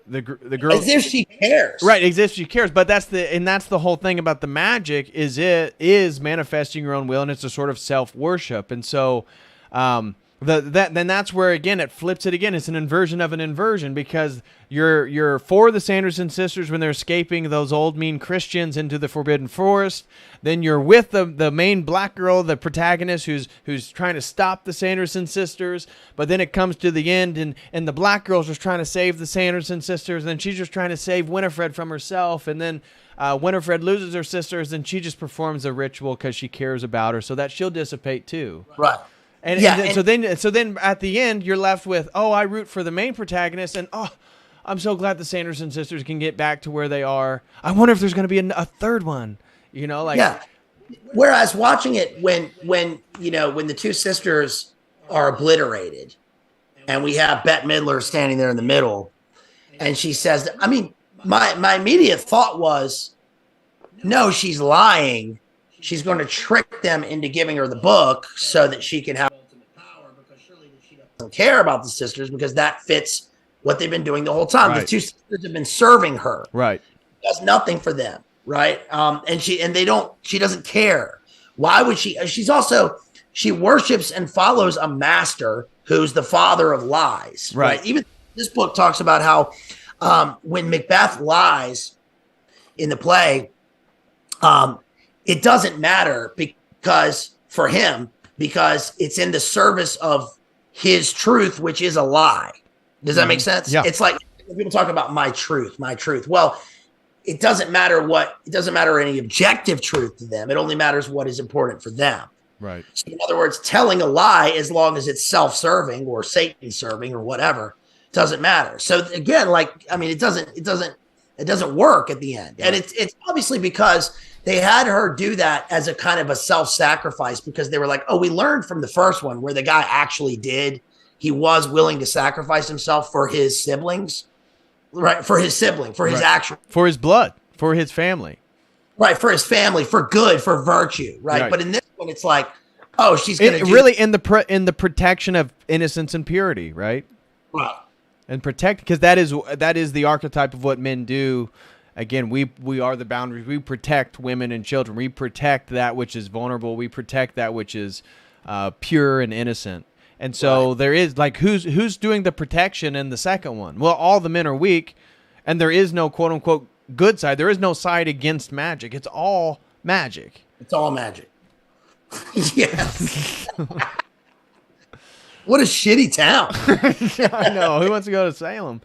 the girl, as if she cares, right? As if she cares. But that's the whole thing about the magic, is it is manifesting your own will, and it's a sort of self worship. And so Then that's where again it flips it again. It's an inversion of an inversion, because you're for the Sanderson sisters when they're escaping those old mean Christians into the Forbidden Forest. Then you're with the main black girl, the protagonist, who's trying to stop the Sanderson sisters. But then it comes to the end, and the black girl's just trying to save the Sanderson sisters, and then she's just trying to save Winifred from herself. And then Winifred loses her sisters, and she just performs a ritual because she cares about her, so that she'll dissipate too. Right. So then at the end you're left with, I root for the main protagonist, and I'm so glad the Sanderson sisters can get back to where they are. I wonder if there's going to be a third one. Whereas watching it when the two sisters are obliterated, and we have Bette Midler standing there in the middle, and she says, my immediate thought was, no, she's lying. She's going to trick them into giving her the book so that she can have ultimate power, because surely she doesn't care about the sisters, because that fits what they've been doing the whole time. Right. The two sisters have been serving her. Right. She does nothing for them. Right. She doesn't care. Why would she? She worships and follows a master who's the father of lies. Right. Even this book talks about how when Macbeth lies in the play, it doesn't matter because it's in the service of his truth, which is a lie. Does that make sense? Yeah. It's like people talk about my truth. Well, it doesn't matter any objective truth to them. It only matters what is important for them. Right. So in other words, telling a lie, as long as it's self-serving or Satan serving or whatever, doesn't matter. So again, it doesn't work at the end. Yeah. And it's obviously because they had her do that as a kind of a self-sacrifice, because they were like, we learned from the first one where the guy actually he was willing to sacrifice himself for his siblings, right? For his sibling, for his actual, for his blood, for his family, right? For his family, for good, for virtue, right? But in this one, it's like, she's going to really in the protection of innocence and purity, right? Right. And protect, because that is the archetype of what men do. Again, we are the boundaries. We protect women and children. We protect that which is vulnerable. We protect that which is pure and innocent. And so there is who's doing the protection in the second one? Well, all the men are weak, and there is no quote unquote good side. There is no side against magic. It's all magic. It's all magic. Yes. What a shitty town. I know. Who wants to go to Salem?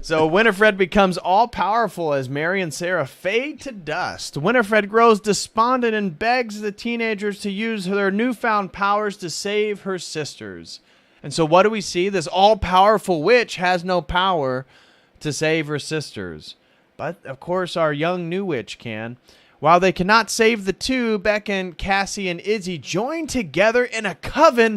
So Winifred becomes all-powerful as Mary and Sarah fade to dust. Winifred grows despondent and begs the teenagers to use their newfound powers to save her sisters. And so what do we see? This all-powerful witch has no power to save her sisters. But, of course, our young new witch can. While they cannot save the two, Beck and Cassie and Izzy join together in a coven.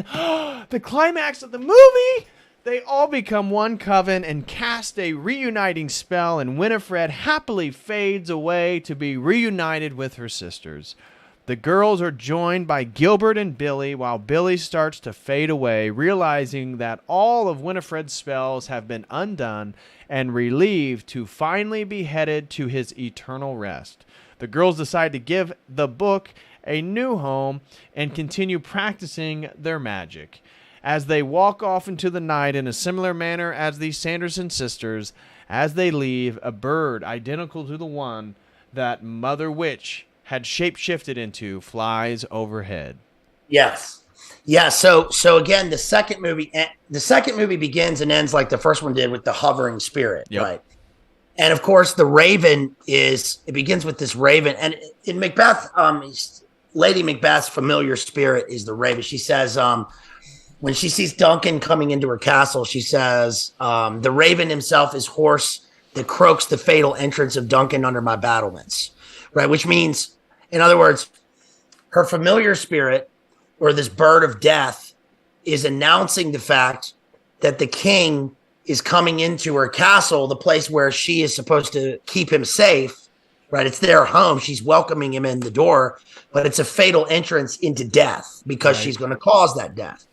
The climax of the movie! They all become one coven and cast a reuniting spell, and Winifred happily fades away to be reunited with her sisters. The girls are joined by Gilbert and Billy, while Billy starts to fade away, realizing that all of Winifred's spells have been undone, and relieved to finally be headed to his eternal rest. The girls decide to give the book a new home and continue practicing their magic. As they walk off into the night in a similar manner as the Sanderson sisters, as they leave, a bird identical to the one that Mother Witch had shapeshifted into flies overhead. Yes. Yeah. So again, the second movie begins and ends like the first one did, with the hovering spirit, right? And of course, the raven it begins with this raven, and in Macbeth, Lady Macbeth's familiar spirit is the raven. She says, when she sees Duncan coming into her castle, she says, the raven himself is hoarse that croaks the fatal entrance of Duncan under my battlements, right? Which means, in other words, her familiar spirit, or this bird of death, is announcing the fact that the king is coming into her castle, the place where she is supposed to keep him safe, right? It's their home. She's welcoming him in the door, but it's a fatal entrance into death, because she's going to cause that death.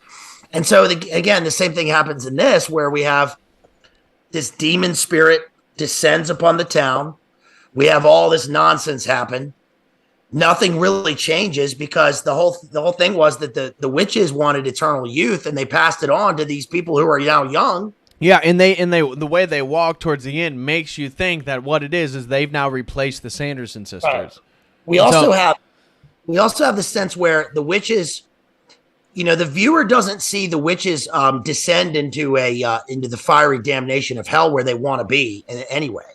And so, again, the same thing happens in this, where we have this demon spirit descends upon the town. We have all this nonsense happen. nothing really changes because the whole thing was that the witches wanted eternal youth and they passed it on to these people who are now young. Yeah, and they the way they walk towards the end makes you think that what it is they've now replaced the Sanderson sisters. Right. We also have the sense where the witches, the viewer doesn't see the witches descend into the fiery damnation of hell where they want to be anyway.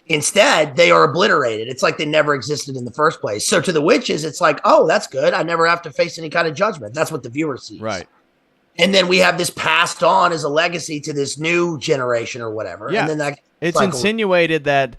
Instead, they are obliterated. It's like they never existed in the first place. So to the witches, it's like, oh, that's good. I never have to face any kind of judgment. That's what the viewer sees. Right. And then we have this passed on as a legacy to this new generation or whatever. Yeah. And then it's insinuated that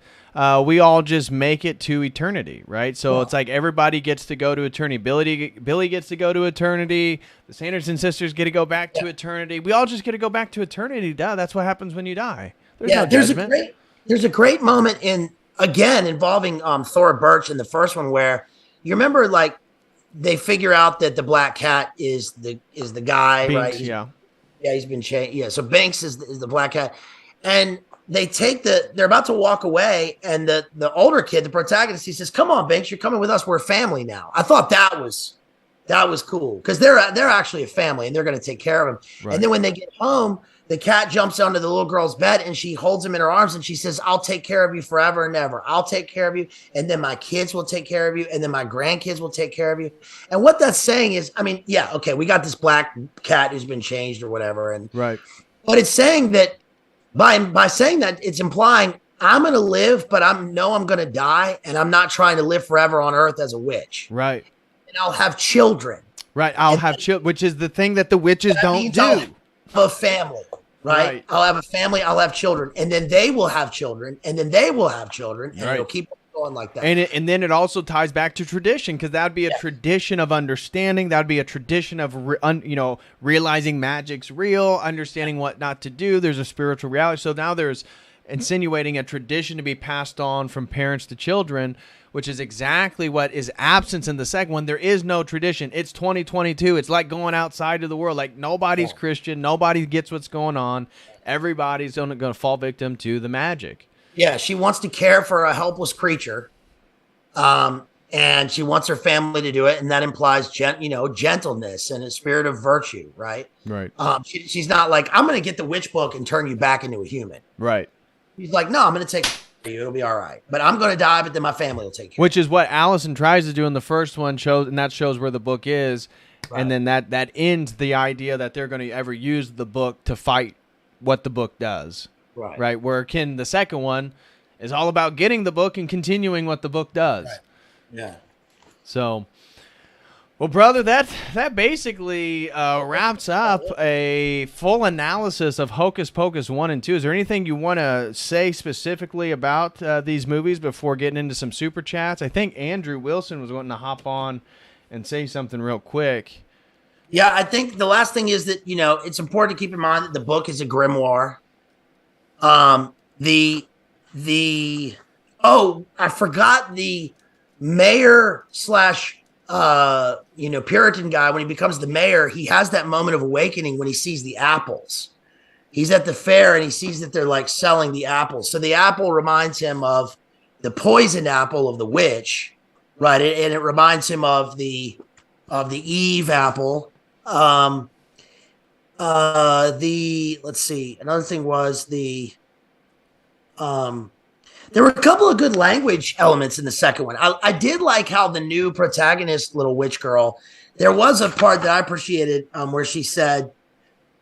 we all just make it to eternity, right? So it's like everybody gets to go to eternity. Billy gets to go to eternity. The Sanderson sisters get to go back to eternity. We all just get to go back to eternity. Duh, that's what happens when you die. There's no judgment. There's a great moment involving Thora Birch in the first one where you remember like they figure out that the black cat is the guy, Binks, right? He's been changed. Yeah, so Banks is the black cat, and they they're about to walk away, and the older kid, the protagonist, he says, "Come on, Banks, you're coming with us. We're a family now." I thought that was cool because they're actually a family and they're going to take care of him. Right. And then when they get home, the cat jumps onto the little girl's bed and she holds him in her arms and she says, "I'll take care of you forever and ever. I'll take care of you. And then my kids will take care of you. And then my grandkids will take care of you." And what that's saying is, I mean, yeah, okay, we got this black cat who's been changed or whatever. And right. But it's saying that by saying that, it's implying I'm going to live, but I'm going to die. And I'm not trying to live forever on earth as a witch. Right. And I'll have children. Right. I'll have children, which is the thing that the witches don't do. A family, right? I'll have a family, I'll have children, and then they will have children, and then they will have children, and it'll keep going like that. And then it also ties back to tradition, because that would be a tradition of understanding. That would be a tradition of realizing magic's real, understanding what not to do. There's a spiritual reality. So now there's insinuating a tradition to be passed on from parents to children, which is exactly what is absent in the second one. There is no tradition. It's 2022. It's like going outside of the world. Like nobody's Christian. Nobody gets what's going on. Everybody's going to fall victim to the magic. Yeah, she wants to care for a helpless creature, and she wants her family to do it, and that implies gentleness and a spirit of virtue, right? Right. She's not like, I'm going to get the witch book and turn you back into a human. Right. She's like, no, I'm going to take you. It'll be all right. But I'm going to die, but then my family will take care. Which is what Allison tries to do in the first one, and that shows where the book is. Right. And then that ends the idea that they're going to ever use the book to fight what the book does. Right. Right. Where the second one is all about getting the book and continuing what the book does. Right. Yeah. So, well, brother, that basically wraps up a full analysis of Hocus Pocus 1 and 2. Is there anything you want to say specifically about these movies before getting into some super chats? I think Andrew Wilson was wanting to hop on and say something real quick. Yeah, I think the last thing is that, it's important to keep in mind that the book is a grimoire. I forgot the mayor / Puritan guy. When he becomes the mayor, he has that moment of awakening when he sees the apples. He's at the fair and he sees that they're like selling the apples. So the apple reminds him of the poison apple of the witch, right? And it reminds him of the Eve apple. Let's see. Another thing was there were a couple of good language elements in the second one. I did like how the new protagonist, little witch girl, there was a part that I appreciated where she said,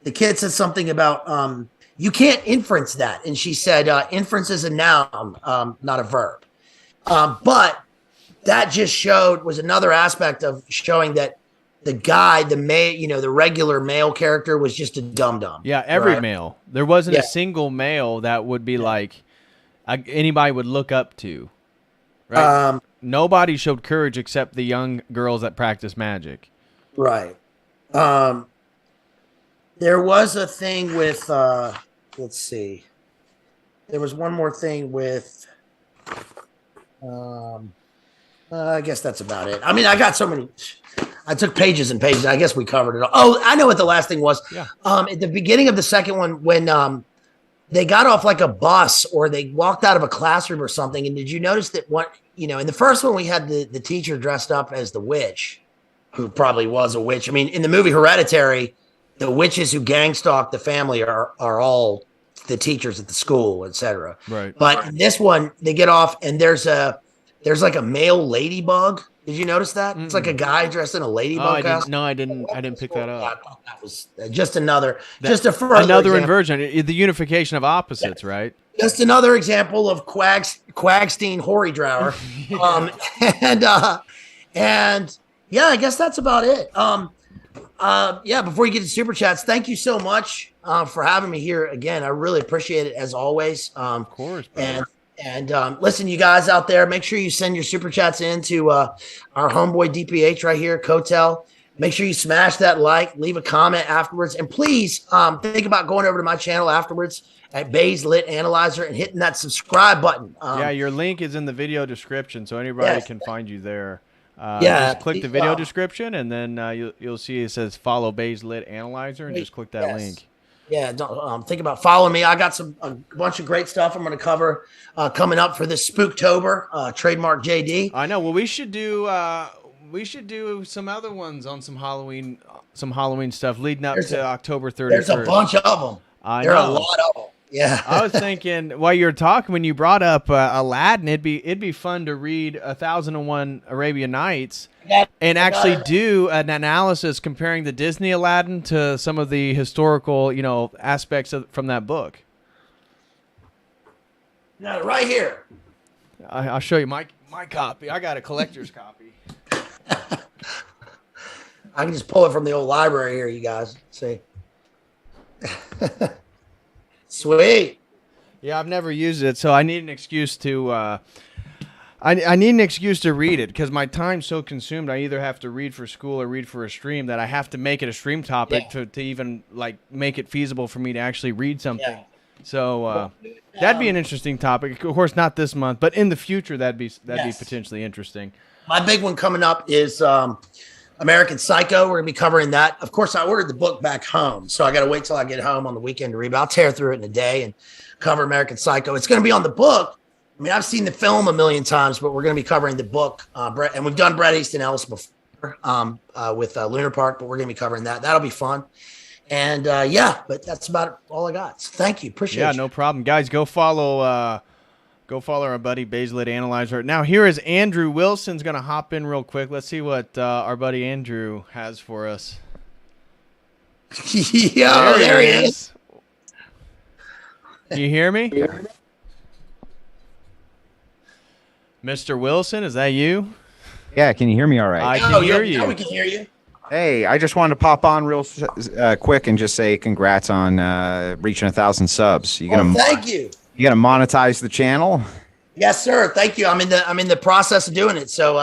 the kid said something about, you can't inference that. And she said, inference is a noun, not a verb. But that just was another aspect of showing that the guy, the regular male character was just a dum-dum. Yeah, every male. There wasn't a single male that would be like anybody would look up to. Right? Nobody showed courage except the young girls that practice magic. Right. There was a thing with, let's see. There was one more thing with, I guess that's about it. I mean, I got so many. I took pages and pages. I guess we covered it all. Oh, I know what the last thing was. Yeah. At the beginning of the second one, when they got off like a bus or they walked out of a classroom or something, and did you notice that in the first one we had the teacher dressed up as the witch, who probably was a witch. I mean, in the movie Hereditary, the witches who gang stalk the family are all the teachers at the school, etc. Right. But in this one, they get off and there's like a male ladybug. Did you notice that? It's like a guy dressed in a ladybug costume. I didn't pick that up. I thought that was just another inversion, the unification of opposites, right? Just another example of Quagstein Horrydrower. And yeah, I guess that's about it. Before you get to super chats, thank you so much for having me here again. I really appreciate it as always. Of course, brother. And listen, you guys out there, make sure you send your super chats into our homeboy DPH right here, COTEL. Make sure you smash that like, leave a comment afterwards, and please think about going over to my channel afterwards at Bazed Lit Analyzer and hitting that subscribe button. Your link is in the video description, so anybody can find you there. Just click the video description, and then you'll see it says follow Bazed Lit Analyzer, and just click that link. Yeah, don't think about following me. I got a bunch of great stuff I'm going to cover coming up for this Spooktober, trademark JD. I know. Well, we should do some other ones on some Halloween stuff leading up to October 31st. There's a bunch of them. There are a lot of them. Yeah. I was thinking while you were talking, when you brought up Aladdin, it'd be fun to read 1001 Arabian Nights and actually do an analysis comparing the Disney Aladdin to some of the historical, aspects from that book. Got it right here. I'll show you my copy. I got a collector's copy. I can just pull it from the old library here, you guys. See. Sweet. Yeah, I've never used it, so I need an excuse to I need an excuse to read it because my time's so consumed. I either have to read for school or read for a stream that I have to make it a stream topic to even make it feasible for me to actually read something. Yeah. So that'd be an interesting topic. Of course, not this month, but in the future, that'd be potentially interesting. My big one coming up is American Psycho. We're going to be covering that. Of course, I ordered the book back home, so I got to wait till I get home on the weekend to read. But I'll tear through it in a day and cover American Psycho. It's going to be on the book. I mean, I've seen the film a million times, but we're going to be covering the book. And we've done Bret Easton Ellis before with Lunar Park, but we're going to be covering that. That'll be fun. And but that's about all I got. So thank you. Appreciate it. Yeah, no problem. Guys, go follow our buddy Bazed Lit Analyzer. Now, here is Andrew Wilson's going to hop in real quick. Let's see what our buddy Andrew has for us. There he is. You hear me? Mr. Wilson, is that you? Yeah, can you hear me all right? I can hear you. Yeah, we can hear you. Hey, I just wanted to pop on real quick and just say congrats on reaching 1,000 subs. Thank you. You got to monetize the channel? Yes, sir. Thank you. I'm in the process of doing it. So,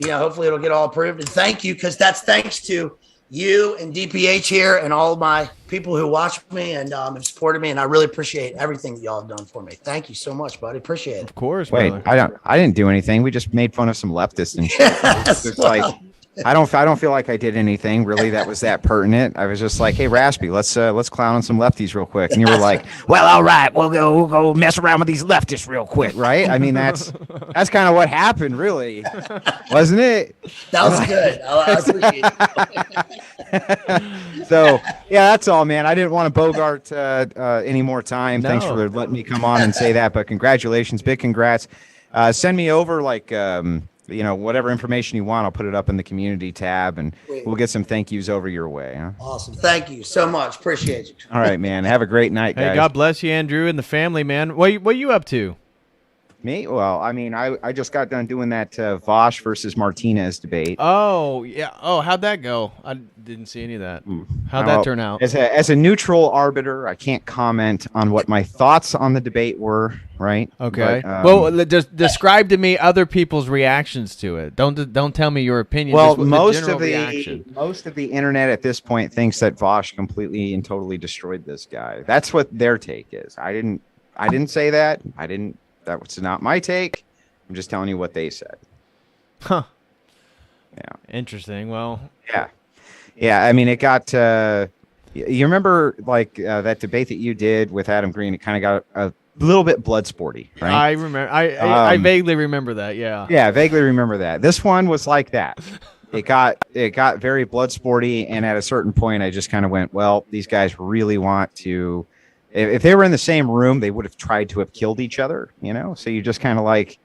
hopefully it'll get all approved. And thank you, because that's thanks to you and DPH here and all of my people who watch me and have supported me. And I really appreciate everything that y'all have done for me. Thank you so much, buddy. Appreciate it. Of course. Wait, brother. I didn't do anything. We just made fun of some leftists and shit. It's like, I don't feel like I did anything really that was that pertinent. I was just like, hey, Raspy, let's clown on some lefties real quick. And you were like, well, all right, we'll go mess around with these leftists real quick, right? I mean, that's kind of what happened, really, wasn't it? That was good. I appreciate it. So yeah, that's all, man. I didn't want to bogart any more time. No. Thanks for letting me come on and say that. But congratulations, big congrats. Send me over whatever information you want. I'll put it up in the community tab, and we'll get some thank yous over your way. Huh? Awesome. Thank you so much. Appreciate you. All right, man. Have a great night, guys. Hey, God bless you, Andrew, and the family, man. What are you up to? Me? Well, I mean, I just got done doing that Vosh versus Martinez debate. Oh, yeah. Oh, how'd that go? I didn't see any of that. How'd that turn out? As a neutral arbiter, I can't comment on what my thoughts on the debate were, right? Okay. But, just describe to me other people's reactions to it. Don't tell me your opinion. Well, just most of the internet at this point thinks that Vosh completely and totally destroyed this guy. That's what their take is. I didn't say that. That was not my take. I'm just telling you what they said. Huh. Yeah. Interesting. Well. Yeah. Yeah. I mean, it got. You remember that debate that you did with Adam Green? It kind of got little bit blood sporty, right? I remember. I vaguely remember that. Yeah. Yeah, I vaguely remember that. This one was like that. It got very blood sporty, and at a certain point, I just kind of went, well, these guys really want to. If they were in the same room, they would have tried to have killed each other, you know. So you just kind of like,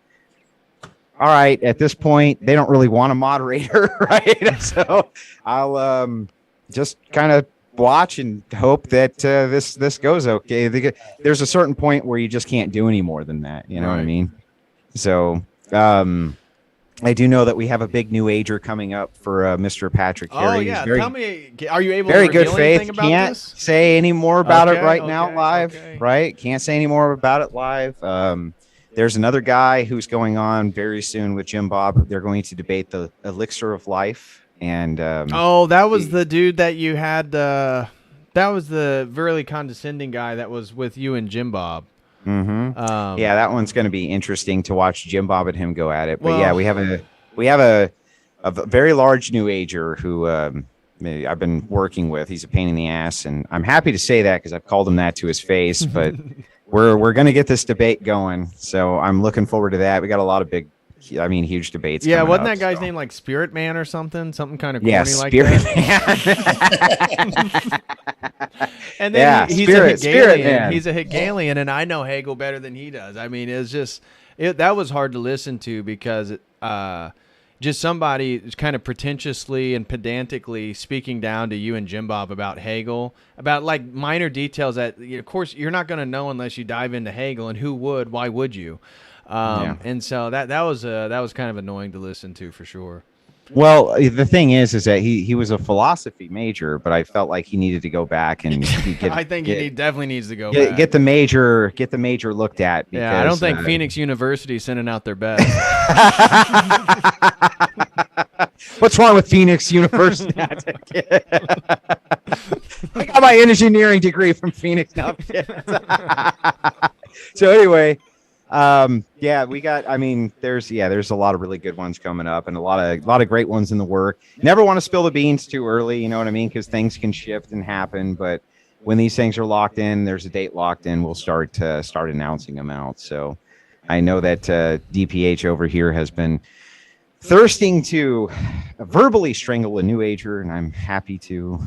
all right, at this point, they don't really want a moderator, right? So I'll just kind of watch and hope that this goes okay. There's a certain point where you just can't do any more than that. You know what I mean? So I do know that we have a big new ager coming up for Mr. Patrick Carey. Oh yeah, tell me, are you able very to good reveal faith? anything about Can't this? say any more about it right now live. Okay. Right? Can't say any more about it live. There's another guy who's going on very soon with Jim Bob. They're going to debate the elixir of life. And that was the dude that you had. That was the really condescending guy that was with you and Jim Bob. Mm-hmm. Yeah, that one's going to be interesting to watch Jim Bob and him go at it. But yeah, we have a very large new ager who I've been working with. He's a pain in the ass, and I'm happy to say that because I've called him that to his face. But we're going to get this debate going, so I'm looking forward to that. We got a lot of huge debates. Yeah, wasn't up, that guy's so. name like Spirit Man or something? Something kind of corny like Spirit that. Man. And then he's a Spirit Hegelian. Man. He's a Hegelian, and I know Hegel better than he does. I mean, it's just that was hard to listen to because just somebody kind of pretentiously and pedantically speaking down to you and Jim Bob about Hegel, about like minor details that, of course, you're not going to know unless you dive into Hegel, and who would? Why would you? And so that was kind of annoying to listen to for sure. Well, the thing is that he was a philosophy major, but I felt like he needed to go back and I think he definitely needs to go back. Get the major looked at. Because, yeah, I don't think Phoenix University is sending out their best. What's wrong with Phoenix University? I got my engineering degree from Phoenix. No, so anyway. There's a lot of really good ones coming up and a lot of great ones in the work. Never want to spill the beans too early, you know what I mean? Because things can shift and happen. But when these things are locked in, there's a date locked in, we'll start announcing them out. So I know that DPH over here has been thirsting to verbally strangle a new ager, and I'm happy to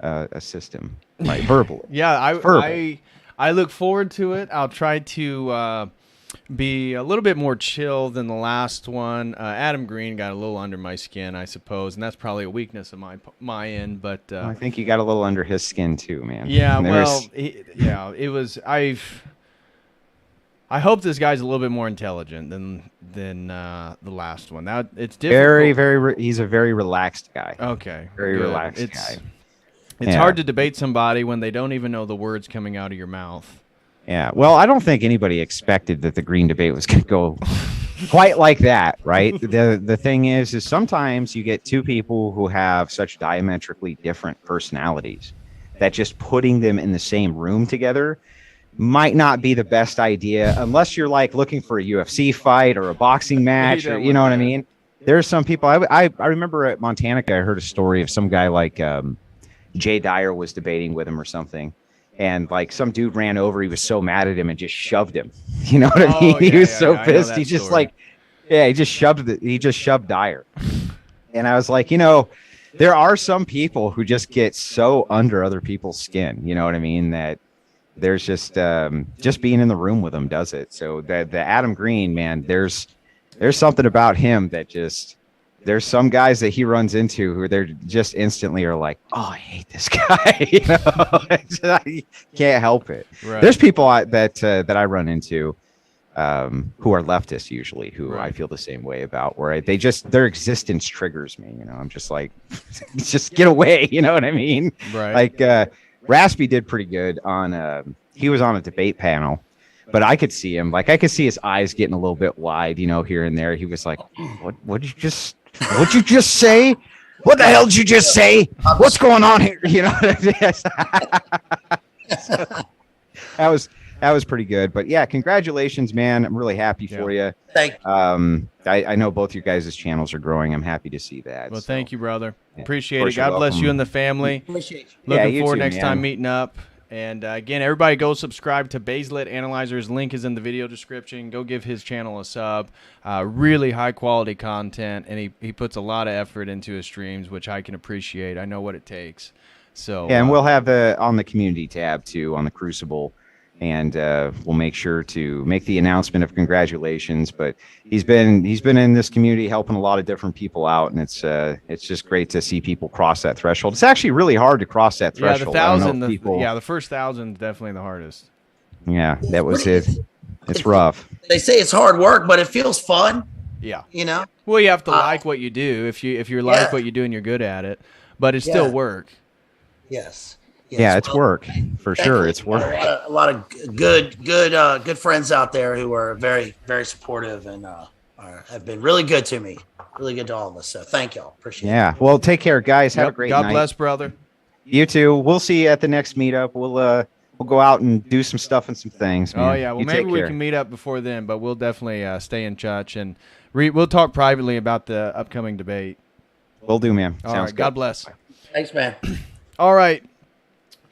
assist him verbally. Yeah, I look forward to it. I'll try to be a little bit more chill than the last one. Adam Green got a little under my skin, I suppose, and that's probably a weakness of my end. But I think you got a little under his skin too, man. Yeah, it was. I hope this guy's a little bit more intelligent than the last one. Now it's difficult. He's a very relaxed guy. Okay, very relaxed guy. It's hard to debate somebody when they don't even know the words coming out of your mouth. Yeah, well, I don't think anybody expected that the Green debate was going to go quite like that, right? The thing is sometimes you get two people who have such diametrically different personalities that just putting them in the same room together might not be the best idea unless you're like looking for a UFC fight or a boxing match, or you know what I mean? There's some people I remember at Montanica, I heard a story of some guy like Jay Dyer was debating with him or something. And like some dude ran over, he was so mad at him and just shoved him. You know what I mean? He was so pissed. He just he just shoved Dyer. And I was like, there are some people who just get so under other people's skin. You know what I mean? That there's just being in the room with them does it. So the Adam Green, man, there's something about him that there's some guys that he runs into who they're just instantly are like, oh, I hate this guy. I can't help it. Right. There's people that I run into who are leftists usually, who I feel the same way about, where their existence triggers me. I'm just like, just get away. You know what I mean? Right. Like Raspy did pretty good on. He was on a debate panel. But I could see him, I could see his eyes getting a little bit wide, here and there. He was like, what'd you just say? What the hell did you just say? What's going on here? That was pretty good. But yeah, congratulations, man. I'm really happy for you. Thank you. I know both your guys' channels are growing. I'm happy to see that. Well, thank you, brother. Appreciate it. God bless you and the family. Appreciate you. Looking forward next time meeting up. And again, everybody go subscribe to Bazed Lit Analyzer. His link is in the video description. Go give his channel a sub. Really high quality content, and he puts a lot of effort into his streams, which I can appreciate. I know what it takes. So yeah, and we'll have on the community tab too on the Crucible, and we'll make sure to make the announcement of congratulations. But he's been in this community helping a lot of different people out, and it's just great to see people cross that threshold. It's actually really hard to cross that threshold. Yeah, the first 1,000 is definitely the hardest. Yeah, that was it. It's rough. They say it's hard work, but it feels fun. Yeah, you know. Well, you have to like what you do. If you like what you do and you're good at it, but it's still work. Yes. Yeah, it's work for sure. It's work. A lot of good friends out there who are very, very supportive and have been really good to me, really good to all of us. So thank y'all. Appreciate it. Yeah. Well, take care, guys. Have a great night. God bless, brother. You too. We'll see you at the next meetup. We'll go out and do some stuff and some things. Man. Oh yeah. Well, maybe we can meet up before then, but we'll definitely stay in touch and we'll talk privately about the upcoming debate. Will do, man. All right. God bless. Thanks, man. All right.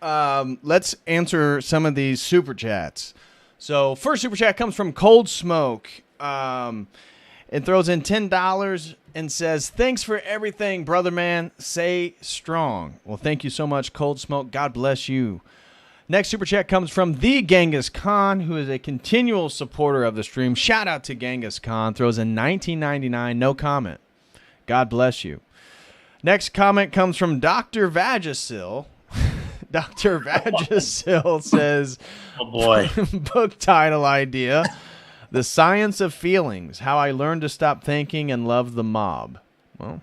Let's answer some of these super chats. So first super chat comes from Cold Smoke. It throws in $10 and says, "Thanks for everything, brother man. Stay strong." Well, thank you so much, Cold Smoke. God bless you. Next super chat comes from the Genghis Khan, who is a continual supporter of the stream. Shout out to Genghis Khan. Throws in $19.99. No comment. God bless you. Next comment comes from Dr. Vagisil. Dr. Vagisil says, "Oh boy, book title idea: The Science of Feelings: How I Learned to Stop Thinking and Love the Mob." Well,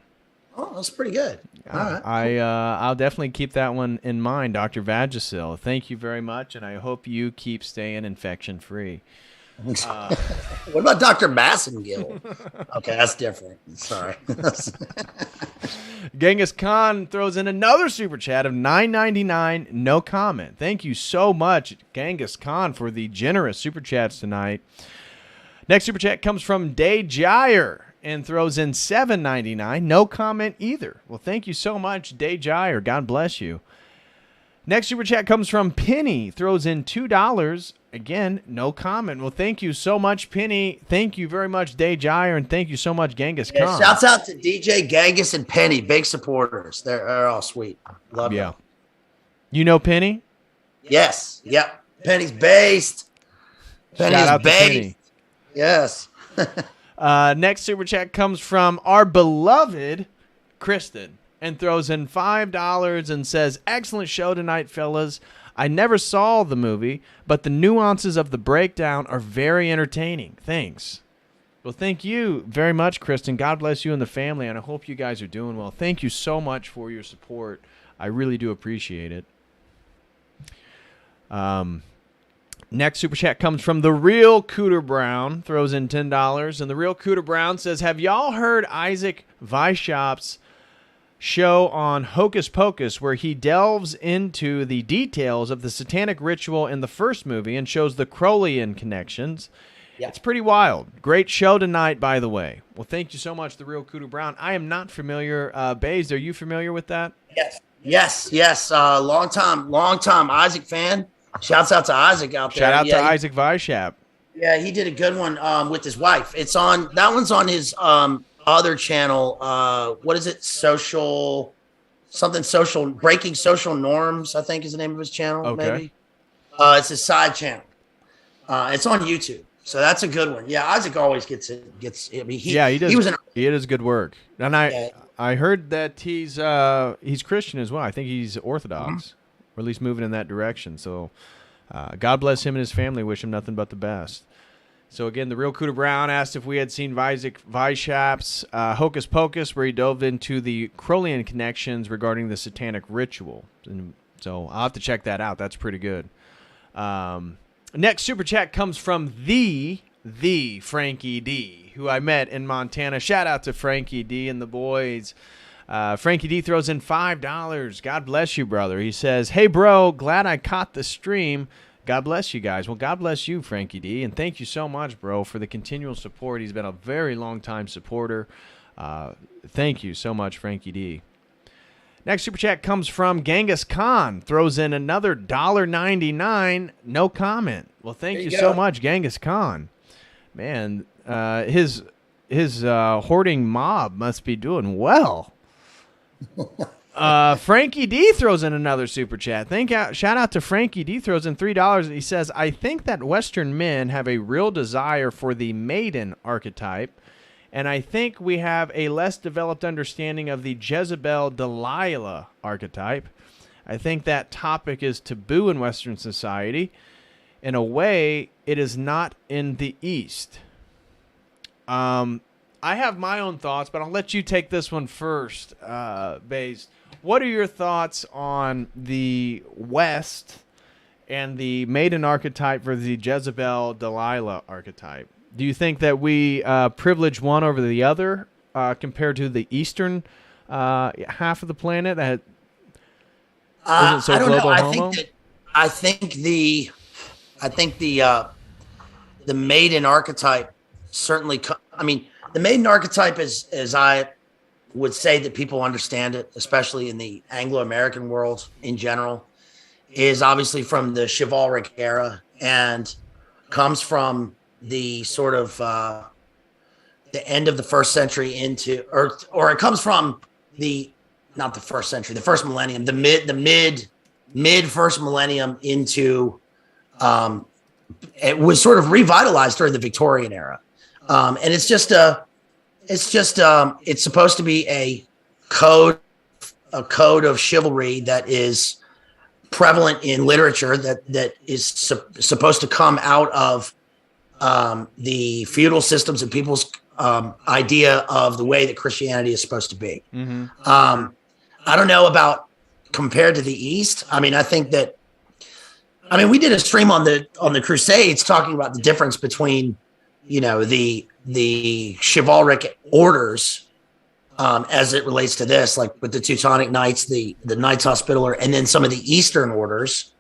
that's pretty good. All right. I'll definitely keep that one in mind, Dr. Vagisil. Thank you very much, and I hope you keep staying infection free. What about Dr. Massengill? Okay, that's different. Sorry. Genghis Khan throws in another super chat of $9.99. No comment. Thank you so much, Genghis Khan, for the generous super chats tonight. Next super chat comes from Day Jire and throws in $7.99. No comment either. Well, thank you so much, Day Jire. God bless you. Next super chat comes from Penny. Throws in $2. Again, no comment. Well, thank you so much, Penny. Thank you very much, Day Jire, and thank you so much, Genghis Khan. Shouts out to DJ, Genghis, and Penny. Big supporters. They're all sweet. Love them. You know Penny? Yes. Yep. Penny's based. Penny is based. Penny. Yes. Next super chat comes from our beloved Kristen and throws in $5 and says, "Excellent show tonight, fellas. I never saw the movie, but the nuances of the breakdown are very entertaining. Thanks." Well, thank you very much, Kristen. God bless you and the family, and I hope you guys are doing well. Thank you so much for your support. I really do appreciate it. Next super chat comes from the Real Cooter Brown, throws in $10, and the Real Cooter Brown says, "Have y'all heard Isaac Weishaupt's show on Hocus Pocus, where he delves into the details of the satanic ritual in the first movie and shows the Crowleyan connections?" Yeah. It's pretty wild. Great show tonight, by the way. Well, thank you so much, the Real Cooter Brown. I am not familiar. Bazed, are you familiar with that? Yes. Long time Isaac fan. Shouts out to Isaac out there. Shout out to Isaac Weishaupt. Yeah, he did a good one with his wife. That one's on his other channel. What is it? Breaking Social Norms, I think is the name of his channel. Okay. Maybe. It's his side channel. It's on YouTube. So that's a good one. Yeah, Isaac always gets it. I mean, he does. He does good work. And I heard that he's Christian as well. I think he's Orthodox, or at least moving in that direction. So God bless him and his family. Wish him nothing but the best. So again, the Real Cooter Brown asked if we had seen Isaac Weishaupt's Hocus Pocus, where he dove into the Crowleyan connections regarding the satanic ritual. And so I'll have to check that out. That's pretty good. Next super chat comes from the Frankie D, who I met in Montana. Shout out to Frankie D and the boys. Frankie D throws in $5. God bless you, brother. He says, "Hey, bro, glad I caught the stream. God bless you guys." Well, God bless you, Frankie D, and thank you so much, bro, for the continual support. He's been a very long-time supporter. Thank you so much, Frankie D. Next super chat comes from Genghis Khan. Throws in another $1.99. No comment. Well, thank you so much, Genghis Khan. Man, his hoarding mob must be doing well. Frankie D throws in another super chat. Shout out to Frankie D, throws in $3. He says, I think that Western men have a real desire for the maiden archetype, and I think we have a less developed understanding of the Jezebel Delilah archetype. I think that topic is taboo in Western society. In a way, it is not in the East. I have my own thoughts, but I'll let you take this one first, Bazed. What are your thoughts on the West and the maiden archetype versus the Jezebel Delilah archetype? Do you think that we privilege one over the other compared to the Eastern half of the planet that isn't so I don't global know. homo? I think the maiden archetype certainly. I mean, the maiden archetype is, as I would say that people understand it, especially in the Anglo-American world in general, is obviously from the chivalric era and comes from the sort of the end of the first century into, or it comes from not the first century, the first millennium, the mid first millennium into, it was sort of revitalized during the Victorian era. And it's supposed to be a code of chivalry that is prevalent in literature that is supposed to come out of the feudal systems and people's idea of the way that Christianity is supposed to be. Mm-hmm. I don't know about compared to the East. I mean, we did a stream on the Crusades talking about the difference between, the chivalric orders as it relates to this, like with the Teutonic Knights, the Knights Hospitaller, and then some of the Eastern orders.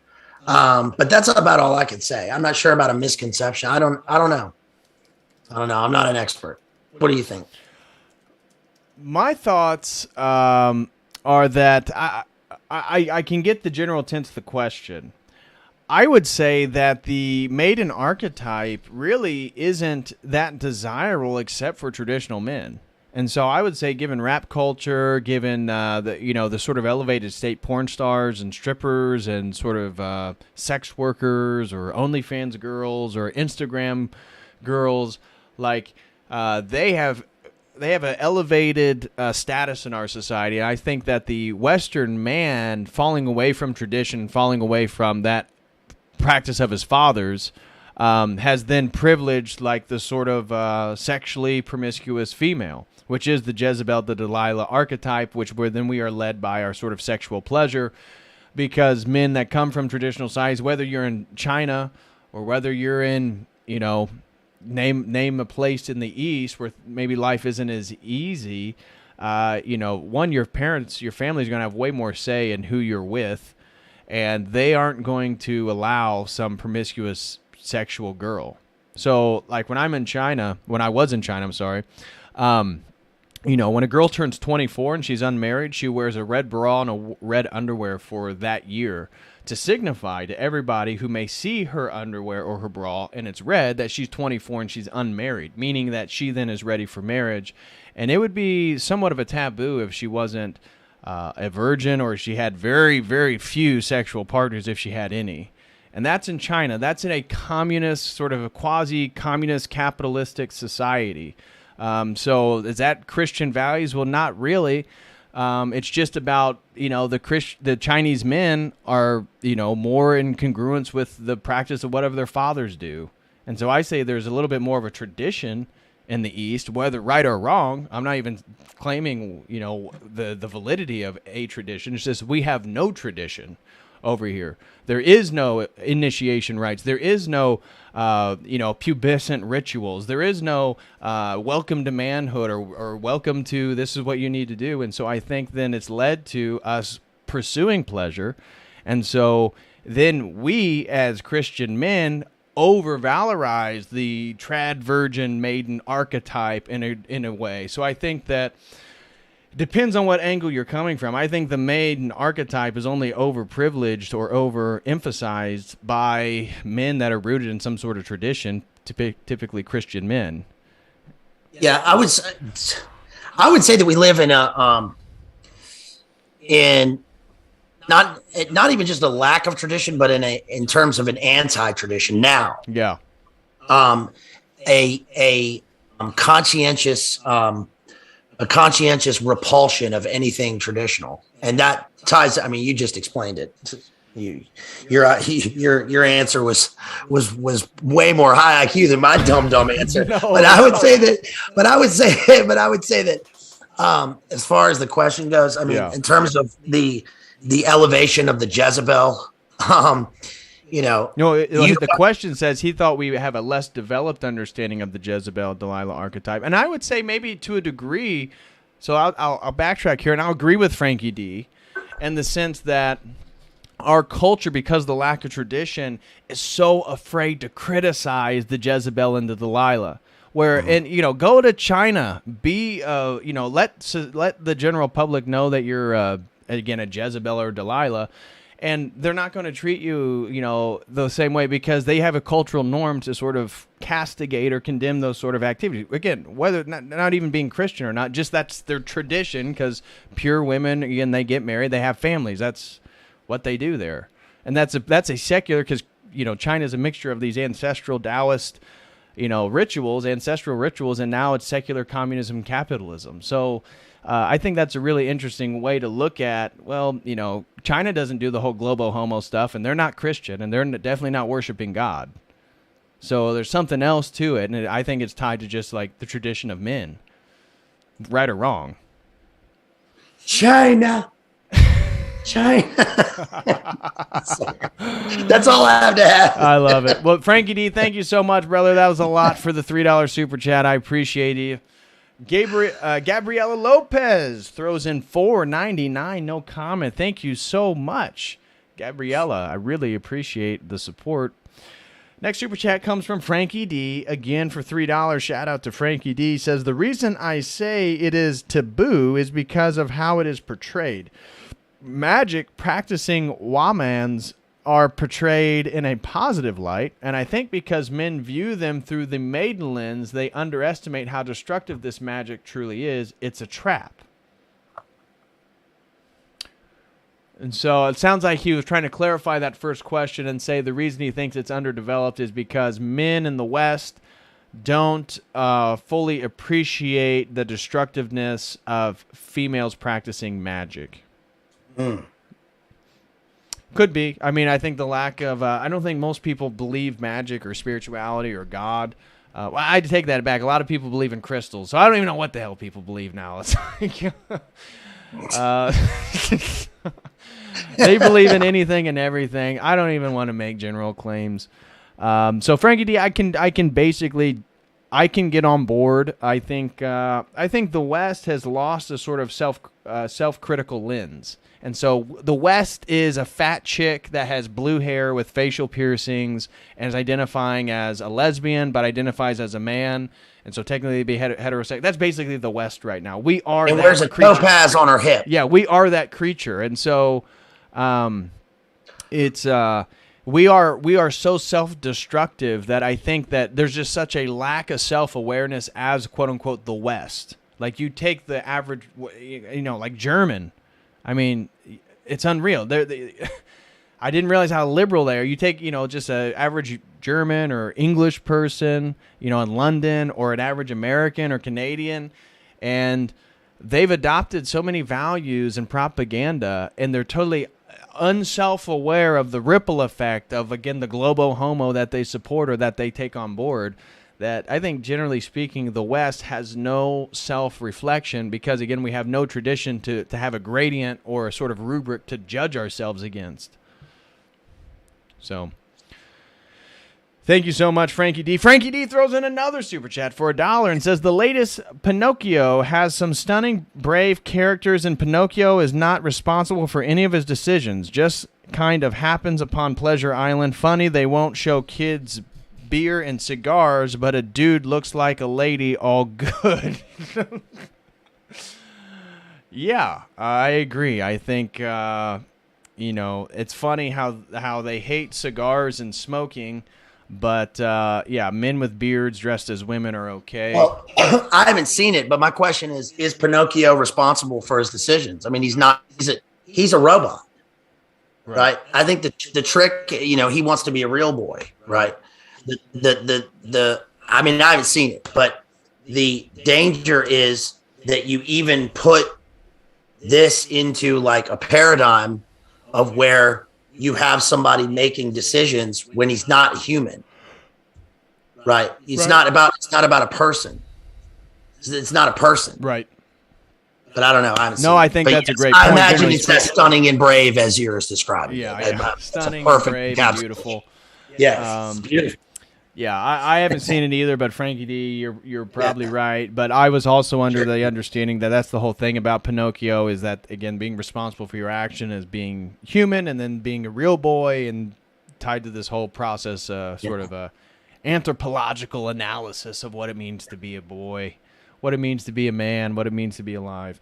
But that's about all I can say. I'm not sure about a misconception. I don't know. I'm not an expert. What do you think? My thoughts are that I can get the general intent of the question. I would say that the maiden archetype really isn't that desirable except for traditional men. And so I would say, given rap culture, given the sort of elevated state porn stars and strippers and sort of sex workers or OnlyFans girls or Instagram girls, like they have an elevated status in our society. And I think that the Western man falling away from tradition, falling away from that practice of his fathers, has then privileged like the sort of sexually promiscuous female, which is the Jezebel, the Delilah archetype, where we are led by our sort of sexual pleasure, because men that come from traditional societies, whether you're in China or whether you're in, name a place in the East where maybe life isn't as easy, your parents, your family's going to have way more say in who you're with, and they aren't going to allow some promiscuous sexual girl. So, like when I was in China, when a girl turns 24 and she's unmarried, she wears a red bra and a red underwear for that year to signify to everybody who may see her underwear or her bra and it's red that she's 24 and she's unmarried, meaning that she then is ready for marriage. And it would be somewhat of a taboo if she wasn't a virgin, or she had very, very few sexual partners if she had any. And that's in China. That's in a communist, sort of a quasi-communist capitalistic society. So is that Christian values? Well, not really. It's just about, the Chinese men are, more in congruence with the practice of whatever their fathers do. And so I say there's a little bit more of a tradition in the East, whether right or wrong. I'm not even claiming, the validity of a tradition. It's just we have no tradition over here. There is no initiation rites. There is no, pubescent rituals. There is no welcome to manhood or welcome to this is what you need to do. And so I think then it's led to us pursuing pleasure. And so then we as Christian men over-valorize the trad virgin maiden archetype in a way. So I think that Depends on what angle you're coming from. I think the maiden archetype is only overprivileged or overemphasized by men that are rooted in some sort of tradition, typically Christian men. Yeah, I would say that we live in a in not even just a lack of tradition, but in terms of an anti-tradition now. Yeah. A conscientious repulsion of anything traditional, and that ties. I mean, you just explained it. Your answer was way more high IQ than my dumb answer. No, but I would say that as far as the question goes, I mean, in terms of the elevation of the Jezebel, the question says he thought we have a less developed understanding of the Jezebel Delilah archetype, and I would say maybe to a degree. So I'll backtrack here, and I'll agree with Frankie D, in the sense that our culture, because of the lack of tradition, is so afraid to criticize the Jezebel and the Delilah. Go to China, let the general public know that you're again a Jezebel or Delilah. And they're not going to treat you, the same way because they have a cultural norm to sort of castigate or condemn those sort of activities. Again, whether not even being Christian or not, just that's their tradition because pure women, again, they get married, they have families. That's what they do there. And that's a secular because, China's a mixture of these ancestral Taoist, ancestral rituals, and now it's secular communism, capitalism. So I think that's a really interesting way to look at, China doesn't do the whole globo homo stuff, and they're not Christian, and they're definitely not worshiping God. So there's something else to it, and I think it's tied to just like the tradition of men, right or wrong. China. That's all I have to have. I love it. Well, Frankie D, thank you so much, brother. That was a lot for the $3 super chat. I appreciate you. Gabriela Lopez throws in $4.99, no comment. Thank you so much, Gabriela. I really appreciate the support. Next super chat comes from Frankie D, again for $3. Shout out to Frankie D. Says, the reason I say it is taboo is because of how it is portrayed. Magic practicing wamans are portrayed in a positive light, and I think because men view them through the maiden lens, they underestimate how destructive this magic truly is. It's a trap. And so it sounds like he was trying to clarify that first question and say the reason he thinks it's underdeveloped is because men in the West don't fully appreciate the destructiveness of females practicing magic. Could be. I mean, I think the lack of I don't think most people believe magic or spirituality or God. Well, I take that back. A lot of people believe in crystals, so I don't even know what the hell people believe now. It's like they believe in anything and everything. I don't even want to make general claims. So Frankie D, I can get on board. I think the West has lost a sort of self-critical lens. And so the West is a fat chick that has blue hair with facial piercings and is identifying as a lesbian, but identifies as a man. And so technically be heterosexual. That's basically the West right now. We are. And wears a topaz on her hip. Yeah, we are that creature. And so we are so self-destructive that I think that there's just such a lack of self-awareness as quote unquote the West. Like you take the average, like German. I mean, it's unreal. I didn't realize how liberal they are. You take, just an average German or English person, in London, or an average American or Canadian, and they've adopted so many values and propaganda, and they're totally unself-aware of the ripple effect of, again, the globo homo that they support or that they take on board. That I think, generally speaking, the West has no self-reflection because, again, we have no tradition to have a gradient or a sort of rubric to judge ourselves against. So, thank you so much, Frankie D. Frankie D throws in another super chat for $1 and says, the latest Pinocchio has some stunning, brave characters, and Pinocchio is not responsible for any of his decisions. Just kind of happens upon Pleasure Island. Funny, they won't show kids beer and cigars, but a dude looks like a lady, all good. Yeah, I agree. I think it's funny how they hate cigars and smoking, but men with beards dressed as women are okay. Well, I haven't seen it, but my question is Pinocchio responsible for his decisions? I mean, he's not. He's a robot, right? I think the trick, he wants to be a real boy, right? I mean, I haven't seen it, but the danger is that you even put this into like a paradigm of where you have somebody making decisions when he's not human, right? It's not about a person. It's not a person, right? But I don't know. I think that's a great point. I imagine it's as stunning and brave as yours describing. Yeah. Stunning, perfect, brave, and beautiful. Yes, beautiful. Yeah, I haven't seen it either, but Frankie D, you're probably right. But I was also under the understanding that that's the whole thing about Pinocchio is that, again, being responsible for your action as being human and then being a real boy and tied to this whole process, sort of a anthropological analysis of what it means to be a boy, what it means to be a man, what it means to be alive.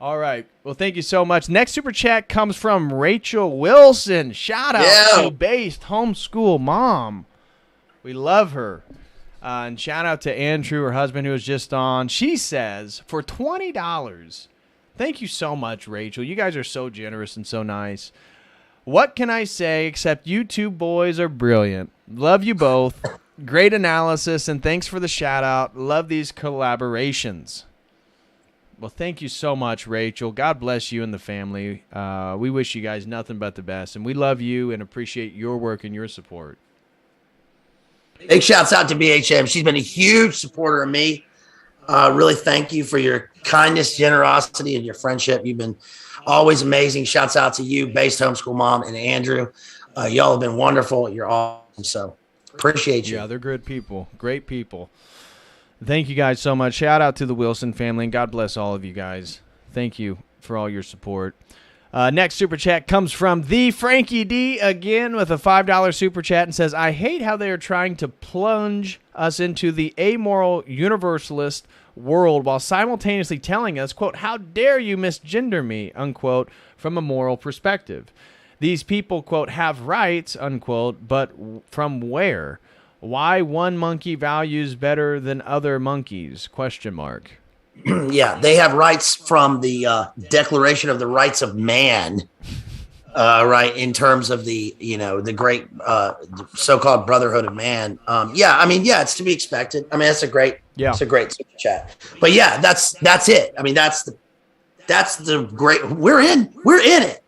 All right. Well, thank you so much. Next super chat comes from Rachel Wilson. Shout out to Based Homeschool Mom. We love her. And shout out to Andrew, her husband, who was just on. She says, for $20, thank you so much, Rachel. You guys are so generous and so nice. What can I say except you two boys are brilliant. Love you both. Great analysis, and thanks for the shout out. Love these collaborations. Well, thank you so much, Rachel. God bless you and the family. We wish you guys nothing but the best, and we love you and appreciate your work and your support. Big shouts out to BHM. She's been a huge supporter of me. Really thank you for your kindness, generosity, and your friendship. You've been always amazing. Shouts out to you, Based Homeschool Mom, and Andrew. Y'all have been wonderful. You're awesome. So appreciate you. Yeah, they're good people. Great people. Thank you guys so much. Shout out to the Wilson family, and God bless all of you guys. Thank you for all your support. Next super chat comes from the Frankie D again with a $5 super chat and says, I hate how they are trying to plunge us into the amoral universalist world while simultaneously telling us, quote, how dare you misgender me, unquote, from a moral perspective. These people, quote, have rights, unquote, but from where? Why one monkey values better than other monkeys, question mark. Yeah, they have rights from the Declaration of the Rights of Man, right, in terms of the great so-called Brotherhood of Man. It's to be expected. I mean, it's a great super chat. But yeah, that's it. I mean, that's the great. We're in it.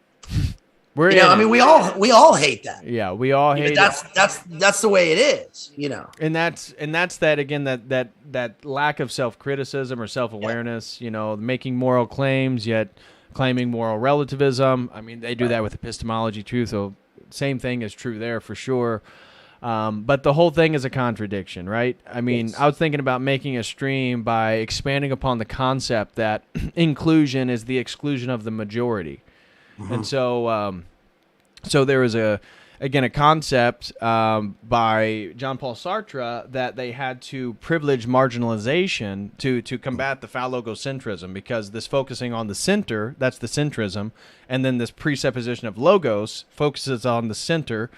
We all hate that. Yeah, we all hate it. That's the way it is, And that's that again, that lack of self-criticism or self-awareness, making moral claims yet claiming moral relativism. I mean, they do that with epistemology too, so same thing is true there for sure. But the whole thing is a contradiction, right? I mean, yes. I was thinking about making a stream by expanding upon the concept that inclusion is the exclusion of the majority. Mm-hmm. And so there was a concept by Jean Paul Sartre that they had to privilege marginalization to combat the phallogocentrism, because this focusing on the center, that's the centrism, and then this presupposition of logos focuses on the center,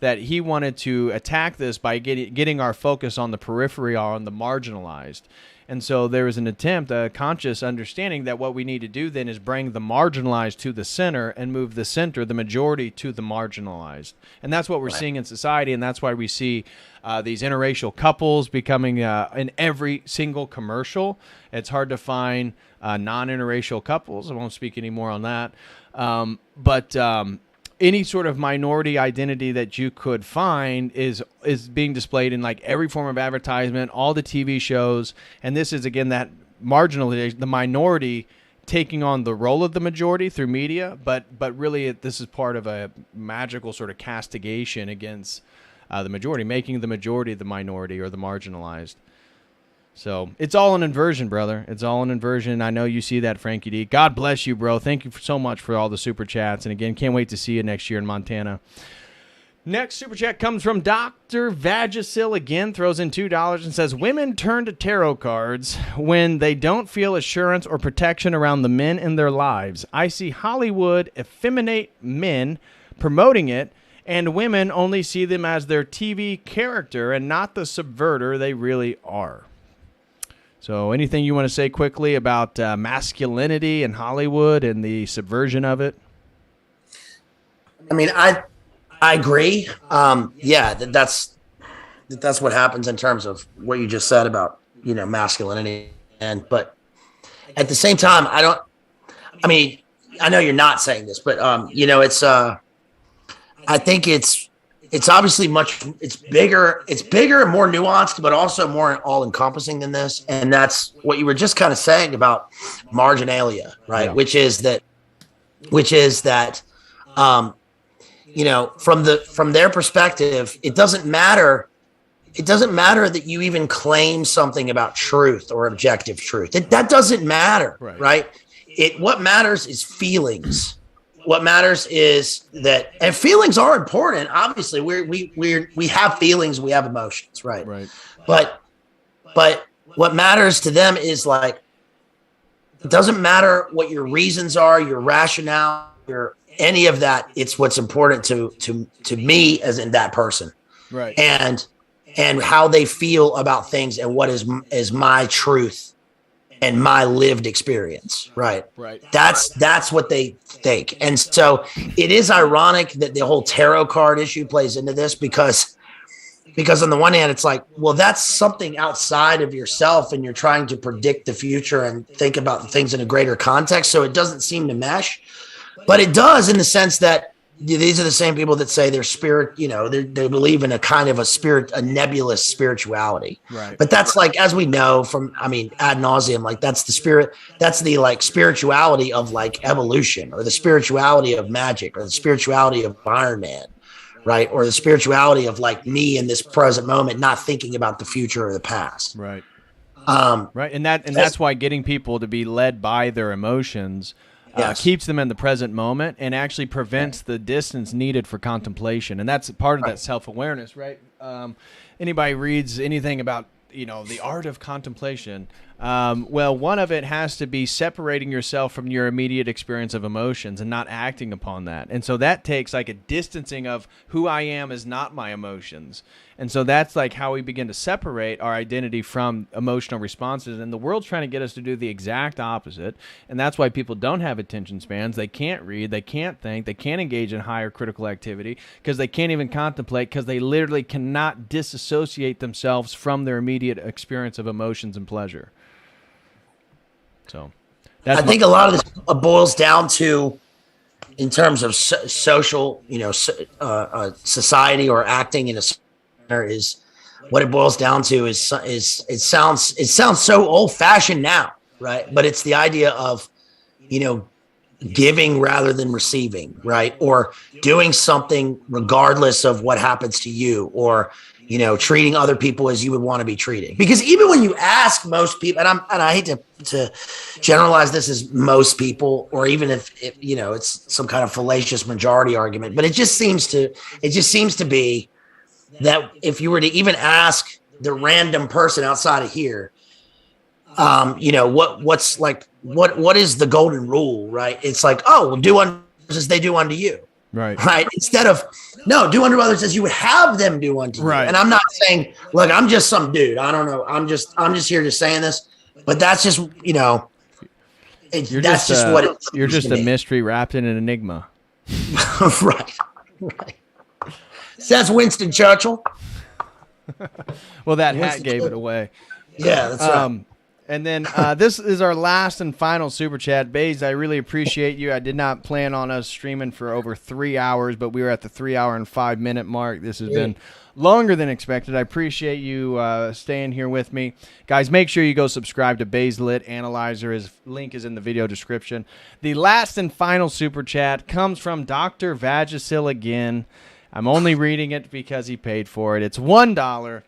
that he wanted to attack this by getting our focus on the periphery or on the marginalized. And so there was an attempt, a conscious understanding that what we need to do then is bring the marginalized to the center and move the center, the majority, to the marginalized. And that's what we're seeing in society, and that's why we see these interracial couples becoming in every single commercial. It's hard to find non-interracial couples. I won't speak any more on that. But any sort of minority identity that you could find is being displayed in like every form of advertisement, all the TV shows. And this is, again, that marginalization, the minority taking on the role of the majority through media. But really, this is part of a magical sort of castigation against the majority, making the majority the minority or the marginalized. So it's all an inversion, brother. It's all an inversion. I know you see that, Frankie D. God bless you, bro. Thank you so much for all the super chats. And again, can't wait to see you next year in Montana. Next super chat comes from Dr. Vagisil again, throws in $2 and says, women turn to tarot cards when they don't feel assurance or protection around the men in their lives. I see Hollywood effeminate men promoting it, and women only see them as their TV character and not the subverter they really are. So anything you want to say quickly about masculinity in Hollywood and the subversion of it? I mean, I agree. Yeah, that's what happens in terms of what you just said about, masculinity. But at the same time, I know you're not saying this, but I think it's obviously it's bigger and more nuanced, but also more all encompassing than this. And that's what you were just kind of saying about marginalia, right? Yeah. Which is that, from their perspective, it doesn't matter that you even claim something about truth or objective truth. That doesn't matter, right? What matters is feelings. What matters is that, and feelings are important. Obviously, we have feelings, we have emotions, right? Right. But what matters to them is it doesn't matter what your reasons are, your rationale, any of that. It's what's important to me as in that person, right? And how they feel about things and what is my truth and my lived experience, right? Right. That's what they think. And so it is ironic that the whole tarot card issue plays into this because on the one hand, it's well, that's something outside of yourself and you're trying to predict the future and think about things in a greater context. So it doesn't seem to mesh, but it does in the sense that these are the same people that say they're spirit, they believe in a kind of a nebulous spirituality. Right. But that's as we know from, ad nauseum, that's the spirit, that's the spirituality of evolution, or the spirituality of magic, or the spirituality of Iron Man, right? Or the spirituality of me in this present moment, not thinking about the future or the past. Right. Right. And that's why getting people to be led by their emotions keeps them in the present moment and actually prevents the distance needed for contemplation. And that's part of that self-awareness, right? Anybody reads anything about, the art of contemplation, well, one of it has to be separating yourself from your immediate experience of emotions and not acting upon that. And so that takes a distancing of who I am is not my emotions. And so that's how we begin to separate our identity from emotional responses. And the world's trying to get us to do the exact opposite. And that's why people don't have attention spans. They can't read. They can't think. They can't engage in higher critical activity because they can't even contemplate, because they literally cannot disassociate themselves from their immediate experience of emotions and pleasure. So I think a lot of this boils down to, in terms of social, society or acting in a is what it boils down to is it sounds so old fashioned now, right? But it's the idea of, giving rather than receiving, right? Or doing something regardless of what happens to you, or, treating other people as you would want to be treated. Because even when you ask most people, and I hate to generalize this as most people, or even if it's some kind of fallacious majority argument, but it just seems to be that if you were to even ask the random person outside of here, what is the golden rule, right? It's do unto others as they do unto you, right? Instead of do unto others as you would have them do unto you. And I'm not saying, look, I'm just some dude. I don't know. I'm just here just saying this, but that's just that's just what it is. You're just a mystery wrapped in an enigma, right. That's Winston Churchill. Well, that hat gave it away. Yeah, that's right. And then this is our last and final super chat. Bazed, I really appreciate you. I did not plan on us streaming for over 3 hours, but we were at the 3 hour and 5 minute mark. This has been longer than expected. I appreciate you staying here with me. Guys, make sure you go subscribe to Bazed Lit Analyzer. His link is in the video description. The last and final super chat comes from Dr. Vagisil again. I'm only reading it because he paid for it. It's $1.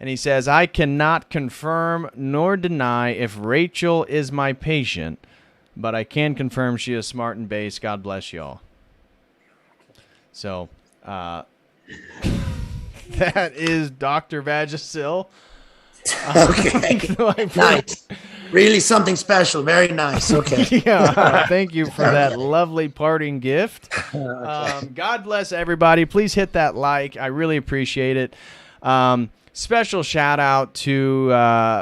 And he says, I cannot confirm nor deny if Rachel is my patient, but I can confirm she is smart and based. God bless y'all. So That is Dr. Vagisil. Okay. Nice. Really something special. Very nice. Okay. Yeah. Thank you for that lovely parting gift. God bless everybody. Please hit that like. I really appreciate it. Special shout out to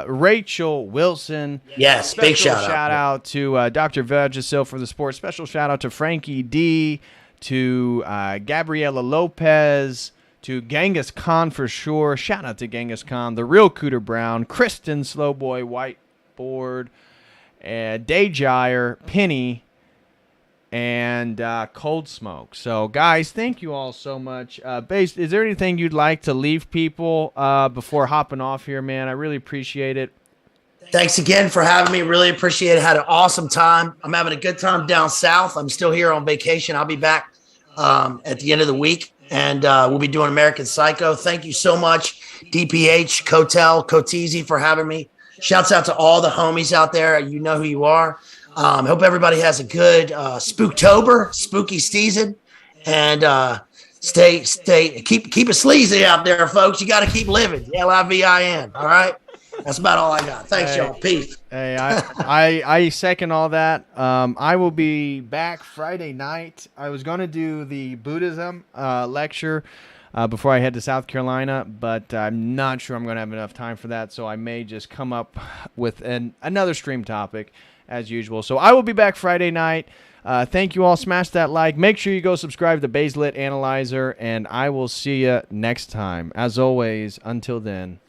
Rachel Wilson. Yes, big shout out to Dr. Vagisil for the sport. Special shout out to Frankie D, to Gabriela Lopez, to Genghis Khan for sure. Shout out to Genghis Khan, the real Cooter Brown, Kristen Slowboy Whiteboard, Dayjire, Penny, and Cold Smoke. So, guys, thank you all so much. Bazed, is there anything you'd like to leave people before hopping off here, man? I really appreciate it. Thanks again for having me. Really appreciate it. Had an awesome time. I'm having a good time down south. I'm still here on vacation. I'll be back at the end of the week, and we'll be doing American Psycho. Thank you so much, DPH, COTEL, Coteasy, for having me. Shouts out to all the homies out there. You know who you are. Hope everybody has a good Spooktober, spooky season, and keep it sleazy out there, folks. You got to keep living. LIVIN. All right, that's about all I got. Thanks, y'all. Peace. Hey, I second all that. I will be back Friday night. I was going to do the Buddhism lecture before I head to South Carolina, but I'm not sure I'm going to have enough time for that, so I may just come up with another stream topic as usual. So I will be back Friday night. Thank you all. Smash that like. Make sure you go subscribe to Bazed Lit Analyzer, and I will see you next time. As always, until then.